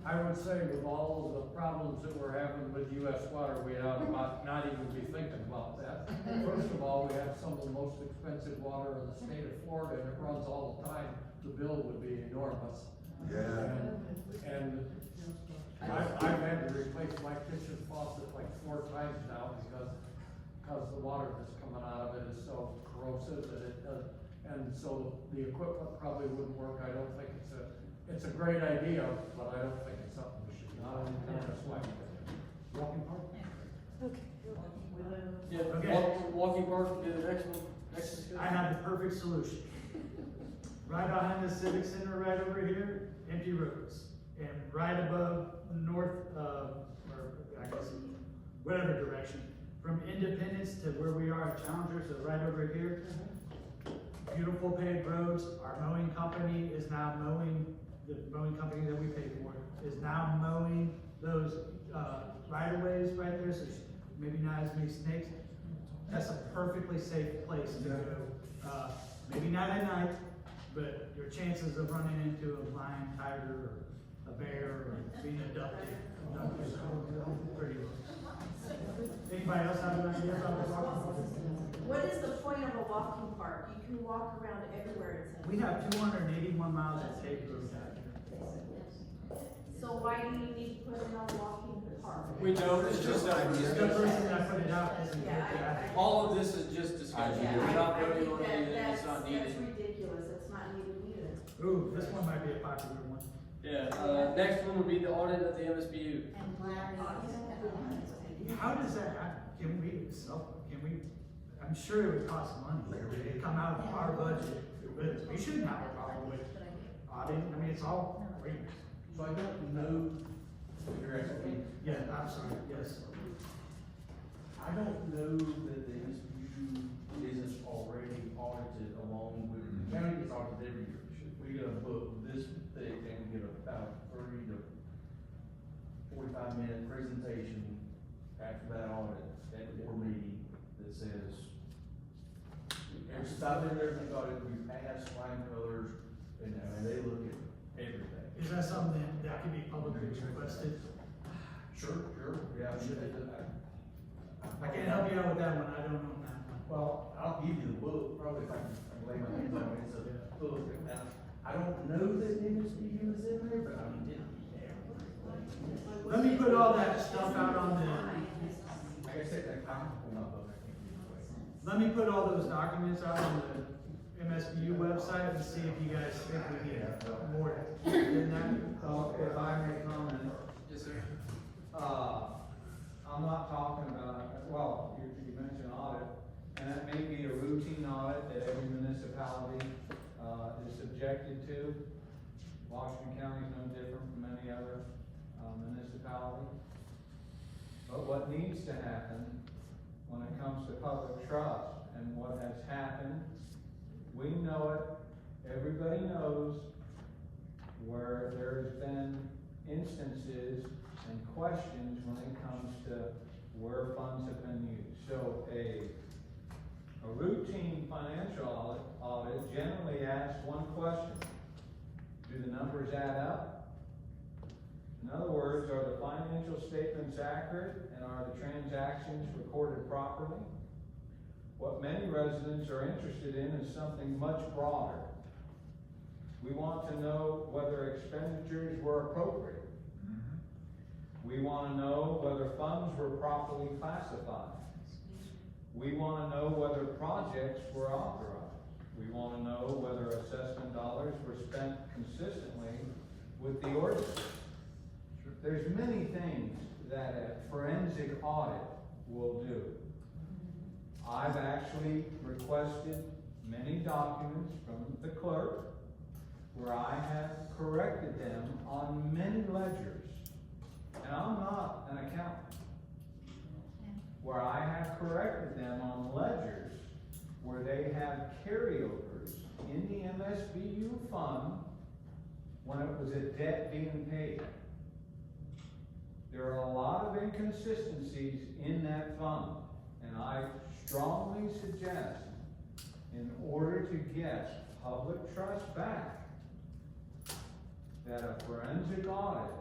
I would say with all of the problems that we're having with US water, we ought to not even be thinking about that. First of all, we have some of the most expensive water in the state of Florida, and it runs all the time. The bill would be enormous.
Yeah.
And I've had to replace my kitchen faucet like 4 times now because the water that's coming out of it is so corrosive that it does. And so the equipment probably wouldn't work. I don't think it's a great idea, but I don't think it's something we should not only turn this way. Walking park?
Yeah,
Okay.
walking park would be the next one. Next discussion.
I have the perfect solution. Right behind the Civic Center, right over here, empty roads. And right above north, or I guess, whatever direction, from Independence to where we are at Challenger, so right over here. Beautiful paved roads. Our mowing company is now mowing, the mowing company that we pay for is now mowing those, right of ways right there, so maybe not as many snakes. That's a perfectly safe place to go. Maybe not at night, but your chances of running into a lion, tiger, or a bear, or being abducted is pretty low. Anybody else have an idea about the walking park?
What is the point of a walking park? You can walk around everywhere, it says.
We have 281 miles of paved roads out here.
So why do you need to put in a walking park?
We don't, it's just
The
discussion.
person that put it out isn't good.
Yeah,
All of this is just discussion.
Yeah,
We're not
I
voting
think
on anything that's not
that's
needed.
ridiculous, it's not needed either.
Ooh, this one might be a popular one.
Yeah, next one would be the audit of the MSBU.
How does that happen? Can we, I'm sure it would cost money. It would come out of our budget. But we shouldn't have a problem with auditing. I mean, it's all free.
So I don't know if you're asking me.
Yeah, I'm sorry, yes.
I don't know that the MSBU isn't already audited along with, the county gets audited every year. We get a book this thick and we get about 30 to 45-minute presentation after that audit at the board meeting that says, every stop in there, they got it, we passed flying colors, and they look at everything.
Is that something that can be publicly requested?
Sure, yeah,
I can't help you out with that one, I don't know that one.
Well, I'll give you the book, probably if I can lay my hands on it, it's a book. Now, I don't know that MSBU is in there, but I mean,
Let me put all that stuff out on
Like I said, that comment will not vote, I can't give it away.
let me put all those documents out on the MSBU website and see if you guys think we need more than that.
If I may comment.
Yes, sir.
I'm not talking about, well, you mentioned audit, and that may be a routine audit that every municipality, is subjected to. Washington County is no different from any other, municipality. But what needs to happen when it comes to public trust and what has happened, we know it, everybody knows where there's been instances and questions when it comes to where funds have been used. So a routine financial audit generally asks one question: do the numbers add up? In other words, are the financial statements accurate and are the transactions recorded properly? What many residents are interested in is something much broader. We want to know whether expenditures were appropriate. We want to know whether funds were properly classified. We want to know whether projects were authorized. We want to know whether assessment dollars were spent consistently with the ordinance. There's many things that a forensic audit will do. I've actually requested many documents from the clerk where I have corrected them on many ledgers. And I'm not an accountant. Where I have corrected them on ledgers where they have carryovers in the MSBU fund when it was a debt being paid. There are a lot of inconsistencies in that fund, and I strongly suggest, in order to get public trust back, that a forensic audit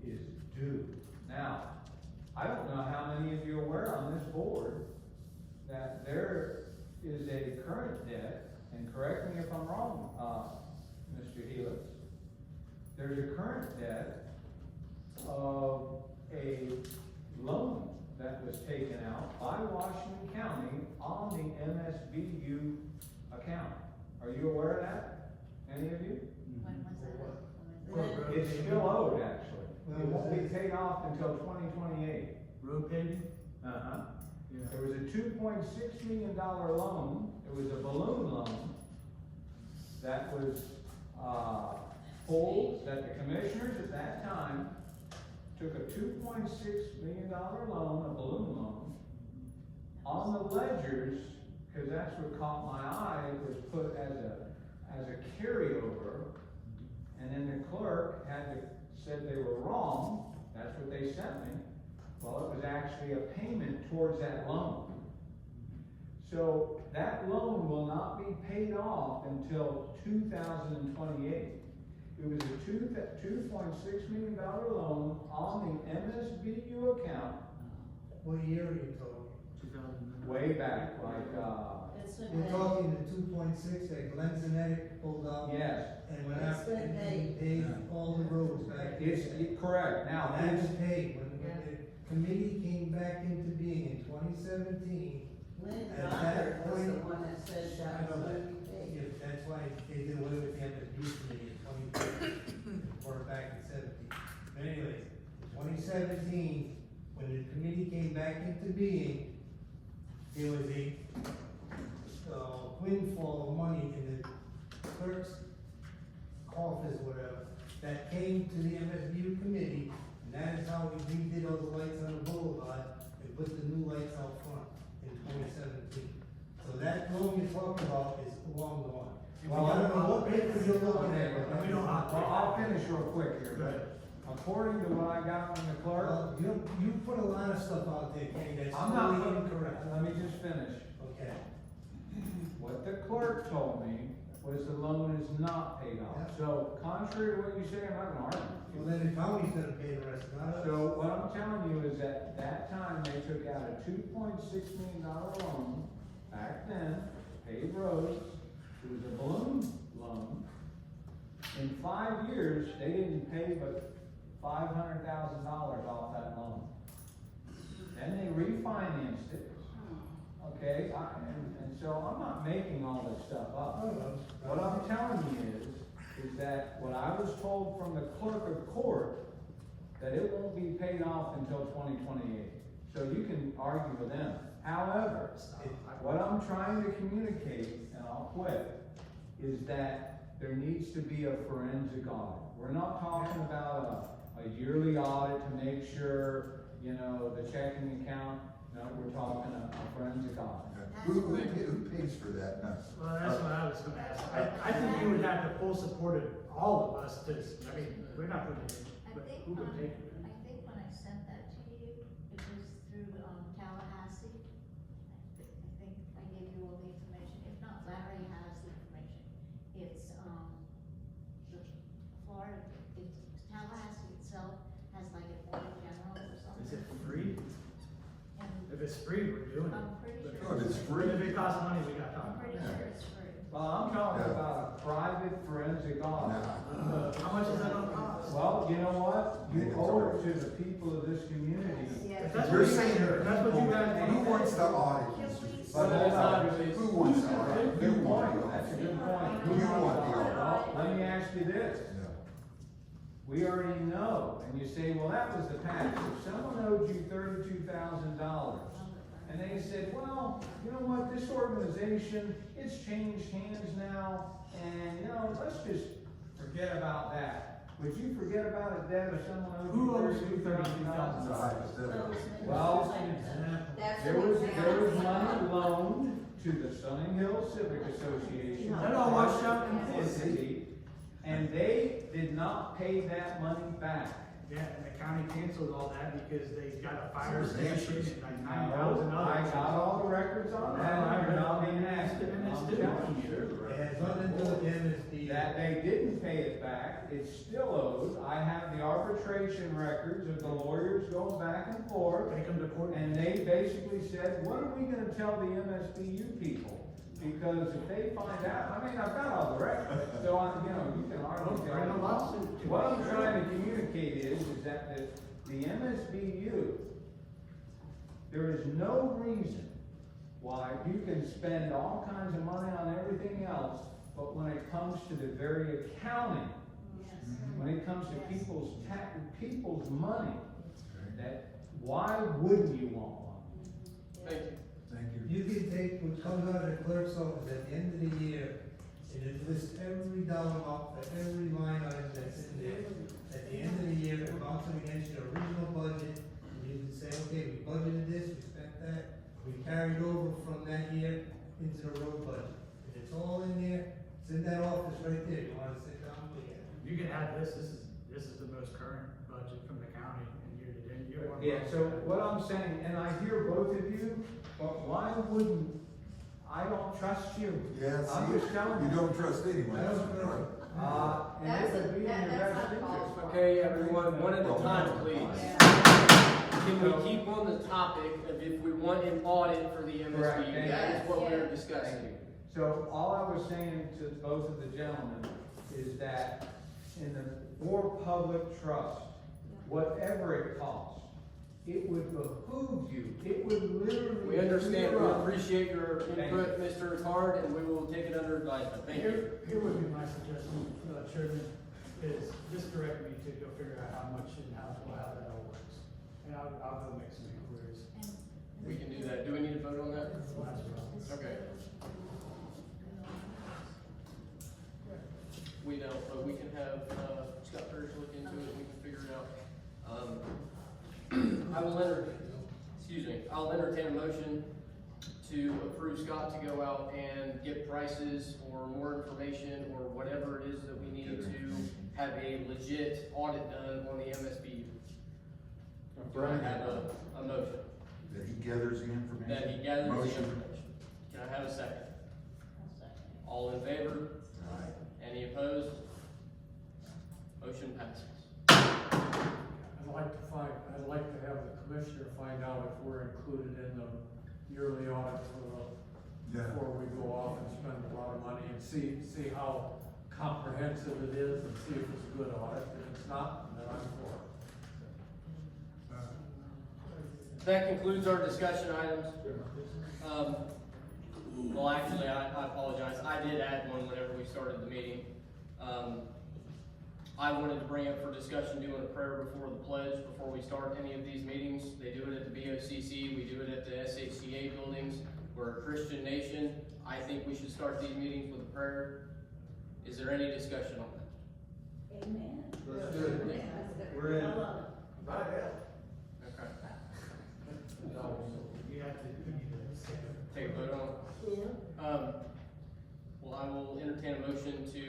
is due. Now, I don't know how many of you are aware on this board that there is a current debt, and correct me if I'm wrong, Mr. Helix, there's a current debt of a loan that was taken out by Washington County on the MSBU account. Are you aware of that? Any of you? It's still owed, actually. It won't be paid off until 2028.
Road paving?
Uh-huh. There was a $2.6 million loan. It was a balloon loan that was, pulled, that the commissioners at that time took a $2.6 million loan, a balloon loan, on the ledgers, because that's what caught my eye. It was put as a carryover, and then the clerk said they were wrong. That's what they sent me. Well, it was actually a payment towards that loan. So that loan will not be paid off until 2028. It was a $2.6 million loan on the MSBU account.
What year are you talking?
2009.
Way back, like,
You're talking the 2.6 that Glenn Zanetti pulled out?
yes.
And went out and paid all the roads back.
It's correct. Now,
And that's paid. When the committee came back into being in 2017, at that point. I know that. Yeah, that's why they did away with the MSBU committee in 2013, or back in 17. But anyways, in 2017, when the committee came back into being, there was a windfall of money in the clerk's office, whatever, that came to the MSBU committee, and that is how we redid all the lights on the boulevard and put the new lights out front in 2017. So that loan you're talking about is long gone. Well, I don't know what papers you're looking at, but we don't.
Well, I'll finish real quick here, but according to what I got from the clerk.
Well, you put a lot of stuff out there, Kenny, that's
I'm not
totally incorrect.
Let me just finish.
Okay.
What the clerk told me was the loan is not paid off.
Yeah.
So contrary to what you say, I'm not gonna argue.
Well, then the county's gonna pay the rest, not us.
So what I'm telling you is that time they took out a $2.6 million loan, back then, paid roads, it was a balloon loan. In 5 years, they didn't pay but $500,000 off that loan. Then they refinanced it, okay? And so I'm not making all this stuff up. What I'm telling you is that what I was told from the clerk of court, that it won't be paid off until 2028. So you can argue with them. However, what I'm trying to communicate, and I'll quit, is that there needs to be a forensic audit. We're not talking about a yearly audit to make sure, you know, the checking account. No, we're talking a forensic audit.
Who pays for that? No.
Well, that's what I was gonna ask. I think you would have the full support of all of us to, I mean, we're not putting it in, but who would pay for it?
I think when I sent that to you, it was through, Tallahassee. I think I gave you all the information. If not, Larry has the information. It's, the Florida, it's Tallahassee itself has like an Attorney General or something.
Is it free?
And
If it's free, we're doing it.
I'm pretty sure.
Oh, if it's free.
If it costs money, we got to
I'm
talk.
pretty sure it's free.
Well, I'm talking about a private forensic audit.
How much is that gonna cost?
Well, you know what? You owe it to the people of this community.
If that's
You're
what you
saying,
that's what you guys
who
want.
wants the audit?
But hold on,
Who wants the audit?
good point, that's a good point.
Who you want the audit?
Well, let me ask you this.
Yeah.
We already know, and you say, well, that was the past. If someone owed you $32,000, and they said, well, you know what, this organization, it's changed hands now, and, you know, let's just forget about that. Would you forget about it, Deb, if someone
Who
owed
owes
you
you
$32,000?
$32,000?
Well,
That's
there
an
was
example.
money loaned to the Sunning Hill Civic Association.
That all washed out in court.
Entity, and they did not pay that money back.
Yeah, and the county canceled all that because they got a fire
So there's
station
answers.
and like 9,000
I
others.
got all the records on that, you're not being asked,
And it's
I'm
still-
telling you.
It has nothing to do with the MSBU.
That they didn't pay it back, it's still owed. I have the arbitration records of the lawyers going back and forth.
They come to court.
And they basically said, what are we gonna tell the MSBU people? Because if they find out, I mean, I've got all the records, so you can argue.
Bring a lawsuit.
What I'm trying to communicate is that the MSBU, there is no reason why you can spend all kinds of money on everything else, but when it comes to the very accounting, when it comes to people's money, that, why wouldn't you want one?
Thank you.
Thank you.
You can take what comes out of the clerk's office at the end of the year, and it lists every dollar amount for every line item that's in there. At the end of the year, it bounces against your original budget, and you can say, okay, we budgeted this, we spent that, we carried over from that year into the road budget. And it's all in there, it's in that office right there, you wanna sit down and look at it.
You can add this is the most current budget from the county in year to date. You don't want
Yeah,
to-
so what I'm saying, and I hear both of you, but why wouldn't, I don't trust you.
Yeah,
I'm
see,
just telling
you
you.
don't trust anyone.
I don't know.
And it would be in your
That's
best
not called
interest.
for.
Okay, everyone, one at a time, please.
Yeah.
Can we keep on the topic of if we want an audit for the
Correct,
MSBU?
thank
That
you.
is what we're
Yes.
discussing.
Thank you. So all I was saying to both of the gentlemen is that for public trust, whatever it costs, it would behoove you, it would literally.
We understand, we
clear up.
appreciate your
Thank
input, Mr. Ricard, and we will take it under advisement. Thank you.
Here would be my suggestion, Chairman, is just direct me to go figure out how much and how that all works. And I'll go make some inquiries.
We can do that. Do we need to vote on that? Okay. We don't, but we can have, Scott Parrish look into it, and we can figure it out. I'll entertain a motion to approve Scott to go out and get prices or more information or whatever it is that we need to have a legit audit done on the MSBU. Do I have a motion?
That he gathers the information.
That he gathers the
Motion.
information. Can I have a second? All in favor?
Aye.
Any opposed? Motion passes.
I'd like to have the commissioner find out if we're included in the yearly audit before we go off and spend a lot of money and see how comprehensive it is and see if it's a good audit. If it's not, then I'm for it.
that concludes our discussion items. Well, actually, I apologize. I did add one whenever we started the meeting. I wanted to bring up for discussion doing a prayer before the pledge, before we start any of these meetings. They do it at the BOCC, we do it at the SHCA buildings. We're a Christian nation. I think we should start these meetings with a prayer. Is there any discussion on that?
Amen.
Let's do it. We're in. Right now.
Okay.
You have to,
Take a vote on it? Well, I will entertain a motion to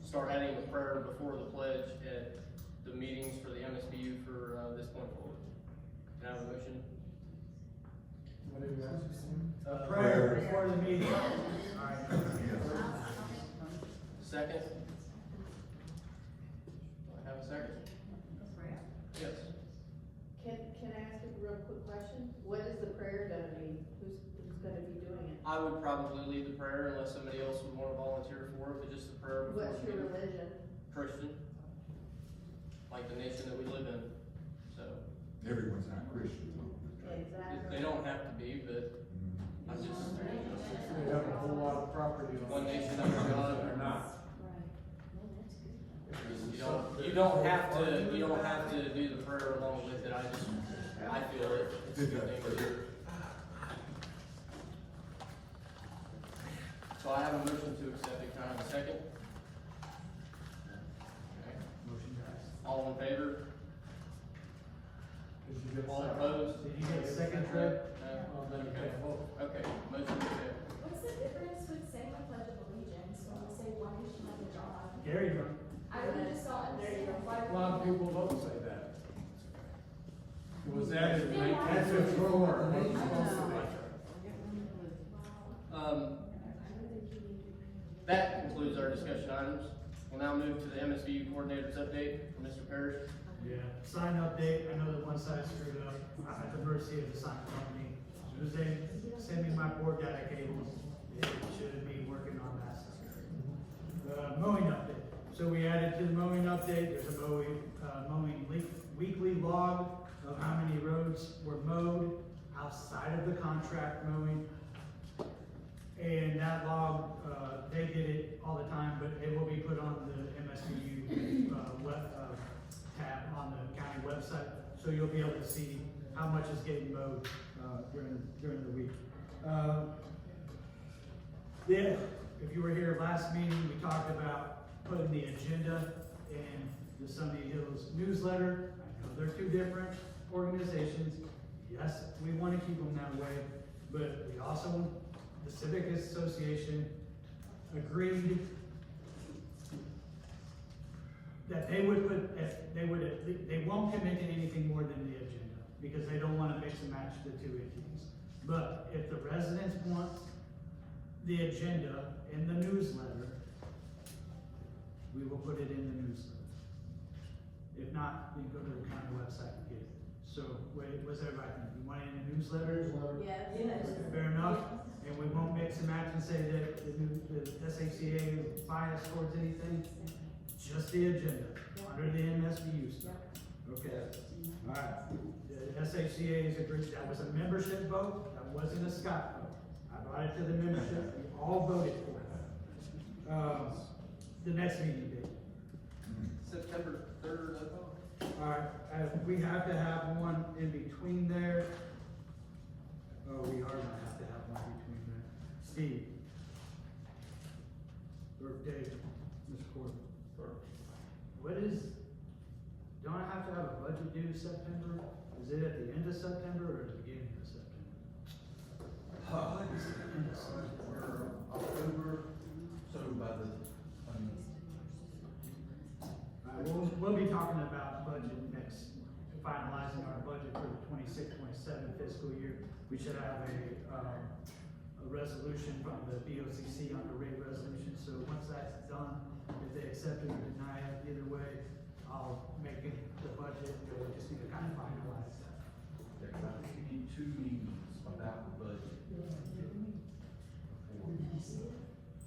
start adding a prayer before the pledge at the meetings for the MSBU for this point forward. Can I have a motion?
what do you ask? Prayer before the meeting. All right.
Second? Do I have a second? Yes.
Can I ask a real quick question? What is the prayer gonna be? Who's gonna be doing it?
I would probably lead the prayer unless somebody else would want to volunteer for it, but just the prayer before
What's
the
your
meeting.
religion?
Christian. Like the nation that we live in, so.
Everyone's not Christian.
Exactly.
They don't have to be, but I just,
They have a whole lot of property on.
one nation under God.
They're not.
You don't have to do the prayer along with it. I feel it. It's a good thing to do. So I have a motion to accept it. Can I have a second? Okay.
Motion passed.
All in favor?
Did you get
All
second?
opposed?
Did you get a second, Fred?
No?
Oh, then you can't vote.
Okay, motion to accept.
What's the difference with saying the Pledge of Allegiance when we say one nation under God?
Gary, done.
I really just don't understand why.
A lot of people don't say that. It was added in 1954.
That concludes our discussion items. We'll now move to the MSBU coordinators update from Mr. Parrish.
Yeah, sign update, I know that one side screwed up, I'm at the mercy of the sign company. As soon as they send me my board data cables, they should be working on that. Mowing update, so we added to the mowing update, there's a mowing weekly log of how many roads were mowed outside of the contract mowing. And that log, they get it all the time, but it will be put on the MSBU tab on the county website, so you'll be able to see how much is getting mowed during the week. If you were here last meeting, we talked about putting the agenda in the Sunday Hills newsletter. I know they're two different organizations. Yes, we want to keep them that way, but we also, the Civic Association agreed that they would they won't commit to anything more than the agenda, because they don't want to mix and match the two entities. But if the residents want the agenda in the newsletter, we will put it in the newsletter. If not, you go to the county website and get it. So, what's everybody think? You want it in the newsletter?
Yes.
Fair enough? And we won't mix and match and say that the SHCA is biased towards anything? Just the agenda, under the MSBU stuff. Okay, all right. The SHCA is agreed, that was a membership vote, that wasn't a Scott vote. I brought it to the membership, we all voted for it. The next meeting date.
September 3rd,
All right, we have to have one in between there. Oh, we are gonna have to have one between there. Steve. Or Dave, Mr. Corbin. What is, don't I have to have a budget due September? Is it at the end of September or at the beginning of September? It's the end of September.
October, so by the,
We'll be talking about budget next, finalizing our budget for the 26-27 fiscal year. We should have a resolution from the BOCC on the rate resolution, so once that's done, if they accept it or deny it, either way, I'll make it the budget, we just need to kind of finalize that.
I think you need 2 meetings about the budget.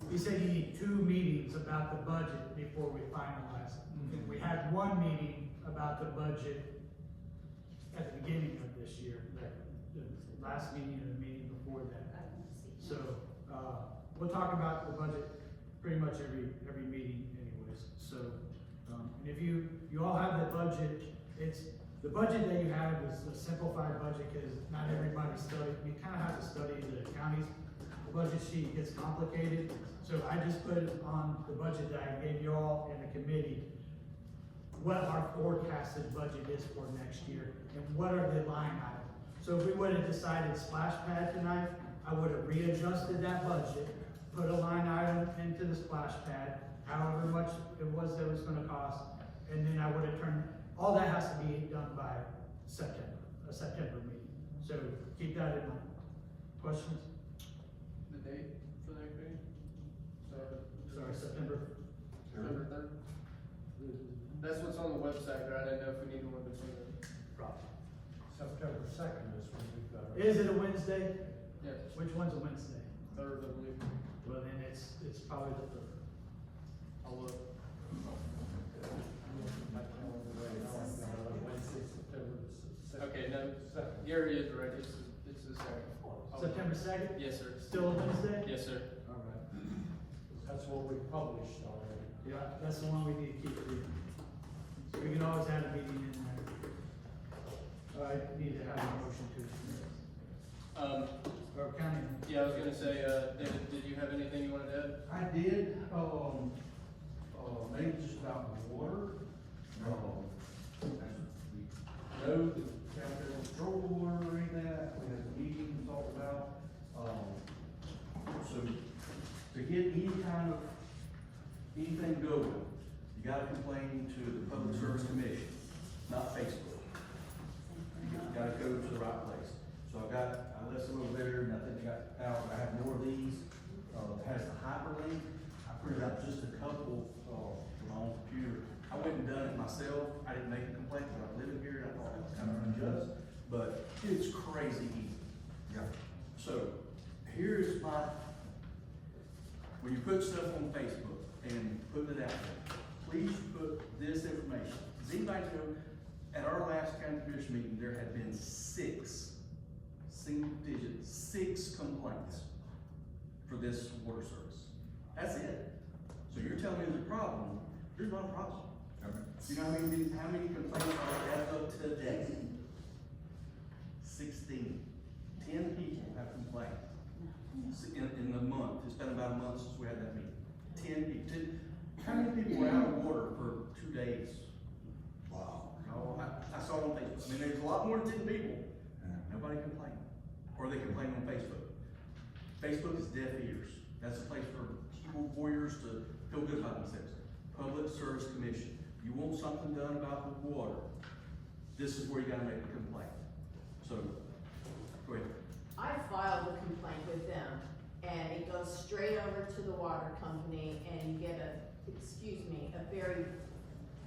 He said you need 2 meetings about the budget before we finalize it. We had 1 meeting about the budget at the beginning of this year, like the last meeting and the meeting before that. So, we'll talk about the budget pretty much every meeting anyways, so, and if you all have the budget, the budget that you have is a simplified budget, because not everybody you kind of have to study the county's budget sheet, gets complicated, so I just put on the budget that I gave you all in the committee, what our forecasted budget is for next year, and what are the line items. So if we would have decided splash pad tonight, I would have readjusted that budget, put a line item into the splash pad, however much it was that was gonna cost, and then I would have all that has to be done by a September meeting. So keep that in mind. Questions?
The date for the next meeting?
Sorry, September.
September 3rd? That's what's on the website, but I didn't know if we need one between them.
September 2nd is when we've got.
Is it a Wednesday?
Yes.
Which one's a Wednesday?
3rd, I believe.
Well, then it's probably the 3rd.
I'll look.
Wednesday, September the 2nd.
Okay, no, Gary is right, it's the 2nd.
September 2nd?
Yes, sir.
Still a Wednesday?
Yes, sir.
All right.
That's what we published already.
Yeah, that's the one we need to keep reading. So we can always have a meeting in there. I need to have a motion to dismiss. Or county.
Yeah, I was gonna say, David, did you have anything you wanted to add?
I did, maybe just about the water. No, the county control water or any of that, we had a meeting and talked about, so to get anything going, you gotta complain to the Public Service Commission, not Facebook. You gotta go to the right place. So I left some over there, and I think I have more of these, has the hyperlink. I printed out just a couple, for my own computer. I went and done it myself. I didn't make a complaint, but I'm living here, and I thought it was kind of unjust, but it's crazy easy.
Yeah.
So, here's when you put stuff on Facebook and put it out there, please put this information. Does anybody know, at our last county commission meeting, there had been 6 complaints for this water service. That's it. So you're telling me there's a problem, there's not a problem. You know how many complaints are as of today? 16. 10 people have complained in the month. It's been about a month since we had that meeting. 10 people. How many people were out of water for 2 days?
Wow.
Oh, I saw it on Facebook. I mean, there's a lot more than 10 people. Nobody complained. Or they complain on Facebook. Facebook is deaf ears. That's a place for keyboard warriors to feel good about themselves. Public Service Commission. You want something done about the water, this is where you gotta make a complaint. So, go ahead.
I filed a complaint with them, and it goes straight over to the water company, and you get a very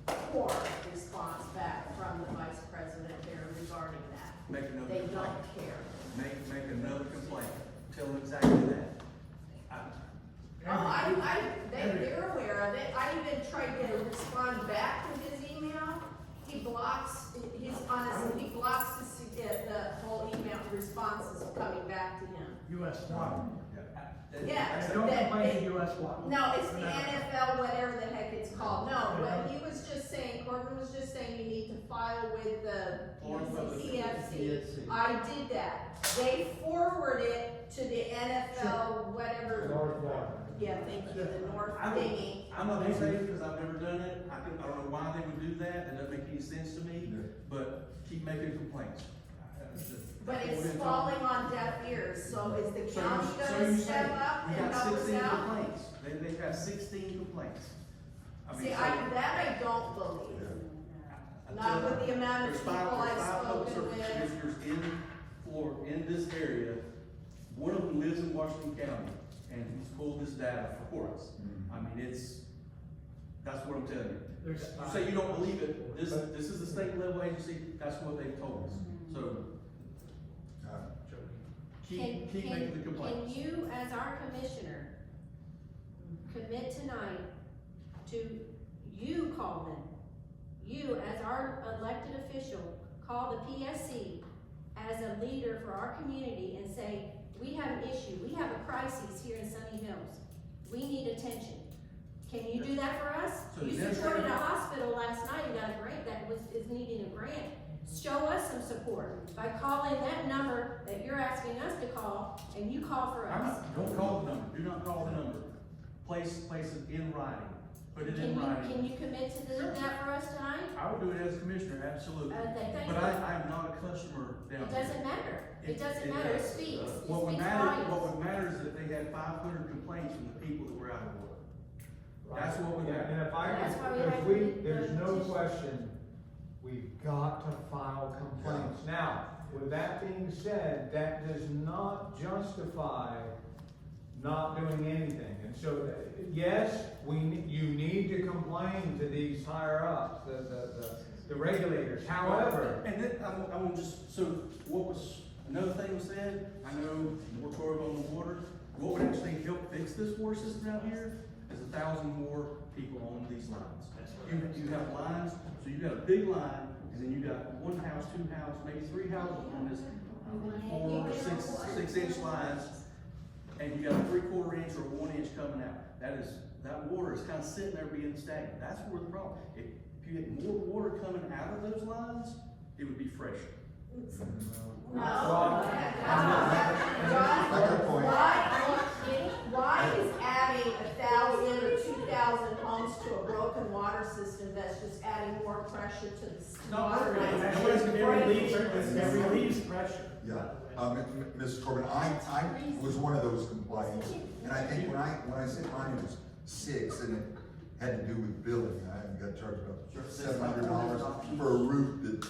poor response back from the vice president there regarding that.
Make another
They
complaint.
don't care.
Make another complaint. Tell them exactly that.
They're aware of it. I even tried to respond back to his email. He blocks the whole email responses coming back to him.
US Water.
Yeah.
Don't complain to US Water.
No, it's the NFL, whatever the heck it's called. No, but he was just saying, Corbin was just saying you need to file with the EFC. I did that. They forward it to the NFL, whatever.
North Water.
Yeah, thank you, the North thingy.
I'm not gonna say it because I've never done it. I don't know why they would do that. That doesn't make any sense to me, but keep making complaints.
But it's falling on deaf ears, so is the county gonna step up and help us out?
Complaints. They've got 16 complaints.
See, I don't believe. Not with the amount of people I've spoken with.
In this area, one of them lives in Washington County, and he's pulled this data for us. I mean, that's what I'm telling you. You say you don't believe it, this is the state level agency, that's what they've told us. So, keep making the complaints.
Can you, as our commissioner, commit tonight to you, Coleman, you as our elected official, call the PSC as a leader for our community and say, we have an issue, we have a crisis here in Sunny Hills, we need attention. Can you do that for us?
So
You
the
supported a hospital last night and got a grant that is needing a grant. Show us some support by calling that number that you're asking us to call, and you call for us.
Don't call the number, do not call the number. Place it in writing, put it in writing.
Can you commit to do that for us tonight?
I would do it as commissioner, absolutely.
Okay, thank
But
you.
I am not a customer down
It
there.
doesn't matter. It doesn't matter. It speaks. It
What would
speaks
matter,
volumes.
what would matter is that they had 500 complaints from the people that were out of order. That's what would
Yeah,
matter.
and if I
That's why we
could,
have
because
to
there's
do the
no
petition.
question, we've got to file complaints. Now, with that being said, that does not justify not doing anything. And so, yes, you need to complain to these higher ups, the regulators. However,
And then, I want just, so what was, another thing was said, I know moratorium on the water, what would actually help fix this water system out here is 1,000 more people on these lines. You have lines, so you got a big line, and then you got one house, two houses, maybe three houses on this 4 or 6 inch lines, and you got a 3/4 inch or 1 inch coming out. That water is kind of sitting there being stagnant. That's where the problem. If you get more water coming out of those lines, it would be fresher.
Why is adding 1,000 or 2,000 homes to a broken water system that's just adding more pressure to the water lines?
It relieves pressure.
Yeah, Mr. Corbin, I was one of those complaints, and I think when I said mine was 6, and it had to do with billing, I got charged about $700 for a roof that,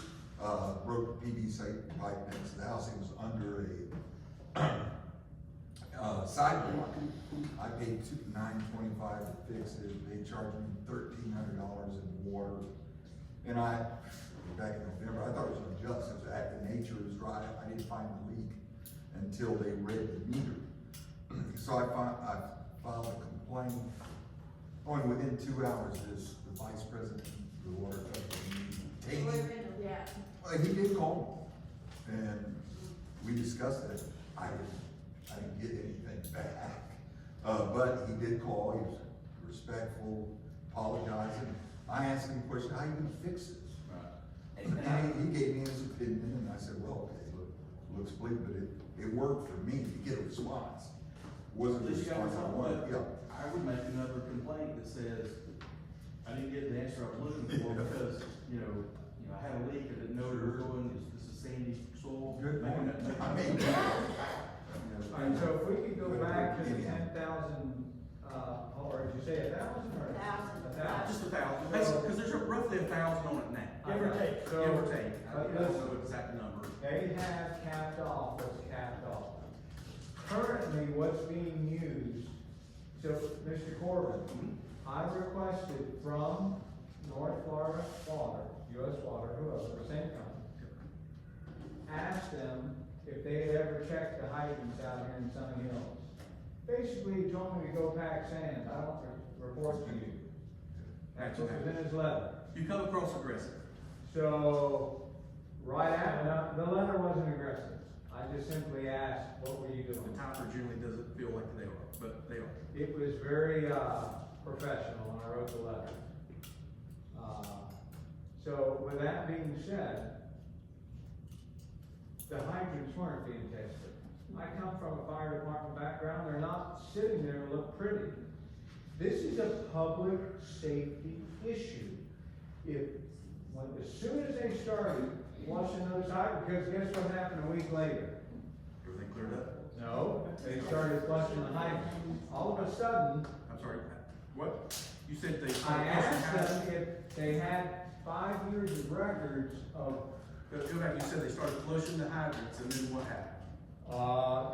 broke the PVC pipe next to the house. It was under a sidewalk. I paid $925 to fix it. They charged me $1,300 in water. And back in November, I thought it was unjust. It was act of nature, it was dry. I didn't find the leak until they read the meter. So I filed a complaint. Oh, and within 2 hours, the vice president of the water company,
Yeah.
he did call me, and we discussed it. I didn't get anything back, but he did call. He was respectful, apologizing. I asked him a question: how are you going to fix this? And he gave me his opinion, and I said, well, okay, looks bleak, but it worked for me to get a response. Wasn't
At least you got
response I
something,
wanted.
but
Yeah.
I would make another complaint that says, I didn't get the answer I was looking for because, I had a leak, I didn't know where it was going, this is sandy soil.
Good
Making
point.
that-
I mean,
all right, so if we could go back to the 10,000, or did you say 1,000 or? 1,000.
Just 1,000, basically, because there's roughly 1,000 on it now.
Give or take.
Give or take. I don't know the exact number.
They have capped off what's capped off. Currently, what's being used, so Mr. Corbin, I requested from North Florida Water, US Water, whoever, same company, asked them if they had ever checked the hydrants out here in Sunny Hills. Basically, he told me to go pack sand, I don't report to you. That's what was in his letter.
You come across aggressive.
So, right after, the letter wasn't aggressive. I just simply asked, what were you doing?
The timer generally doesn't feel like they are, but they are.
It was very, professional when I wrote the letter. So with that being said, the hydrants weren't being tested. I come from a fire department background, they're not sitting there to look pretty. This is a public safety issue. As soon as they started flushing those hydrants, because guess what happened a week later?
Everything cleared up?
No, they started flushing the hydrants. All of a sudden,
I'm sorry, what? You said they.
I asked them if they had 5 years of records of.
Go back, you said they started flushing the hydrants, and then what happened?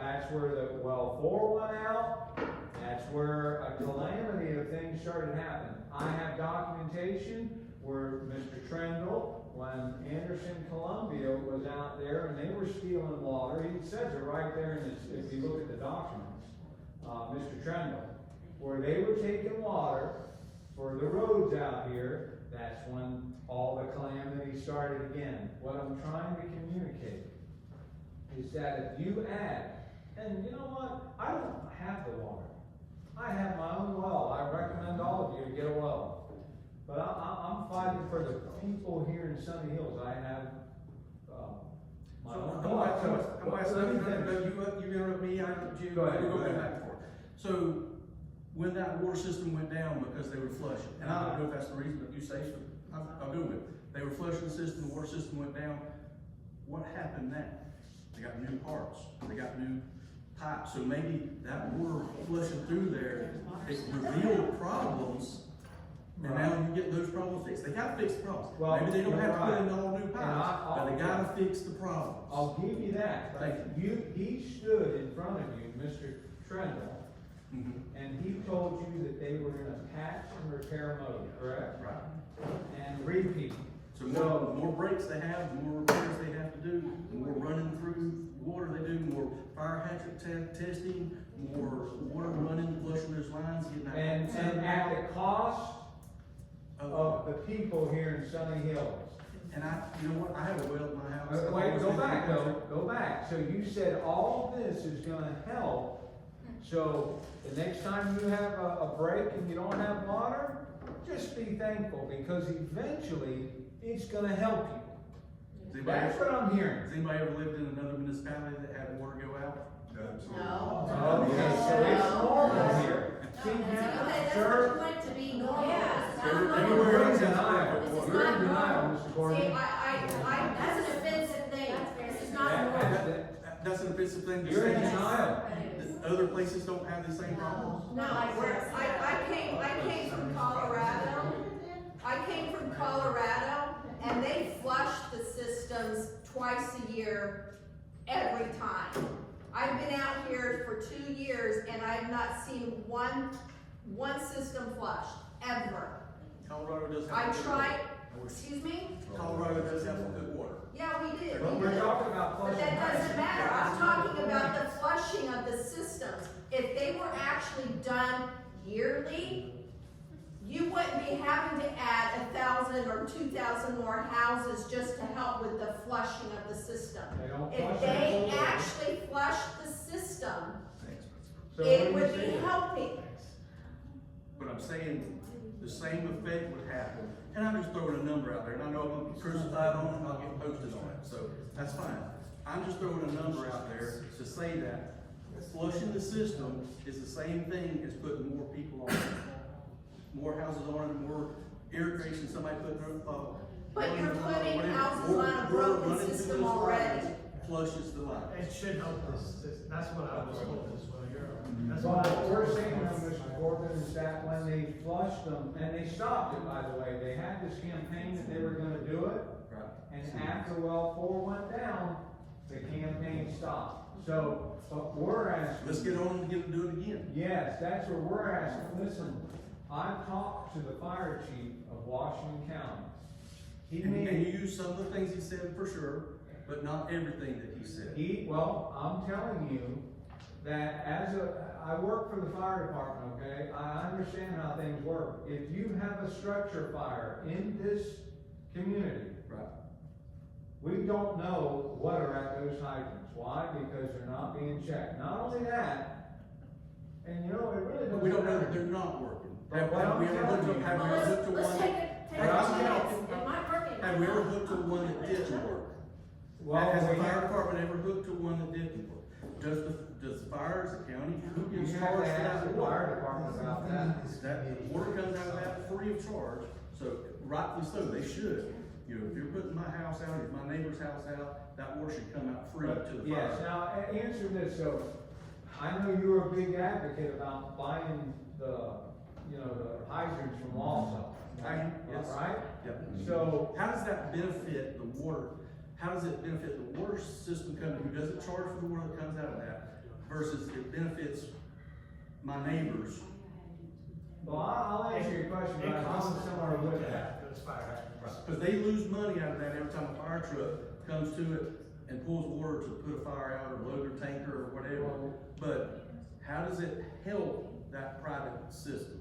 That's where the well 4 went out. That's where a calamity of things started happening. I have documentation where Mr. Trendle, when Anderson Columbia was out there and they were stealing water, he says it right there in this, if you look at the documents, Mr. Trendle, where they were taking water for the roads out here, that's when all the calamity started again. What I'm trying to communicate is that if you add, and you know what, I don't have the water. I have my own well. I recommend all of you to get a well. But I'm fighting for the people here in Sunny Hills. I have, my own well.
You interrupt me, I interrupt you.
Go ahead,
We're
go
going
ahead.
back and forth. So, when that water system went down because they were flushing, and I don't know if that's the reason that you say, so I'll go with it. They were flushing the system, the water system went down. What happened now? They got new parts, they got new pipes, so maybe that water flushing through there, it revealed problems, and now you get those problems fixed. They gotta fix the problems.
Well,
Maybe they don't have to put
right.
in all new pipes, but they gotta fix the problems.
I'll give you that. But he stood in front of you, Mr. Trendle, and he told you that they were in a patch and repair mode, correct?
Right.
And repeat.
So the more breaks they have, the more repairs they have to do, the more running through water they do, more fire hydrant testing, more water running, flushing those lines, getting that.
And at the cost of the people here in Sunny Hills.
And you know what, I have a well at my house.
Wait, go back though, go back. So you said all this is gonna help. So the next time you have a break and you don't have water, just be thankful because eventually it's gonna help you. That's what I'm hearing.
Has anybody ever lived in another municipality that had water go out?
No.
Okay, so it's normal here. See,
That's
sir,
what you want it to be normal.
you're
It's
in denial.
This is
You're in
not
denial,
normal.
Mr. Corbin.
See, that's an offensive thing. This is not normal.
That's an offensive thing to
You're
say.
in denial.
That other places don't have the same problems?
No, I came from Colorado. I came from Colorado, and they flush the systems twice a year, every time. I've been out here for 2 years, and I've not seen one system flushed, ever.
Colorado does have.
I
good
tried,
water.
excuse me?
Colorado does have some good water.
Yeah, we did.
But we're talking about
But
flushing.
that doesn't matter, I'm talking about the flushing of the systems. If they were actually done yearly, you wouldn't be having to add 1,000 or 2,000 more houses just to help with the flushing of the system.
They don't
If
flush
they
it.
actually flushed the system,
So
it
what are
would
you
be
saying?
helping.
But I'm saying the same effect would happen. And I'm just throwing a number out there, and I know I'm gonna be crucified on it, and I'll get posted on it, so that's fine. I'm just throwing a number out there to say that flushing the system is the same thing as putting more people on it. More houses on it, more irrigation, somebody putting their,
But you're
running
putting
whatever,
houses
more
on a
water
broken
running through
system
those
already.
lines Flushes the line.
It should help this, that's what I was told as well, that's
But
what I
what
was
we're
told.
saying, Mr. Corbin, is that when they flushed them, and they stopped it, by the way, they had this campaign that they were gonna do it,
Right.
and after well 4 went down, the campaign stopped. So, but we're asking.
Let's get on and do it again.
Yes, that's what we're asking. Listen, I've talked to the fire chief of Washington County. He
And
made.
you use some of the things he said for sure, but not everything that he said.
Well, I'm telling you that I work for the fire department, okay? I understand how things work. If you have a structure fire in this community,
Right.
we don't know what are at those hydrants. Why? Because they're not being checked. Not only that, and you know, it really doesn't.
But we don't know
matter.
that they're not working.
But
Have
what I'm
we ever
telling
hooked
you-
have we ever hooked to
Let's
one?
take a
Have I-
chance, it might work, it
Have we
might
ever
not.
hooked to one that didn't work?
Well,
Has the
we
fire
have-
department ever hooked to one that didn't work? Does the fires, the county, who
You
gets
have
charged
to
for
ask
that
the
water?
fire department about that.
That water comes out of that free of charge, so rightly so, they should. You know, if you're putting my house out, or my neighbor's house out, that water should come out free to the fire.
Yes, now, answer this, so, I know you're a big advocate about buying the hydrants from Walsall.
Yes.
Right?
Yep.
So,
How does that benefit the water? How does it benefit the water system company who doesn't charge for the water that comes out of that versus it benefits my neighbors?
well, I'll answer your question, but I'm similar with that.
Those fire hydrants.
Because they lose money out of that every time a fire truck comes to it and pulls water to put a fire out or load their tanker or whatever. But how does it help that private system?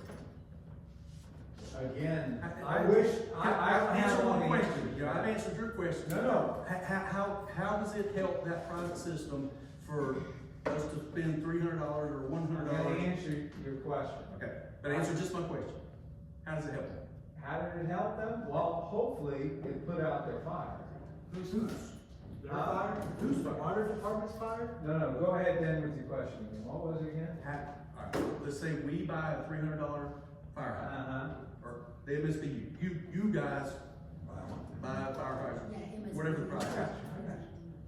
again, I wish, I
Answer
have
one
one
question, you know, I've answered your question.
No.
How does it help that private system for us to spend $300 or
I'm
$100?
gonna answer your question.
Okay, but answer just my question. How does it help them?
How did it help them? Well, hopefully, it put out their fire.
Who's?
Their fire?
Who's fire?
Water department's fire? No, go ahead then with your question again. What was it again?
All right, let's say we buy a $300 fire hydrant, or the MSBU. You guys buy a fire hydrant, whatever the price is.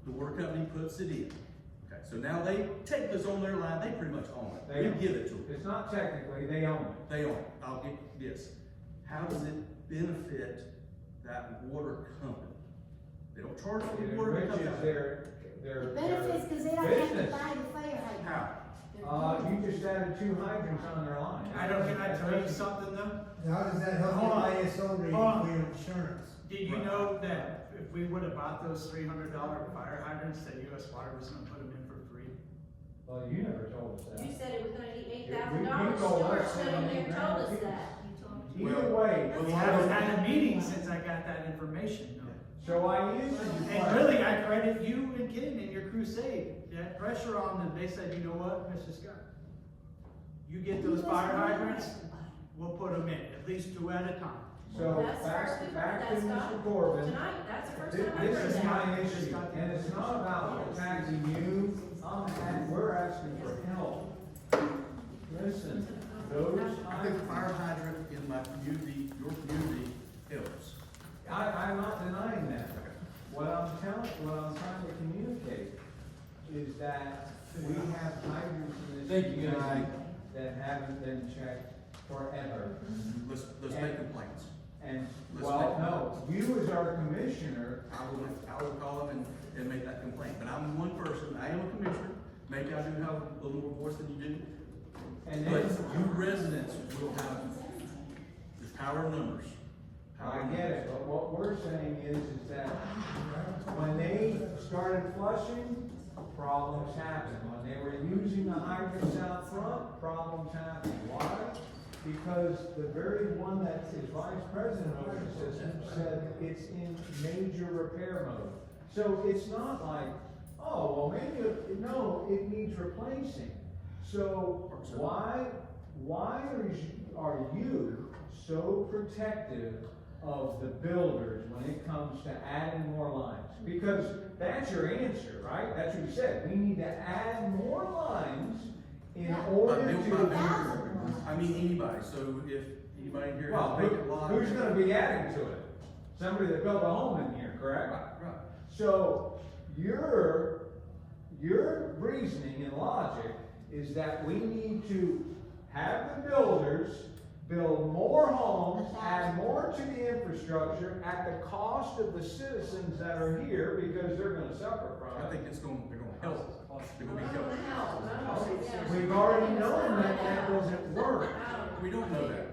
The water company puts it in. Okay, so now they take this on their line. They pretty much own it.
They
We give it to them.
It's not technically, they own it.
They own it. I'll get this. How does it benefit that water company? They don't charge for the water company.
Their
Benefits, cause they don't have to
business.
buy the fire hydrant.
How?
You just added 2 hydrants on their line.
Can I tell you something though?
How does that help
Hold on.
the ISO rating
Hold on.
for your insurance?
Did you know that if we would've bought those $300 fire hydrants, that US Water was gonna put them in for free?
Well, you never told us that.
You said it was gonna be
You
$8,000,
told
Stuart
us
stood
that.
in here and told us that.
Either way.
We haven't had a meeting since I got that information, though.
So I answered your
And
question.
really, I credit you and Ken in your crusade, that pressure on them, they said, you know what, Mr. Scott? You get those fire hydrants, we'll put them in, at least 2 at a time.
So
That's the first we've heard
back to
that, Scott.
Mr. Corbin.
Tonight, that's the first time I've
This
heard
is
that.
my issue, and it's not about attacking you, we're asking for help. Listen, those,
I think the fire hydrant in my community, your community, helps.
I'm not denying that. What I'm trying to communicate is that we have hydrants in this
Thank you, guys.
community that haven't been checked forever.
Let's make complaints.
And,
Let's
well,
make
no, you as our commissioner,
I will call them and make that complaint, but I'm one person, I am a commissioner, maybe I do have a little more voice than you do.
and
But
then,
you residents will have, there's power of numbers.
I get it, but what we're saying is that when they started flushing, problems happened. When they were using the hydrants out front, problems happened. Why? Because the very one that is vice president of the system said it's in major repair mode. So it's not like, oh, well, maybe, no, it needs replacing. So why are you so protective of the builders when it comes to adding more lines? Because that's your answer, right? That's what you said. We need to add more lines in order to.
I mean, anybody, so if anybody here has
Well,
a vacant lot.
who's gonna be adding to it? Somebody that built a home in here, correct?
Right.
So, your reasoning and logic is that we need to have the builders build more homes, add more to the infrastructure at the cost of the citizens that are here because they're gonna suffer from it.
I think they're gonna help. They're gonna be helpful.
We've already known that doesn't work.
We don't know that.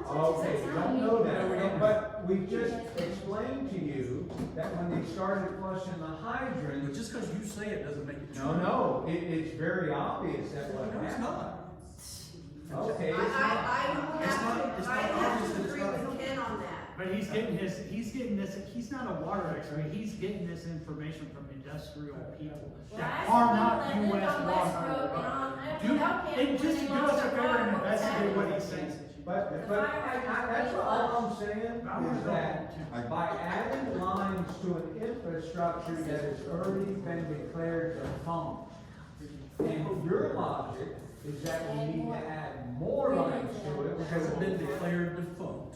Okay, we don't know
No, we
that,
don't.
but we just explained to you that when they started flushing the hydrant.
But just because you say it doesn't make it true.
No, it's very obvious that what
No, it's
happened.
not.
Okay, it's not.
I have to agree with Ken on that.
But he's getting this, he's not a water expert, he's getting this information from industrial people
Well,
that
I
are
asked
not
people that
US
lived on
water.
Westbrook and on,
Do, and just do us a favor and investigate what he's saying.
But that's all I'm saying is that by adding lines to an infrastructure that has already been declared defunct, and your logic is that we need to add more lines to it.
Has it been declared defunct?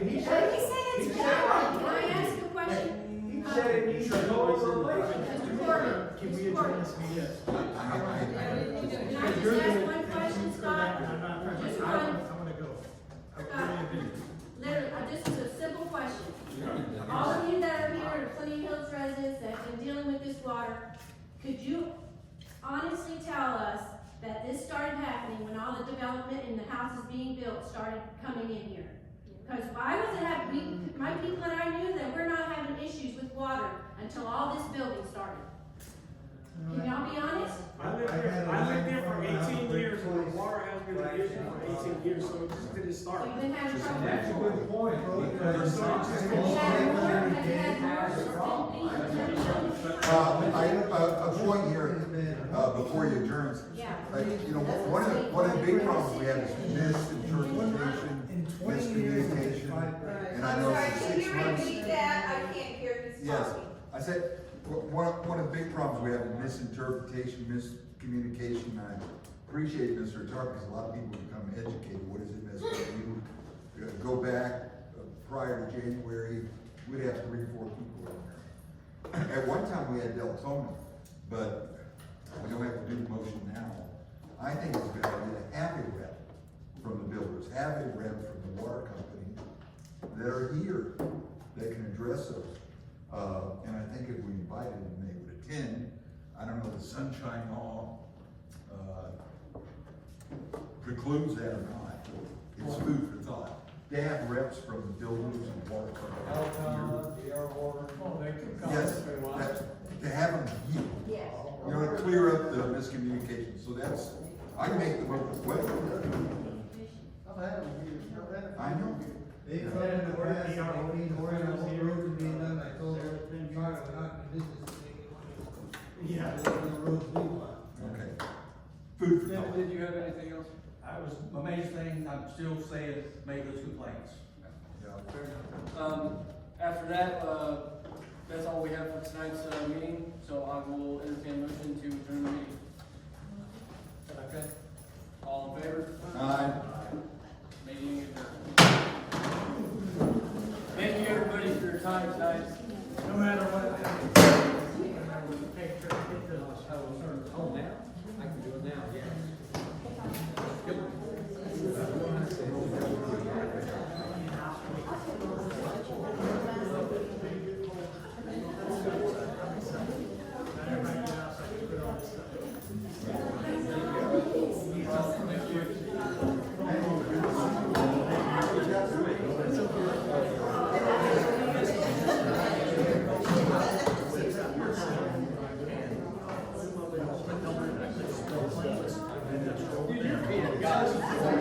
He said
it's
it.
bad. Can I ask a question?
He said it needs a total replacement.
Mr. Corbin,
Can we
Mr.
adjourn
Corbin.
this meeting?
Can I just ask one question, Scott? Just
I
one.
wanna go.
Literally, this is a simple question. All of you that are here are Plenty Hills residents that have been dealing with this water. Could you honestly tell us that this started happening when all the development and the houses being built started coming in here? Because why was it happening? My people and I knew that we're not having issues with water until all this building started. Can y'all be honest?
I lived here for 18 years and the water has
in the division for 18 years, so it just didn't start.
You've been having trouble.
That's a good point, because
So it just
Have
didn't
you
start.
had more, have you had more
A point here, before you adjourn.
Yeah.
You know, one of the big problems we have is misinterpretation, miscommunication. And I
I'm
know
sorry,
for
can
6
you
months.
repeat that? I can't hear you
Yes,
talking.
I said, one of the big problems we have is misinterpretation, miscommunication. I appreciate Mr. Tark, because a lot of people become educated. What is it, MSBU? Go back prior to January, we'd have 3 or 4 people in there. At one time, we had Deltona, but we don't have to do the motion now. I think it's a good idea to have a rep from the builders, have a rep from the water company that are here, that can address those. And I think if we invited them, they would attend. I don't know if the sunshine law precludes that or not. It's food for thought. They have reps from the builders and water companies here.
Oh, they could come
Yes,
if they want.
to have them here.
Yes.
You know, to clear up the miscommunication. So that's, I can make the motion. What? I know.
They come in the past, and they came over and what roads are being done, I told them, sorry, we're not in business to make money. Yeah. The roads we want.
Okay. Food for
David,
thought.
did you have anything else?
My main thing, I'm still saying, make those complaints.
After that, that's all we have for tonight's, meeting, so I will entertain a motion to adjourn the meeting. Okay. All in favor?
Aye.
Meeting adjourned. Thank you, everybody, for your time tonight.
No matter what.
Oh, now? I can do it now, yeah.
Guys.